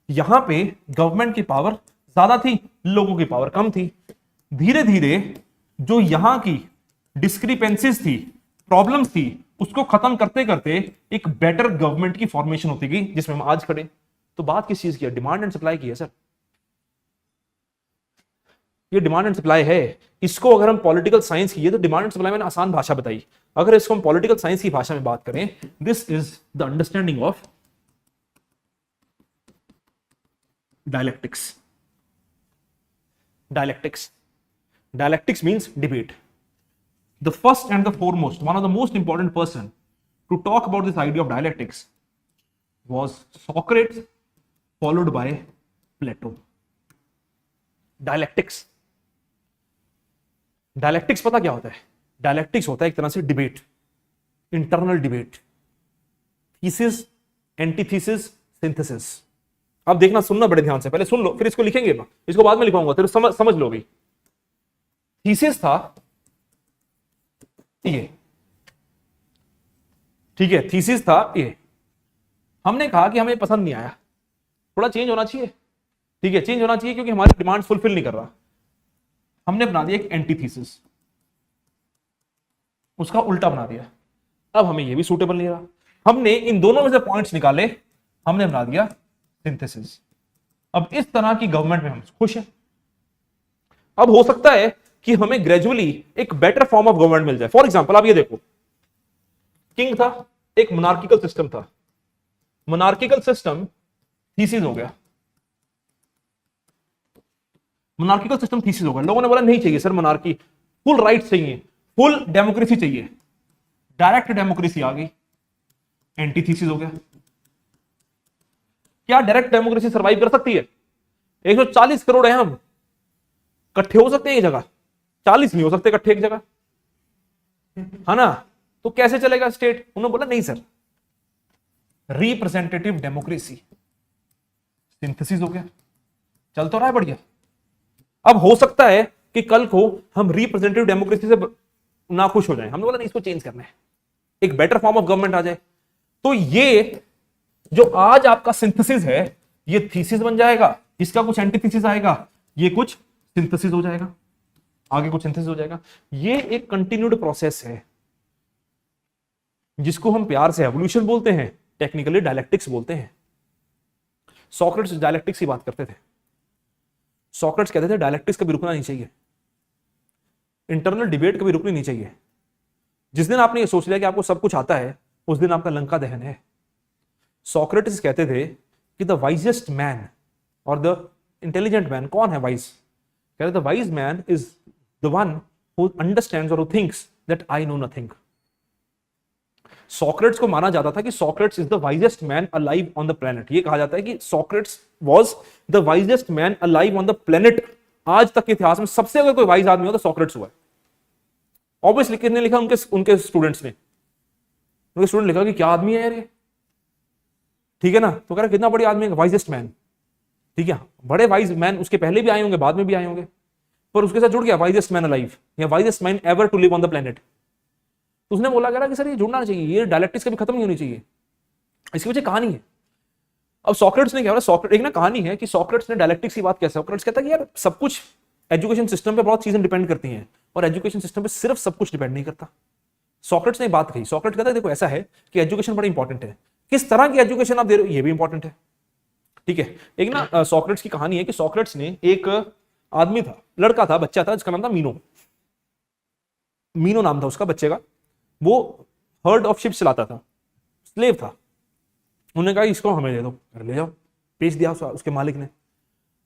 A: यहां पे गवर्नमेंट की पावर ज्यादा थी, लोगों की पावर कम थी। धीरे धीरे जो यहां की डिस्क्रिपेंसीज थी, प्रॉब्लम्स थी, उसको खत्म करते करते एक बेटर गवर्नमेंट की फॉर्मेशन होती गई, जिसमें हम आज खड़े। तो बात किस चीज की है? डिमांड एंड सप्लाई की है सर। ये डिमांड एंड सप्लाई है। इसको अगर हम पॉलिटिकल साइंस की, तो डिमांड एंड सप्लाई मैंने आसान भाषा बताई। अगर इसको हम पॉलिटिकल साइंस की भाषा में बात करें, this is the understanding of dialectics. Dialectics means debate. The first and the foremost, one of the most important person to talk about this idea of dialectics was Socrates, followed by Plato. Dialectics पता क्या होता है? Dialectics होता है एक तरह से debate, internal debate, thesis, antithesis, synthesis. अब देखना, सुनना बड़े ध्यान से, पहले सुन लो फिर इसको लिखेंगे ना, इसको बाद में लिखवाऊंगा, फिर समझ लो भी। थीसिस था ये, ठीक है, थीसिस था ये। हमने कहा कि हमें पसंद नहीं आया, थोड़ा चेंज होना चाहिए। ठीक है, चेंज होना चाहिए क्योंकि हमारी डिमांड फुलफिल नहीं कर रहा। हमने बना दिया एक एंटीथीसिस, उसका उल्टा बना दिया। अब हमें ये भी सूटेबल नहीं रहा, हमने इन दोनों में से पॉइंट्स निकाले, हमने बना दिया सिंथेसिस। अब इस तरह की गवर्नमेंट में हम खुश हैं। अब हो सकता है कि हमें ग्रेजुअली एक बेटर फॉर्म ऑफ गवर्नमेंट मिल जाए। फॉर एग्जांपल आप ये देखो, किंग था, एक मोनार्किकल सिस्टम था, मोनार्किकल सिस्टम थीसिस हो गया, मोनार्किकल सिस्टम थीसिस हो गया। लोगों ने बोला नहीं चाहिए सर मोनार्की, फुल राइट्स चाहिए, फुल डेमोक्रेसी चाहिए, डायरेक्ट डेमोक्रेसी आ गई, एंटीथीसिस हो गया। क्या डायरेक्ट डेमोक्रेसी सर्वाइव कर सकती है? 140 करोड़ है, हम इकट्ठे हो सकते हैं एक जगह? 40 नहीं हो सकते इकट्ठे एक जगह, है ना? तो कैसे चलेगा स्टेट? उन्होंने बोला नहीं सर, रिप्रेजेंटेटिव डेमोक्रेसी, सिंथेसिस हो गया, चल तो रहा है बढ़िया। अब हो सकता है कि कल को हम रिप्रेजेंटेटिव डेमोक्रेसी से नाखुश हो जाएं, हमने बोला नहीं, इसको चेंज करना है, एक बेटर फॉर्म ऑफ गवर्नमेंट आ जाए। तो ये जो आज आपका सिंथेसिस है, ये थीसिस बन जाएगा, इसका कुछ एंटीथीसिस आएगा, ये कुछ सिंथेसिस हो जाएगा, आगे कुछ सिंथेसिस हो जाएगा। ये एक कंटिन्यूड प्रोसेस है, जिसको हम प्यार से एवोल्यूशन बोलते हैं, टेक्निकली डायलेक्टिक्स बोलते हैं। सॉक्रेट्स डायलेक्टिक्स की बात करते थे। सॉक्रेट्स कहते थे डायलेक्टिक्स कभी रुकना नहीं चाहिए, इंटरनल डिबेट कभी रुकनी नहीं चाहिए। जिस दिन आपने ये सोच लिया कि आपको सब कुछ आता है, उस दिन आपका लंका दहन है। सॉक्रेटिस कहते थे कि द वाइजेस्ट मैन और द इंटेलिजेंट मैन, कौन है वाइज? कहते the wise man is the one who understands और who thinks that I know nothing. Socrates को माना जाता था कि Socrates is the wisest man alive on the planet. ये कहा जाता है कि Socrates was the wisest man alive on the planet. आज तक के इतिहास में सबसे अगर कोई वाइज आदमी हो तो सॉक्रेट्स हुआ है। ऑब्वियसली किसने लिखा? उनके स्टूडेंट्स ने, उनके स्टूडेंट लिखा कि क्या आदमी है यार ये, ठीक है ना? तो कह रहा कितना बड़ी आदमी है, वाइजेस्ट मैन। ठीक है, बड़े वाइज मैन उसके पहले भी आए होंगे, बाद में भी आए होंगे, पर उसके साथ जुड़ गया वाइजेस्ट मैन अलाइव या wisest man ever to live on the planet. तो उसने बोला कह कि सर ये जुड़ना चाहिए, ये डायलेक्टिक्स कभी खत्म नहीं होनी चाहिए। इसकी वजह कहानी है। अब सॉक्रेट्स ने क्या बोला, सॉक्रेट एक ना कहानी है कि सॉक्रेट्स ने डायलेक्टिक्स की बात किया। सॉक्रेट्स कहता है कि यार सब कुछ एजुकेशन सिस्टम पे बहुत चीजें डिपेंड करती हैं, और एजुकेशन सिस्टम पे सिर्फ सब कुछ डिपेंड नहीं करता। सॉक्रेट्स ने बात कही, सॉक्रेट्स कहता है देखो ऐसा है कि एजुकेशन बड़ा इंपॉर्टेंट है, किस तरह की एजुकेशन आप दे रहे हो ये भी इंपॉर्टेंट है। ठीक है, एक ना सॉक्रेट्स की कहानी है कि सॉक्रेट्स ने, एक आदमी था, लड़का था, बच्चा था, जिसका नाम था मीनो। मीनो नाम था उसका बच्चे का। वो हर्ड ऑफ शिप्स चलाता था, स्लेव था। उन्होंने कहा इसको हमें दे दो, ले जाओ, बेच दिया उसके मालिक ने।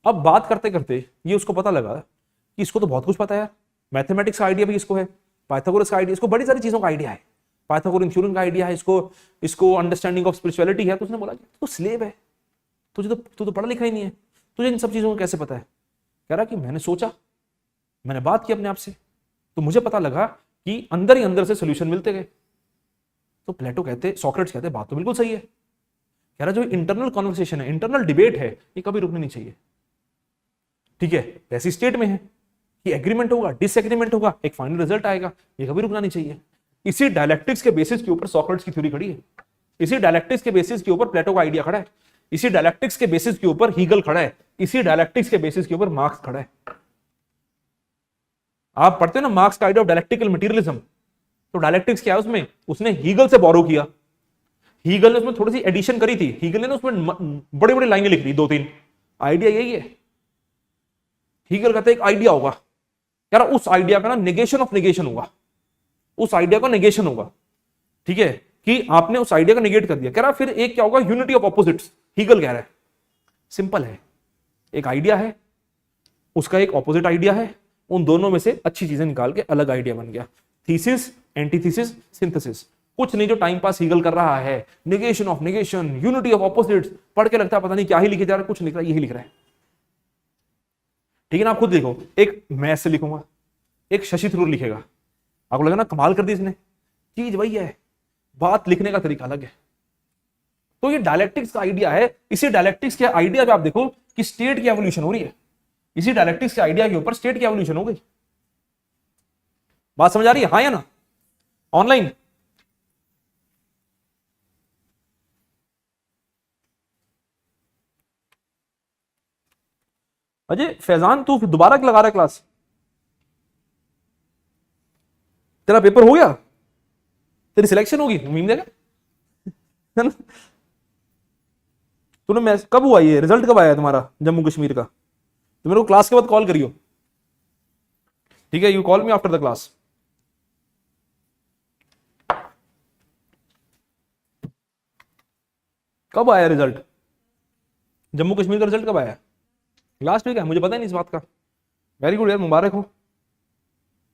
A: अब बात करते करते ये उसको पता लगा कि इसको तो बहुत कुछ पता है यार, मैथमेटिक्स का आइडिया भी इसको है, पाइथागोरस का आइडिया, इसको बड़ी सारी चीजों का आइडिया है, पाइथागोरन थ्योरम का आइडिया है, इसको अंडरस्टैंडिंग ऑफ स्पिरिचुअलिटी है। तो उसने बोला तू स्लेव है, तू तो पढ़ा लिखा ही नहीं है, तुझे इन सब चीजों को कैसे पता है? कह रहा कि मैंने सोचा, मैंने बात की अपने आप से, तो मुझे पता लगा कि अंदर ही अंदर से सोल्यूशन मिलते गए। तो प्लेटो कहते, सॉक्रेट्स कहते बात तो बिल्कुल सही है, कह रहा जो इंटरनल कॉन्वर्सेशन है, इंटरनल डिबेट है, ये कभी रुकनी नहीं चाहिए। ठीक है, ऐसी स्टेट में है कि एग्रीमेंट होगा, डिसएग्रीमेंट होगा, एक फाइनल रिजल्ट आएगा, ये कभी रुकना नहीं चाहिए। इसी डायलेक्टिक्स के बेसिस के ऊपर सॉक्रेट्स की थ्योरी खड़ी है, इसी डायलेक्टिक्स के बेसिस के ऊपर प्लेटो का आइडिया खड़ा है, इसी डायलेक्टिक्स के बेसिस के ऊपर हीगल खड़ा है, इसी डायलेक्टिक्स के बेसिस के ऊपर मार्क्स खड़ा है। आप पढ़ते हैं ना मार्क्स का आइडिया ऑफ डायलेक्टिकल मटेरियलिज्म, तो डायलेक्टिक्स क्या है उसमें, उसने हीगल से बोरो किया, हीगल ने उसमें थोड़ी सी एडिशन करी थी, हीगल ने उसमें बड़ी बड़ी लाइनें लिख दी, 2-3, आइडिया यही है। हीगल कहते एक आइडिया होगा यार, उस आइडिया का ना नेगेशन ऑफ नेगेशन होगा, उस आइडिया का नेगेशन होगा। ठीक है, कि आपने उस आइडिया को नेगेट कर दिया, कह रहा फिर एक क्या होगा, यूनिटी ऑफ ऑपोजिट्स। हीगल कह रहा है सिंपल है, एक आइडिया है, उसका एक ऑपोजिट आइडिया है, उन दोनों में से अच्छी चीजें निकाल के अलग आइडिया बन गया। थीसिस, एंटीथीसिस, सिंथेसिस, कुछ नहीं जो टाइम पास हीगल कर रहा है, negation of negation, unity of opposites, पढ़ के लगता है पता नहीं क्या ही लिखे जा रहा है, कुछ लिख रहा है, यही लिख रहा है। ठीक है ना, आप खुद लिखो, एक मैं से लिखूंगा, एक शशि थरूर लिखेगा, आपको लगा ना कमाल कर दी इसने, चीज वही है, बात लिखने का तरीका अलग है। तो ये डायलेक्टिक्स का आइडिया है, इसी डायलेक्टिक्स के आइडिया पे आप देखो कि स्टेट की एवोल्यूशन हो रही है, इसी डायलेक्टिक्स के आइडिया के ऊपर स्टेट की एवोल्यूशन हो गई। बात समझ आ रही है, हाँ या ना? ऑनलाइन अजय फैजान, तू दोबारा लगा रहा है क्लास? तेरा पेपर हो गया, तेरी सिलेक्शन होगी, उम्मीद है ना? तूने मैं कब हुआ, ये रिजल्ट कब आया तुम्हारा जम्मू कश्मीर का? तो मेरे को क्लास के बाद कॉल करियो, ठीक है? You call me after the class. कब आया रिजल्ट जम्मू कश्मीर का? रिजल्ट कब आया? लास्ट वीक है, मुझे पता ही नहीं इस बात का। वेरी गुड यार, मुबारक हो।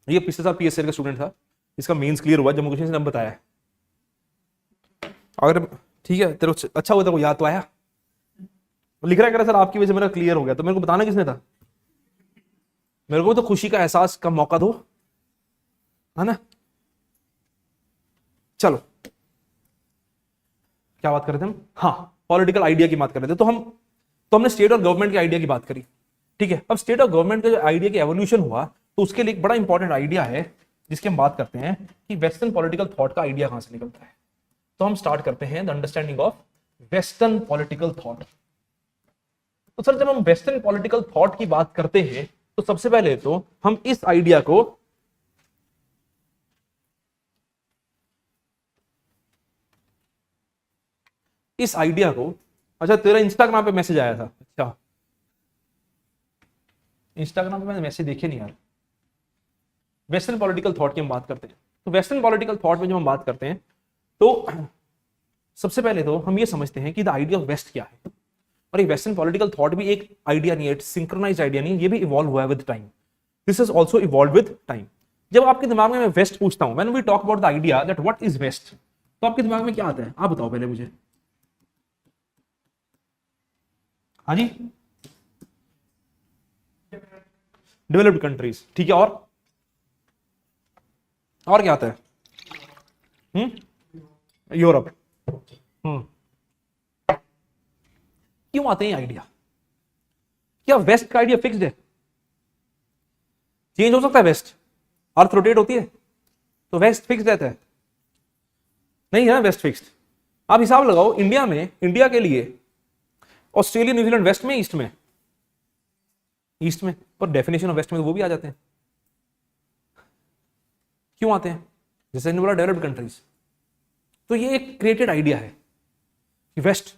A: ये पिछले साल पीएससी का स्टूडेंट था, इसका मेंस क्लियर हुआ जम्मू कश्मीर से, ने बताया। अगर ठीक है, तेरे को अच्छा हुआ, तेरे को याद तो आया। लिख रहा है सर आपकी वजह से मेरा क्लियर हो गया, तो मेरे को बताना किसने था? मेरे को तो खुशी का एहसास का मौका दो, है ना? चलो, क्या बात कर रहे थे हम? हाँ, पॉलिटिकल आइडिया की बात कर रहे थे। तो हमने स्टेट और गवर्नमेंट के आइडिया की बात करी, ठीक है? अब स्टेट और गवर्नमेंट का जो आइडिया की एवोल्यूशन हुआ, तो उसके लिए एक बड़ा इंपॉर्टेंट आइडिया है जिसकी हम बात करते हैं कि वेस्टर्न पॉलिटिकल थॉट का आइडिया कहां से निकलता है। तो हम स्टार्ट करते हैं the understanding of western political thought. तो सर जब हम वेस्टर्न पॉलिटिकल थॉट की बात करते हैं, तो सबसे पहले तो हम इस आइडिया को अच्छा, तेरा इंस्टाग्राम पे मैसेज आया था? अच्छा, इंस्टाग्राम पे मैंने मैसेज देखे नहीं यार। वेस्टर्न पॉलिटिकल थॉट की हम बात करते हैं, तो वेस्टर्न पॉलिटिकल थॉट में जब हम बात करते हैं, तो सबसे पहले तो हम ये समझते हैं कि द आइडिया ऑफ वेस्ट क्या है। और ये वेस्टर्न पॉलिटिकल थॉट भी एक आइडिया नहीं है, सिंक्रोनाइज्ड आइडिया नहीं, ये भी इवॉल्व हुआ है with time. This is also evolve with time. जब आपके दिमाग में मैं वेस्ट पूछता हूं, when we talk about the idea that what is west, तो आपके दिमाग में क्या आता है? आप बताओ पहले मुझे। हाँ जी, डेवलप्ड कंट्रीज, ठीक है। और क्या आता है? यूरोप। क्यों आते हैं आइडिया? क्या वेस्ट का आइडिया फिक्स्ड है? चेंज हो सकता है? वेस्ट अर्थ रोटेट होती है, तो वेस्ट फिक्स्ड रहता है? नहीं है ना वेस्ट फिक्स्ड। आप हिसाब लगाओ, इंडिया के लिए ऑस्ट्रेलिया, न्यूजीलैंड वेस्ट में, ईस्ट में? ईस्ट में, पर डेफिनेशन ऑफ वेस्ट में तो वो भी आ जाते हैं। क्यों आते हैं? जैसे बोला डेवलप्ड कंट्रीज। तो ये एक क्रिएटेड आइडिया है कि वेस्ट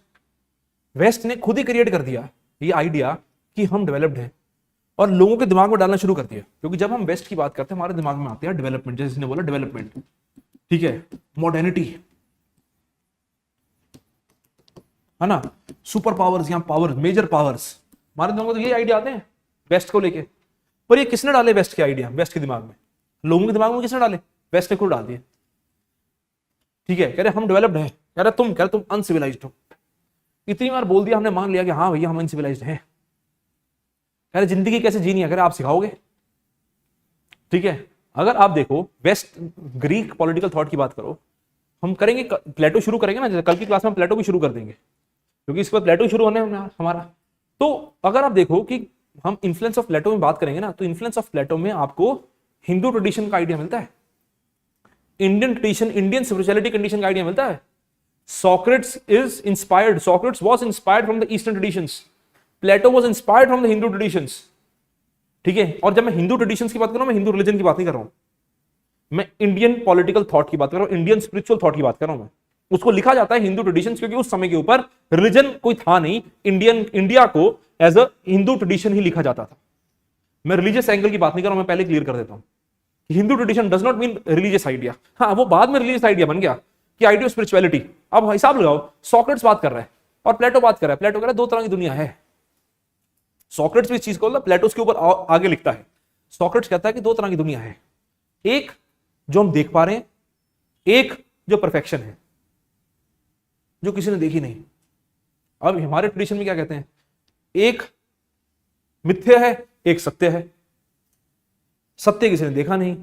A: ने खुद ही क्रिएट कर दिया ये आइडिया कि हम डेवलप्ड हैं, और लोगों के दिमाग में डालना शुरू कर दिया। क्योंकि जब हम वेस्ट की बात करते हैं, हमारे दिमाग में आते हैं डेवलपमेंट, जैसे इसने बोला डेवलपमेंट, ठीक है, मॉडर्निटी, है ना, सुपर पावर्स या पावर, मेजर पावर्स, हमारे दिमाग में तो यही आइडिया आते हैं वेस्ट को लेके। पर ये किसने डाले वेस्ट के आइडिया वेस्ट के दिमाग में? लोगों के दिमाग में किसने डाले? वेस्ट ने खुद डाल दिए, ठीक है। कह रहे हम डेवलप्ड हैं, कह रहे तुम अनसिविलाइज्ड हो। इतनी बार बोल दिया, हमने मान लिया कि हाँ भैया हम अनसिविलाइज्ड हैं। कह रहे जिंदगी कैसे जीनी है, कह रहे आप सिखाओगे। ठीक है, अगर आप देखो वेस्ट ग्रीक पॉलिटिकल थॉट की बात करो, हम करेंगे प्लेटो शुरू करेंगे ना, जैसे कल की क्लास में प्लेटो भी शुरू कर देंगे क्योंकि इस पर प्लेटो शुरू होने हमारा। तो अगर आप देखो कि हम इन्फ्लुएंस ऑफ प्लेटो में बात करेंगे ना, तो इन्फ्लुएंस ऑफ प्लेटो में आपको हिंदू ट्रेडिशन का आइडिया मिलता है, Indian tradition, Indian spirituality condition का आइडिया मिलता है। Socrates was inspired from the Eastern traditions. Plato was inspired from the Hindu traditions. ठीक है, और जब मैं हिंदू ट्रेडिशंस की बात कर रहा हूं, मैं हिंदू रिलीजन की बात नहीं कर रहा हूं, मैं इंडियन पॉलिटिकल थॉट की बात कर रहा हूं, इंडियन स्पिरिचुअल थॉट की बात कर रहा हूं। मैं उसको लिखा जाता है हिंदू ट्रेडिशंस क्योंकि उस समय के ऊपर रिलीजन कोई था नहीं, इंडिया को एज अ हिंदू ट्रेडिशन ही लिखा जाता था। मैं रिलीजियस एंगल की बात नहीं कर रहा हूं, मैं पहले क्लियर कर देता हूं। Hindu tradition does not mean religious idea. हाँ, वो बाद में रिलीजियस आइडिया बन गया कि आइडिया स्पिरिचुअलिटी। अब हिसाब लगाओ, सॉक्रेट्स बात कर रहा है और प्लेटो बात कर रहा है। प्लेटो कह रहा है दो तरह की दुनिया है। सॉक्रेट्स भी इस चीज को प्लेटो के ऊपर आगे लिखता है। सॉक्रेट्स कहता है कि दो तरह की दुनिया है, एक जो हम देख पा रहे हैं, एक जो परफेक्शन है, जो किसी ने देखी नहीं। अब हमारे ट्रेडिशन में क्या कहते हैं, एक मिथ्या है, एक सत्य है। सत्य किसी ने देखा नहीं,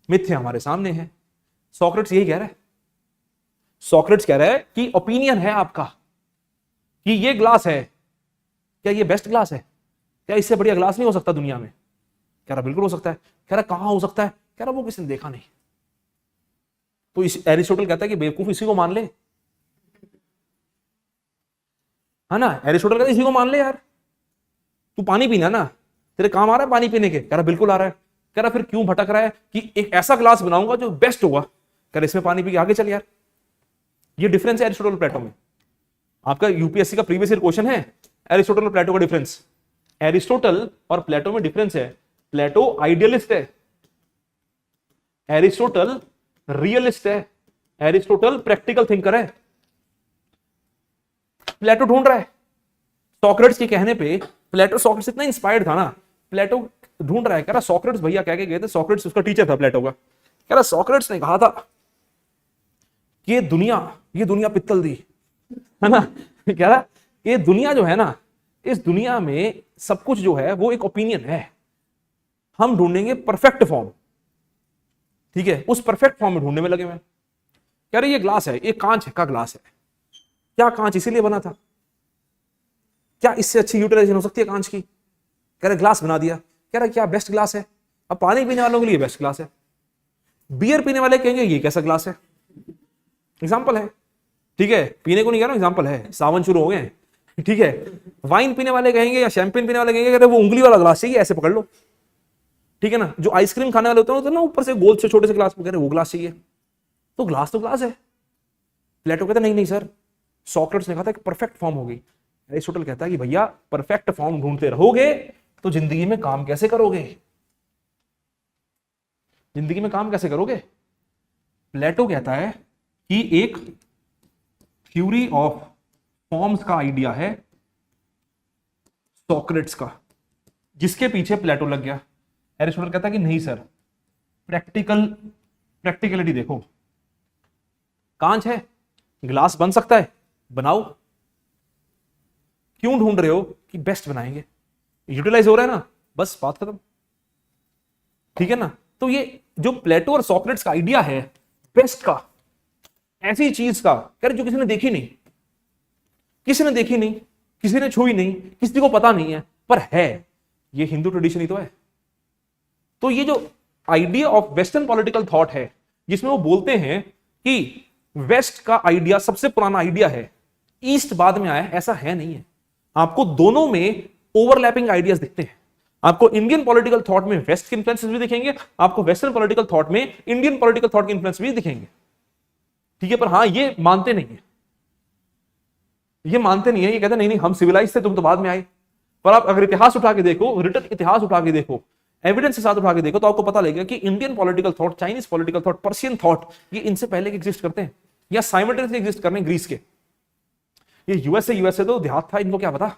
A: मिथ्या हमारे सामने है। सॉक्रेट्स यही कह रहा है। सॉक्रेट्स कह रहा है कि ओपिनियन है आपका कि ये ग्लास है, क्या ये बेस्ट ग्लास है, क्या इससे बढ़िया ग्लास नहीं हो सकता दुनिया में? कह रहा बिल्कुल हो सकता है। कह रहा कहां हो सकता है? कह रहा वो किसी ने देखा नहीं। तो इस एरिस्टोटल कहता है कि बेवकूफ इसी को मान ले, है ना। एरिस्टोटल कहता है इसी को मान ले यार, तू पानी पीना ना, तेरे काम आ रहा है पानी पीने के? कह रहा बिल्कुल आ रहा है। कह रहा फिर क्यों भटक रहा है कि एक ऐसा ग्लास बनाऊंगा जो बेस्ट होगा, कह रहा इसमें पानी पी के आगे चल यार। ये डिफरेंस है एरिस्टोटल प्लेटो में। आपका यूपीएससी का प्रीवियस ईयर क्वेश्चन है, एरिस्टोटल और प्लेटो का डिफरेंस। एरिस्टोटल और प्लेटो में डिफरेंस है। प्लेटो आइडियलिस्ट है, एरिस्टोटल रियलिस्ट है, एरिस्टोटल प्रैक्टिकल थिंकर है। प्लेटो ढूंढ रहा है, सॉक्रेट्स के कहने पे प्लेटो, सॉक्रेट्स इतना इंस्पायर्ड था ना, प्लेटो ढूंढ रहा है। कह रहा सॉक्रेट्स भैया कह के गए थे, सॉक्रेट्स उसका टीचर था प्लेटो का। कह रहा सॉक्रेट्स ने कहा था कि ये दुनिया पित्तल दी, है ना। कह रहा ये दुनिया जो है ना, इस दुनिया में सब कुछ जो है वो एक ओपिनियन है, हम ढूंढेंगे परफेक्ट फॉर्म। ठीक है, उस परफेक्ट फॉर्म में ढूंढने में लगे हुए। कह रहे ये ग्लास है, ये कांच का ग्लास है। क्या कांच इसीलिए बना था? क्या इससे अच्छी यूटिलाइजेशन हो सकती है कांच की? कह रहे ग्लास बना दिया। कह रहा क्या बेस्ट ग्लास है? अब पानी पीने वालों के लिए बेस्ट ग्लास है, बियर पीने वाले कहेंगे ये कैसा ग्लास है। एग्जाम्पल है, ठीक है, पीने को नहीं कह रहा हूं, एग्जाम्पल है, सावन शुरू हो गए हैं, ठीक है। वाइन पीने वाले कहेंगे या शैंपेन पीने वाले कहेंगे वो उंगली वाला ग्लास चाहिए, ऐसे पकड़ लो, ठीक है ना। जो आइसक्रीम खाने वाले होते हैं ना, ऊपर से गोल से छोटे से ग्लास में कह रहे वो ग्लास चाहिए। तो ग्लास है। प्लेटो कहता नहीं सर, सॉक्रेट्स ने कहा था कि परफेक्ट फॉर्म होगी। एरिस्टोटल कहता है कि भैया परफेक्ट फॉर्म ढूंढते रहोगे तो जिंदगी में काम कैसे करोगे? जिंदगी में काम कैसे करोगे? प्लेटो कहता है कि एक थ्योरी ऑफ फॉर्म्स का आइडिया है सॉक्रेट्स का, जिसके पीछे प्लेटो लग गया। एरिस्टोटल कहता है कि नहीं सर, प्रैक्टिकलिटी देखो, कांच है, ग्लास बन सकता है, बनाओ। क्यों ढूंढ रहे हो कि बेस्ट बनाएंगे, यूटिलाइज हो रहा है ना, बस बात खत्म, ठीक है ना। तो ये जो प्लेटो और सॉक्रेट्स का आइडिया है बेस्ट का, ऐसी चीज का, कर जो किसी ने देखी नहीं, किसी ने देखी नहीं, किसी ने छुई नहीं, किसी को पता नहीं है, पर है, ये हिंदू ट्रेडिशन ही तो है। तो ये जो idea of western political thought है, जिसमें वो बोलते हैं कि वेस्ट का आइडिया सबसे पुराना आइडिया है, ईस्ट बाद में आया, ऐसा है नहीं है। आपको दोनों में ओवरलैपिंग आइडियाज दिखते हैं। आपको इंडियन पॉलिटिकल थॉट में वेस्ट के इन्फ्लुएंसेस भी दिखेंगे, आपको वेस्टर्न पॉलिटिकल थॉट में इंडियन पॉलिटिकल थॉट के इन्फ्लुएंस भी दिखेंगे, ठीक है। पर हां, ये मानते नहीं है, ये मानते नहीं है, ये कहते नहीं हम सिविलाइज थे, तुम तो बाद में आए। पर आप अगर इतिहास उठा के देखो, रिटन इतिहास उठा के देखो, एविडेंस के साथ उठा के देखो, तो आपको पता लगेगा कि Indian political thought, Chinese political thought, Persian thought, ये इनसे पहले एग्जिस्ट करते हैं या साइमल्टेनियसली एग्जिस्ट कर रहे हैं ग्रीस के। ये यूएसए तो देहात था, इनको क्या पता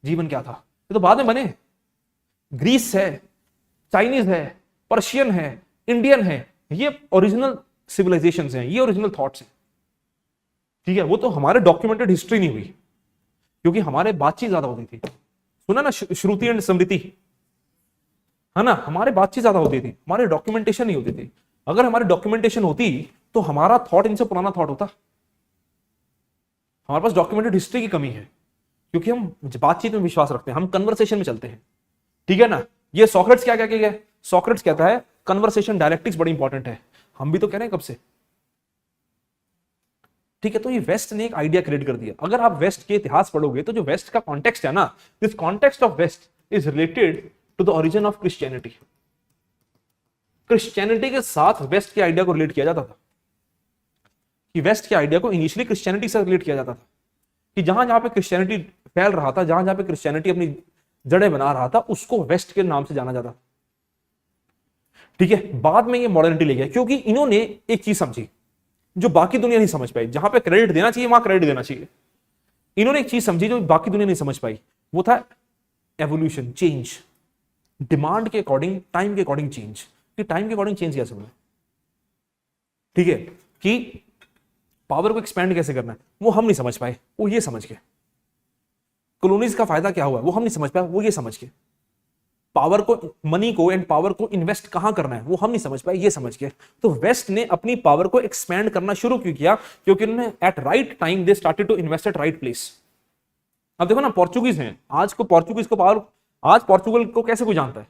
A: जीवन क्या था, ये तो बाद में बने। ग्रीस है, चाइनीज है, पर्शियन है, इंडियन है, ये ओरिजिनल सिविलाइजेशन हैं, ये ओरिजिनल थॉट्स हैं, ठीक है। वो तो हमारे डॉक्यूमेंटेड हिस्ट्री नहीं हुई, क्योंकि हमारे बातचीत ज्यादा होती थी। सुना ना श्रुति एंड स्मृति, है ना, हमारे बातचीत ज्यादा होती थी, हमारे डॉक्यूमेंटेशन नहीं होती थी। अगर हमारी डॉक्यूमेंटेशन होती तो हमारा थॉट इनसे पुराना थॉट होता। हमारे पास डॉक्यूमेंटेड हिस्ट्री की कमी है, क्योंकि हम बातचीत में विश्वास रखते हैं, हम कन्वर्सेशन में चलते हैं, ठीक है ना। ये सॉक्रेट्स क्या क्या क्या, सॉक्रेट्स कहता है कन्वर्सेशन डायलेक्टिक्स बड़ी इंपॉर्टेंट है, हम भी तो कह रहे हैं कब से, ठीक है। तो ये वेस्ट ने एक आइडिया क्रिएट कर दिया। अगर आप वेस्ट के इतिहास पढ़ोगे तो जो वेस्ट का कॉन्टेक्स्ट है ना, this context of west is related to the origin of Christianity. Christianity के साथ वेस्ट के आइडिया को रिलेट किया जाता था, कि वेस्ट के आइडिया को इनिशियली क्रिश्चियनिटी से रिलेट किया जाता था, कि जहां जहां पे क्रिश्चियनिटी फैल रहा था, जहां जहां पे क्रिश्चियनिटी अपनी जड़ें बना रहा था, उसको वेस्ट के नाम से जाना जाता, ठीक है। बाद में ये मॉडर्निटी ले गया, क्योंकि इन्होंने एक चीज समझी जो बाकी दुनिया नहीं समझ पाई। जहां पे क्रेडिट देना चाहिए वहां क्रेडिट देना चाहिए। इन्होंने एक चीज समझी जो बाकी दुनिया नहीं समझ पाई, वो था एवोल्यूशन, चेंज, डिमांड के अकॉर्डिंग, टाइम के अकॉर्डिंग चेंज। कि टाइम के अकॉर्डिंग चेंज कैसे होना, ठीक है, कि पावर को एक्सपैंड कैसे करना है, वो हम नहीं समझ पाए, वो ये समझ के। कॉलोनीज का फायदा क्या हुआ वो हम नहीं समझ पाए, वो ये समझ के। पावर को, मनी को एंड पावर को इन्वेस्ट कहां करना है वो हम नहीं समझ पाए, ये समझ के। तो वेस्ट ने अपनी पावर को एक्सपैंड करना शुरू क्यों किया, क्योंकि उन्होंने at right time they started to invest at right place. अब देखो ना, पोर्चुगीज हैं, आज को पोर्चुगीज को पावर, आज पोर्चुगल को कैसे कोई जानता है,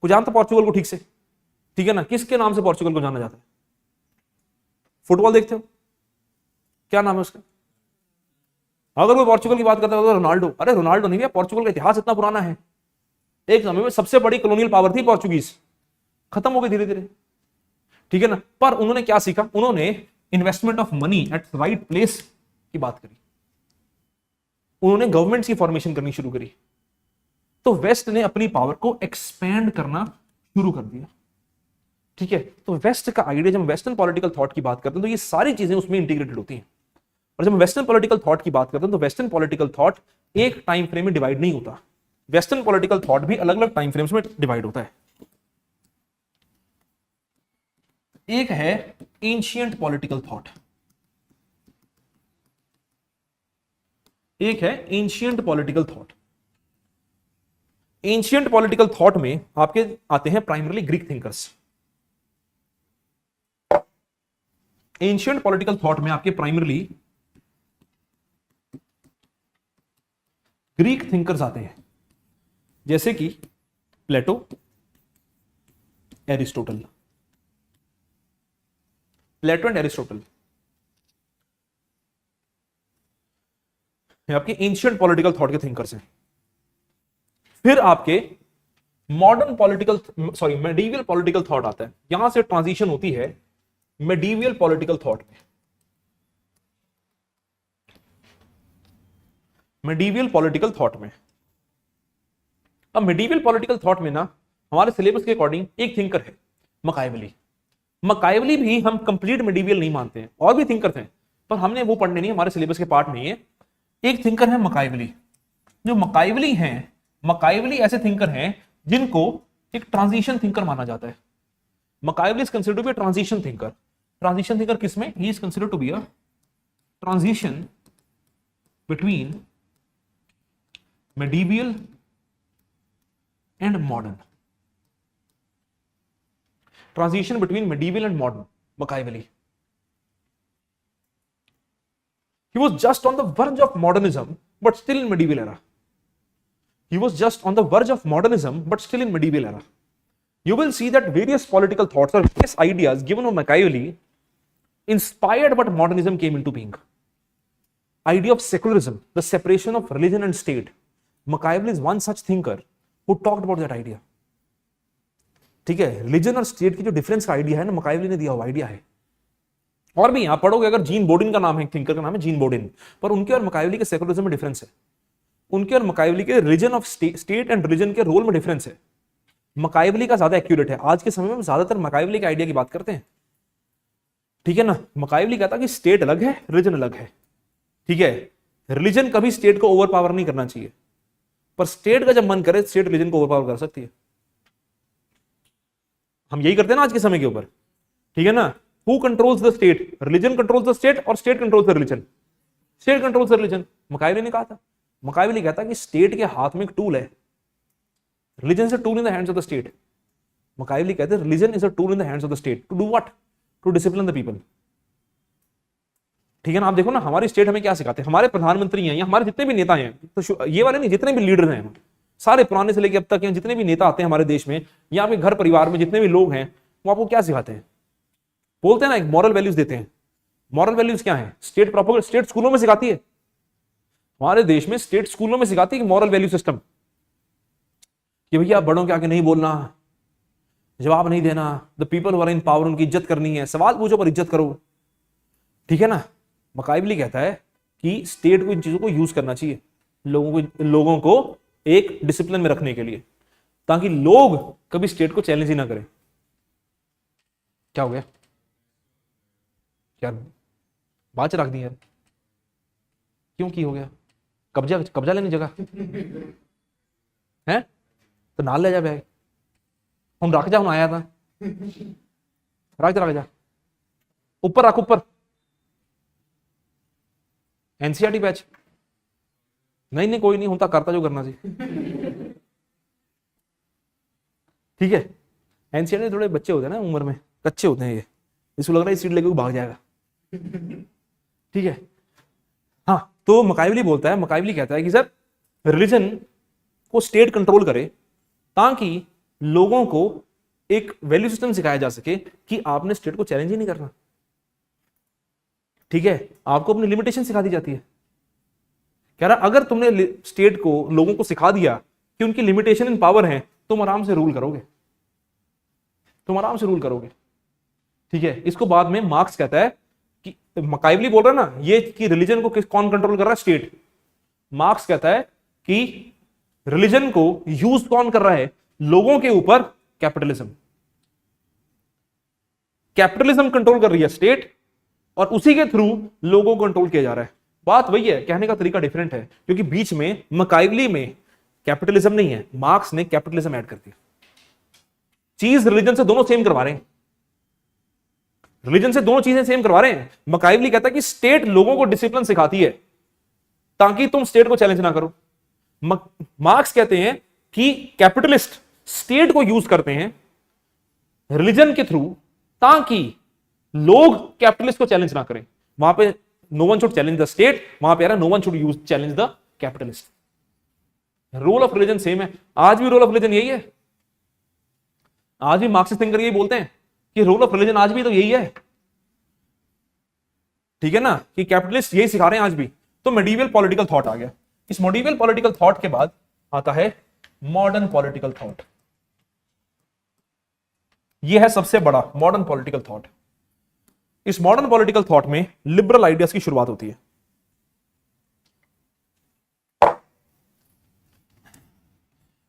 A: कोई जानता पोर्चुगल को ठीक से, ठीक है ना। किसके नाम से पोर्चुगल को जाना जाता है, फुटबॉल देखते हो क्या नाम है उसका, अगर कोई पोर्चुगल की बात करता है तो रोनाल्डो। अरे रोनाल्डो नहीं है, पोर्चुगल का इतिहास इतना पुराना है, एक समय में सबसे बड़ी कॉलोनियल पावर थी पोर्चुगीज, खत्म हो गई धीरे धीरे, ठीक है ना। पर उन्होंने क्या सीखा, उन्होंने investment of money at right place की बात करी, उन्होंने गवर्नमेंट की फॉर्मेशन करनी शुरू करी। तो वेस्ट ने अपनी पावर को एक्सपैंड करना शुरू कर दिया, ठीक है। तो वेस्ट का आइडिया, जब वेस्टर्न पॉलिटिकल थॉट की बात करते हैं तो ये सारी चीजें उसमें इंटीग्रेटेड होती हैं। और जब वेस्टर्न पॉलिटिकल थॉट की बात करते हैं तो वेस्टर्न पॉलिटिकल थॉट एक टाइम फ्रेम में डिवाइड नहीं होता, वेस्टर्न पॉलिटिकल थॉट भी अलग अलग टाइम फ्रेम्स में डिवाइड होता है। एक है एंशिएंट पॉलिटिकल थॉट, एक है ancient political thought. Ancient political thought में आपके आते हैं primarily Greek thinkers. Ancient political thought में आपके प्राइमरली ग्रीक थिंकर्स आते हैं, जैसे कि प्लेटो, एरिस्टोटल। प्लेटो एंड एरिस्टोटल ये आपके एंशिएंट पॉलिटिकल थॉट के थिंकर्स हैं। फिर आपके modern political, sorry medieval political thought आता है, यहां से ट्रांजिशन होती है मेडिवल पॉलिटिकल थॉट में। मेडिवल पॉलिटिकल थॉट में, अब मेडिवल पॉलिटिकल थॉट में ना हमारे सिलेबस के अकॉर्डिंग एक थिंकर है मकाइवली। मकाइवली भी हम कंप्लीट मेडिवल नहीं मानते हैं, और भी थिंकर थे पर हमने वो पढ़ने नहीं, हमारे सिलेबस के पार्ट नहीं है। एक थिंकर है मकाइवली। जो मकाइवली हैं, मकाइवली ऐसे थिंकर हैं जिनको एक ट्रांजिशन थिंकर माना जाता है। Machiavelli is considered to be a transition thinker. Transition thinker किसमें, he is considered to be a transition between medieval and modern, transition between medieval and modern, Machiavelli. He was just on the verge of modernism but still in medieval era. He was just on the verge of modernism but still in medieval era. You will see that various political thoughts or various ideas given by Machiavelli inspired what modernism came into being. Idea of secularism, the separation of religion and state. Machiavelli is one such thinker who talked about that idea. ठीक है, रिलीजन और स्टेट की जो डिफरेंस का आइडिया है ना, मकाइवली ने दिया हुआ आइडिया है। और भी यहां पढ़ोगे, अगर जीन बोर्डिन का नाम है, थिंकर का नाम है जीन बोर्डिन, पर उनके और मकाइवली के सेकुलरिज्म में डिफरेंस है। उनके और मकाइवली के religion of state and religion के रोल में डिफरेंस है। मकाइवली का ज्यादा एक्यूरेट है। आज के समय में ज्यादातर मकाइवली के आइडिया की बात करते हैं, ठीक है ना। मकाइवली कहता कि स्टेट अलग है, रिलीजन अलग है, ठीक है। रिलीजन कभी स्टेट को ओवर पावर नहीं करना चाहिए, पर स्टेट का जब मन करे स्टेट रिलीजन को ओवरपावर कर सकती है। हम यही करते हैं ना आज के समय के ऊपर, ठीक है ना। Who controls the state, religion controls the state और state controls the religion, state controls the religion. Machiavelli ने कहा था, मकाइवली कहता कि स्टेट के हाथ में एक टूल है, religion is a tool in the hands of the state. Machiavelli कहते हैं religion is a tool in the hands of the state to do what, to discipline the people. ठीक है ना, आप देखो ना हमारी स्टेट हमें क्या सिखाते हैं, हमारे प्रधानमंत्री हैं या हमारे जितने भी नेता हैं, तो ये वाले नहीं, जितने भी लीडर हैं सारे पुराने से लेकर अब तक हैं, जितने भी नेता आते हैं हमारे देश में या आपके घर परिवार में जितने भी लोग हैं, वो आपको क्या सिखाते हैं? बोलते हैं ना, एक मॉरल वैल्यूज देते हैं। मॉरल वैल्यूज क्या है? स्टेट प्रॉपर स्टेट स्कूलों में सिखाती है, हमारे देश में स्टेट स्कूलों में सिखाती है कि मॉरल वैल्यू सिस्टम, कि भैया बड़ों के आगे नहीं बोलना, जवाब नहीं देना, the people who are in power उनकी इज्जत करनी है, सवाल पूछो पर इज्जत करो। ठीक है ना, मकाइवली कहता है कि स्टेट को इन चीजों को यूज करना चाहिए लोगों को एक डिसिप्लिन में रखने के लिए, ताकि लोग कभी स्टेट को चैलेंज ही ना करें। क्या हो गया यार, बात रख दी यार, क्यों की हो गया? कब्जा लेने जगह है तो नाल ले जा बैग, हम रख जा, हम आया था, रख जा ऊपर रख, ऊपर एनसीईआरटी बैच नहीं कोई नहीं, हम तो करता जो करना सी। ठीक है, एनसीईआरटी थोड़े बच्चे होते हैं ना, उम्र में कच्चे होते हैं, ये इसको लग रहा है सीट लेके भाग जाएगा। ठीक है, हाँ, तो मकाइवली बोलता है, मकाइवली कहता है कि सर रिलीजन को स्टेट कंट्रोल करे ताकि लोगों को एक वैल्यू सिस्टम सिखाया जा सके कि आपने स्टेट को चैलेंज ही नहीं करना। ठीक है, आपको अपनी लिमिटेशन सिखा दी जाती है। कह रहा अगर तुमने स्टेट को लोगों को सिखा दिया कि उनकी लिमिटेशन इन पावर है, तुम आराम से रूल करोगे, तुम आराम से रूल करोगे। ठीक है, इसको बाद में मार्क्स कहता है कि मकाइवली बोल रहा है ना ये कि रिलीजन को कौन कंट्रोल कर रहा है? स्टेट। मार्क्स कहता है कि रिलीजन को यूज कौन कर रहा है लोगों के ऊपर? कैपिटलिज्म। कैपिटलिज्म कंट्रोल कर रही है स्टेट, और उसी के थ्रू लोगों को कंट्रोल किया जा रहा है। बात वही है, कहने का तरीका डिफरेंट है, क्योंकि बीच में मकाइवली में कैपिटलिज्म नहीं है, मार्क्स ने कैपिटलिज्म ऐड कर दिया। चीज रिलीजन से दोनों सेम करवा रहे हैं, रिलीजन से दोनों चीजें सेम करवा रहे हैं। मकाइवली कहता है कि स्टेट लोगों को डिसिप्लिन सिखाती है ताकि तुम स्टेट को चैलेंज ना करो। मार्क्स कहते हैं कि कैपिटलिस्ट स्टेट को यूज करते हैं रिलीजन के थ्रू ताकि लोग कैपिटलिस्ट को चैलेंज ना करें। वहां पे no one should challenge the state, वहां पे no one should use challenge the capitalist. Role of religion same है, आज भी रोल ऑफ रिलीजन यही है। आज भी मार्क्सिस्ट थिंकर यही बोलते हैं कि रोल ऑफ रिलीजन आज भी तो यही है। ठीक है ना, कि कैपिटलिस्ट यही सिखा रहे हैं आज भी। तो मेडिवल पॉलिटिकल थॉट आ गया। इस मेडिवल पॉलिटिकल थॉट के बाद आता है मॉडर्न पॉलिटिकल थॉट। यह है सबसे बड़ा मॉडर्न पॉलिटिकल थॉट। इस मॉडर्न पॉलिटिकल थॉट में लिबरल आइडियाज की शुरुआत होती है।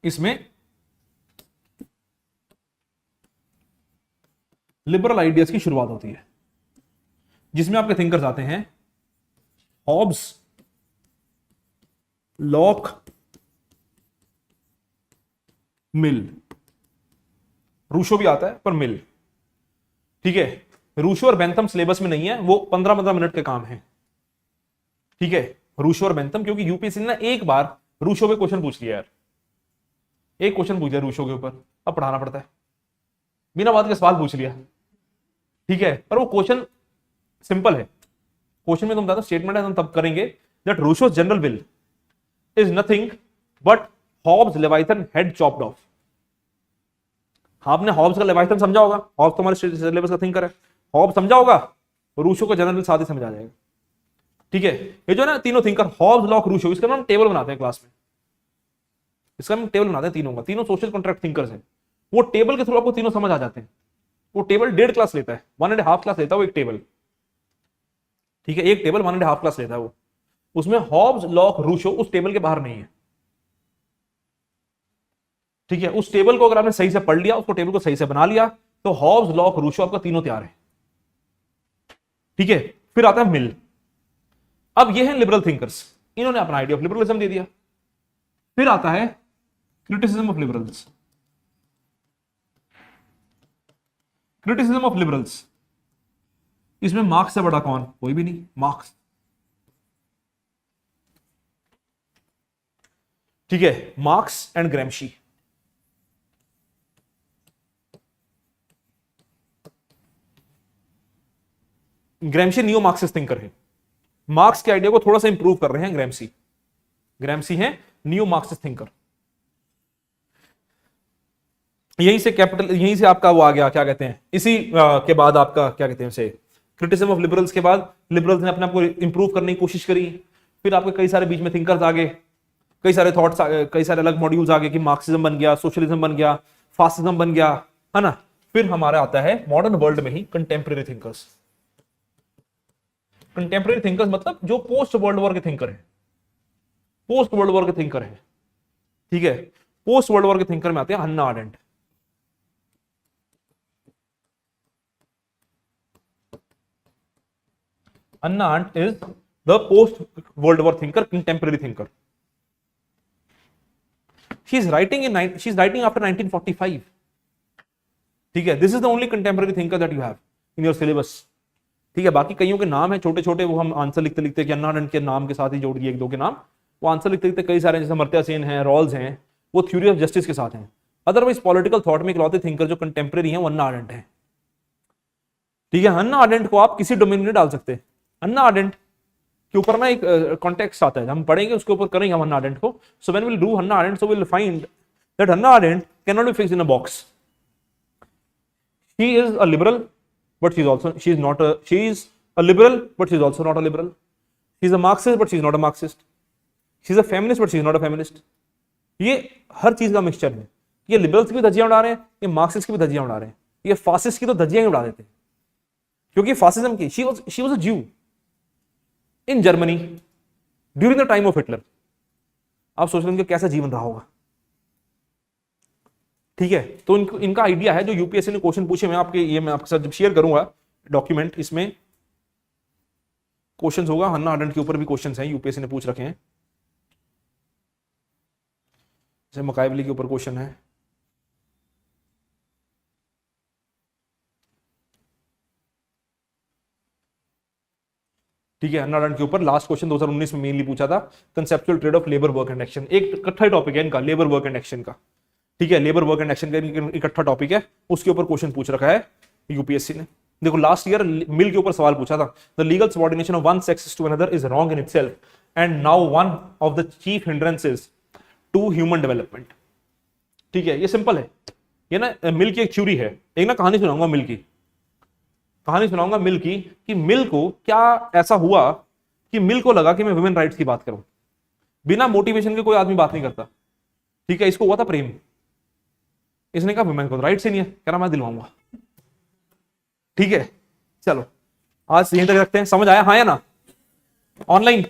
A: इसमें लिबरल आइडियाज की शुरुआत होती है, जिसमें आपके थिंकर्स आते हैं हॉब्स, लॉक, मिल। रूशो भी आता है पर मिल। ठीक है, रूशो और बेंथम सिलेबस में नहीं है, वो 15-15 मिनट के काम है। ठीक है, रूशो और बेंथम, क्योंकि यूपीएससी ने एक बार रूशो पे क्वेश्चन पूछ लिया यार, एक क्वेश्चन पूछ लिया रूशो के ऊपर, अब पढ़ाना पड़ता है, बिना बात के सवाल पूछ लिया। ठीक है, पर वो क्वेश्चन सिंपल है। क्वेश्चन में तुम बताते स्टेटमेंट है, हम तब करेंगे that Rousseau's general will is nothing but Hobbes Leviathan head chopped off. आपने हॉब्स का लेवाइथन समझा होगा, हॉब्स तुम्हारे सिलेबस का थिंकर है, हॉब्स समझा होगा, रूशो का जनरल साथ ही समझ आ जाएगा। ठीक है, ये जो है ना तीनों थिंकर हॉब्स, लॉक, रूशो, इसका हम टेबल बनाते हैं क्लास में, इसका हम टेबल बनाते हैं तीनों का। तीनों सोशल कॉन्ट्रैक्ट थिंकर्स हैं, वो टेबल के थ्रू आपको तीनों समझ आ जाते हैं। वो टेबल 1.5 क्लास लेता है, 1.5 क्लास लेता है वो एक टेबल। ठीक है, एक टेबल 1.5 क्लास लेता है वो, उसमें हॉब्स, लॉक, रूशो उस टेबल के बाहर नहीं है। ठीक है, उस टेबल को अगर आपने सही से पढ़ लिया, उसको टेबल को सही से बना लिया, तो हॉब्स, लॉक, रूशो आपका तीनों तैयार है। ठीक है, फिर आता है मिल। अब ये हैं लिबरल थिंकर्स, इन्होंने अपना आइडिया ऑफ लिबरलिज्म दे दिया। फिर आता है criticism of liberals. Criticism of liberals, इसमें मार्क्स से बड़ा कौन? कोई भी नहीं, मार्क्स। ठीक है, Marx and Gramsci. Gramsci neo Marxist thinker है, मार्क्स के आइडिया को थोड़ा सा इंप्रूव कर रहे हैं ग्रैम्शी। ग्रैम्शी है नियो मार्क्सिस्ट थिंकर। यहीं से कैपिटल, यहीं से आपका वो आ गया, क्या कहते हैं, इसी के बाद आपका क्या कहते हैं उसे, क्रिटिसिज्म ऑफ लिबरल्स के बाद लिबरल्स ने अपने आप को इंप्रूव करने की कोशिश करी। फिर आपके कई सारे बीच में थिंकर्स आ गए, कई सारे थॉट्स, कई सारे अलग मॉड्यूल्स आ गए कि मार्क्सिज्म बन गया, सोशलिज्म बन गया, फासिज्म बन गया, है ना। फिर हमारा आता है मॉडर्न वर्ल्ड में ही कंटेम्प्रेरी थिंकर्स। कंटेम्प्रेरी थिंकर्स मतलब जो पोस्ट वर्ल्ड वॉर के थिंकर है, पोस्ट वर्ल्ड वॉर के थिंकर है, ठीक है। पोस्ट वर्ल्ड वॉर के थिंकर में आते हैं Hannah Arendt. Hannah Arendt is the post-World War thinker, contemporary thinker. She's writing after 1945. ठीक है, this is the only contemporary thinker that you have in your syllabus. ठीक है, बाकी कईयों के नाम है छोटे छोटे, वो हम आंसर लिखते लिखते कि अन्ना आरेंट के नाम के साथ ही जोड़ दिए एक दो के नाम, वो आंसर लिखते लिखते कई सारे, जैसे अमर्त्य सेन है, रॉल्स हैं, वो थ्योरी ऑफ जस्टिस के साथ हैं। अदरवाइज पॉलिटिकल थॉट में इकलौते थिंकर जो कंटेम्प्रेरी हैं वो अन्ना आरेंट है। ठीक है, हन्ना आरेंट को आप किसी डोमेन में डाल सकते हैं। हन्ना आरेंट के ऊपर ना एक कॉन्टेक्स्ट आता है, हम पढ़ेंगे उसके ऊपर करेंगे हम हन्ना आरेंट को। So when we'll do Hannah Arendt, so we'll find that Hannah Arendt can not be fixed in a box. She is a liberal but she is not a, she is a liberal but she is also not a liberal. She is a Marxist but she is not a Marxist. She is a feminist but she is not a feminist. ये हर चीज का मिक्सचर है। ये लिबरल्स की भी धज्जियां उड़ा रहे हैं, ये मार्क्सिस्ट की भी धज्जियां उड़ा रहे हैं, ये फासिस्ट की तो धज्जियां ही उड़ा देते हैं। क्योंकि फासिज्म की शी वाज अ ज्यू in Germany during the time of Hitler. आप सोच रहे हैं कैसा जीवन रहा होगा। ठीक है, तो इनका आइडिया है, जो यूपीएससी ने क्वेश्चन पूछे, मैं आपके साथ जब शेयर करूंगा डॉक्यूमेंट, इसमें क्वेश्चंस होगा। हन्ना आरेंट के ऊपर भी क्वेश्चंस हैं, यूपीएससी ने पूछ रखे हैं। जैसे मकाबली के ऊपर क्वेश्चन है, ठीक है। हन्ना आरेंट के ऊपर लास्ट क्वेश्चन 2019 में मेनली पूछा था, conceptual trade off labour work and action. एक इकट्ठा टॉपिक है इनका, लेबर वर्क एंड एक्शन का। ठीक है, लेबर वर्क एंड एक्शन का इकट्ठा टॉपिक है, उसके ऊपर क्वेश्चन पूछ रखा है यूपीएससी ने। देखो लास्ट ईयर मिल के ऊपर सवाल पूछा था, the legal subordination of one sex to another is wrong in itself and now one of the chief hindrances to human development. ठीक है, ये सिंपल है। ये ना मिल की एक थ्योरी है, एक ना कहानी सुनाऊंगा मिल की, कहानी सुनाऊंगा मिल की, कि मिल को क्या ऐसा हुआ कि मिल को लगा कि मैं वुमेन राइट्स की बात करूं। बिना मोटिवेशन के कोई आदमी बात नहीं करता। ठीक है, इसको हुआ था प्रेम, इसने कहा वुमेन को राइट से नहीं है, कह रहा मैं दिलवाऊंगा। ठीक है, चलो आज यहीं तक रखते हैं। समझ आया, हाँ या ना? ऑनलाइन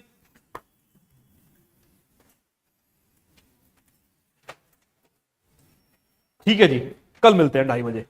A: ठीक है जी, कल मिलते हैं 2:30 बजे।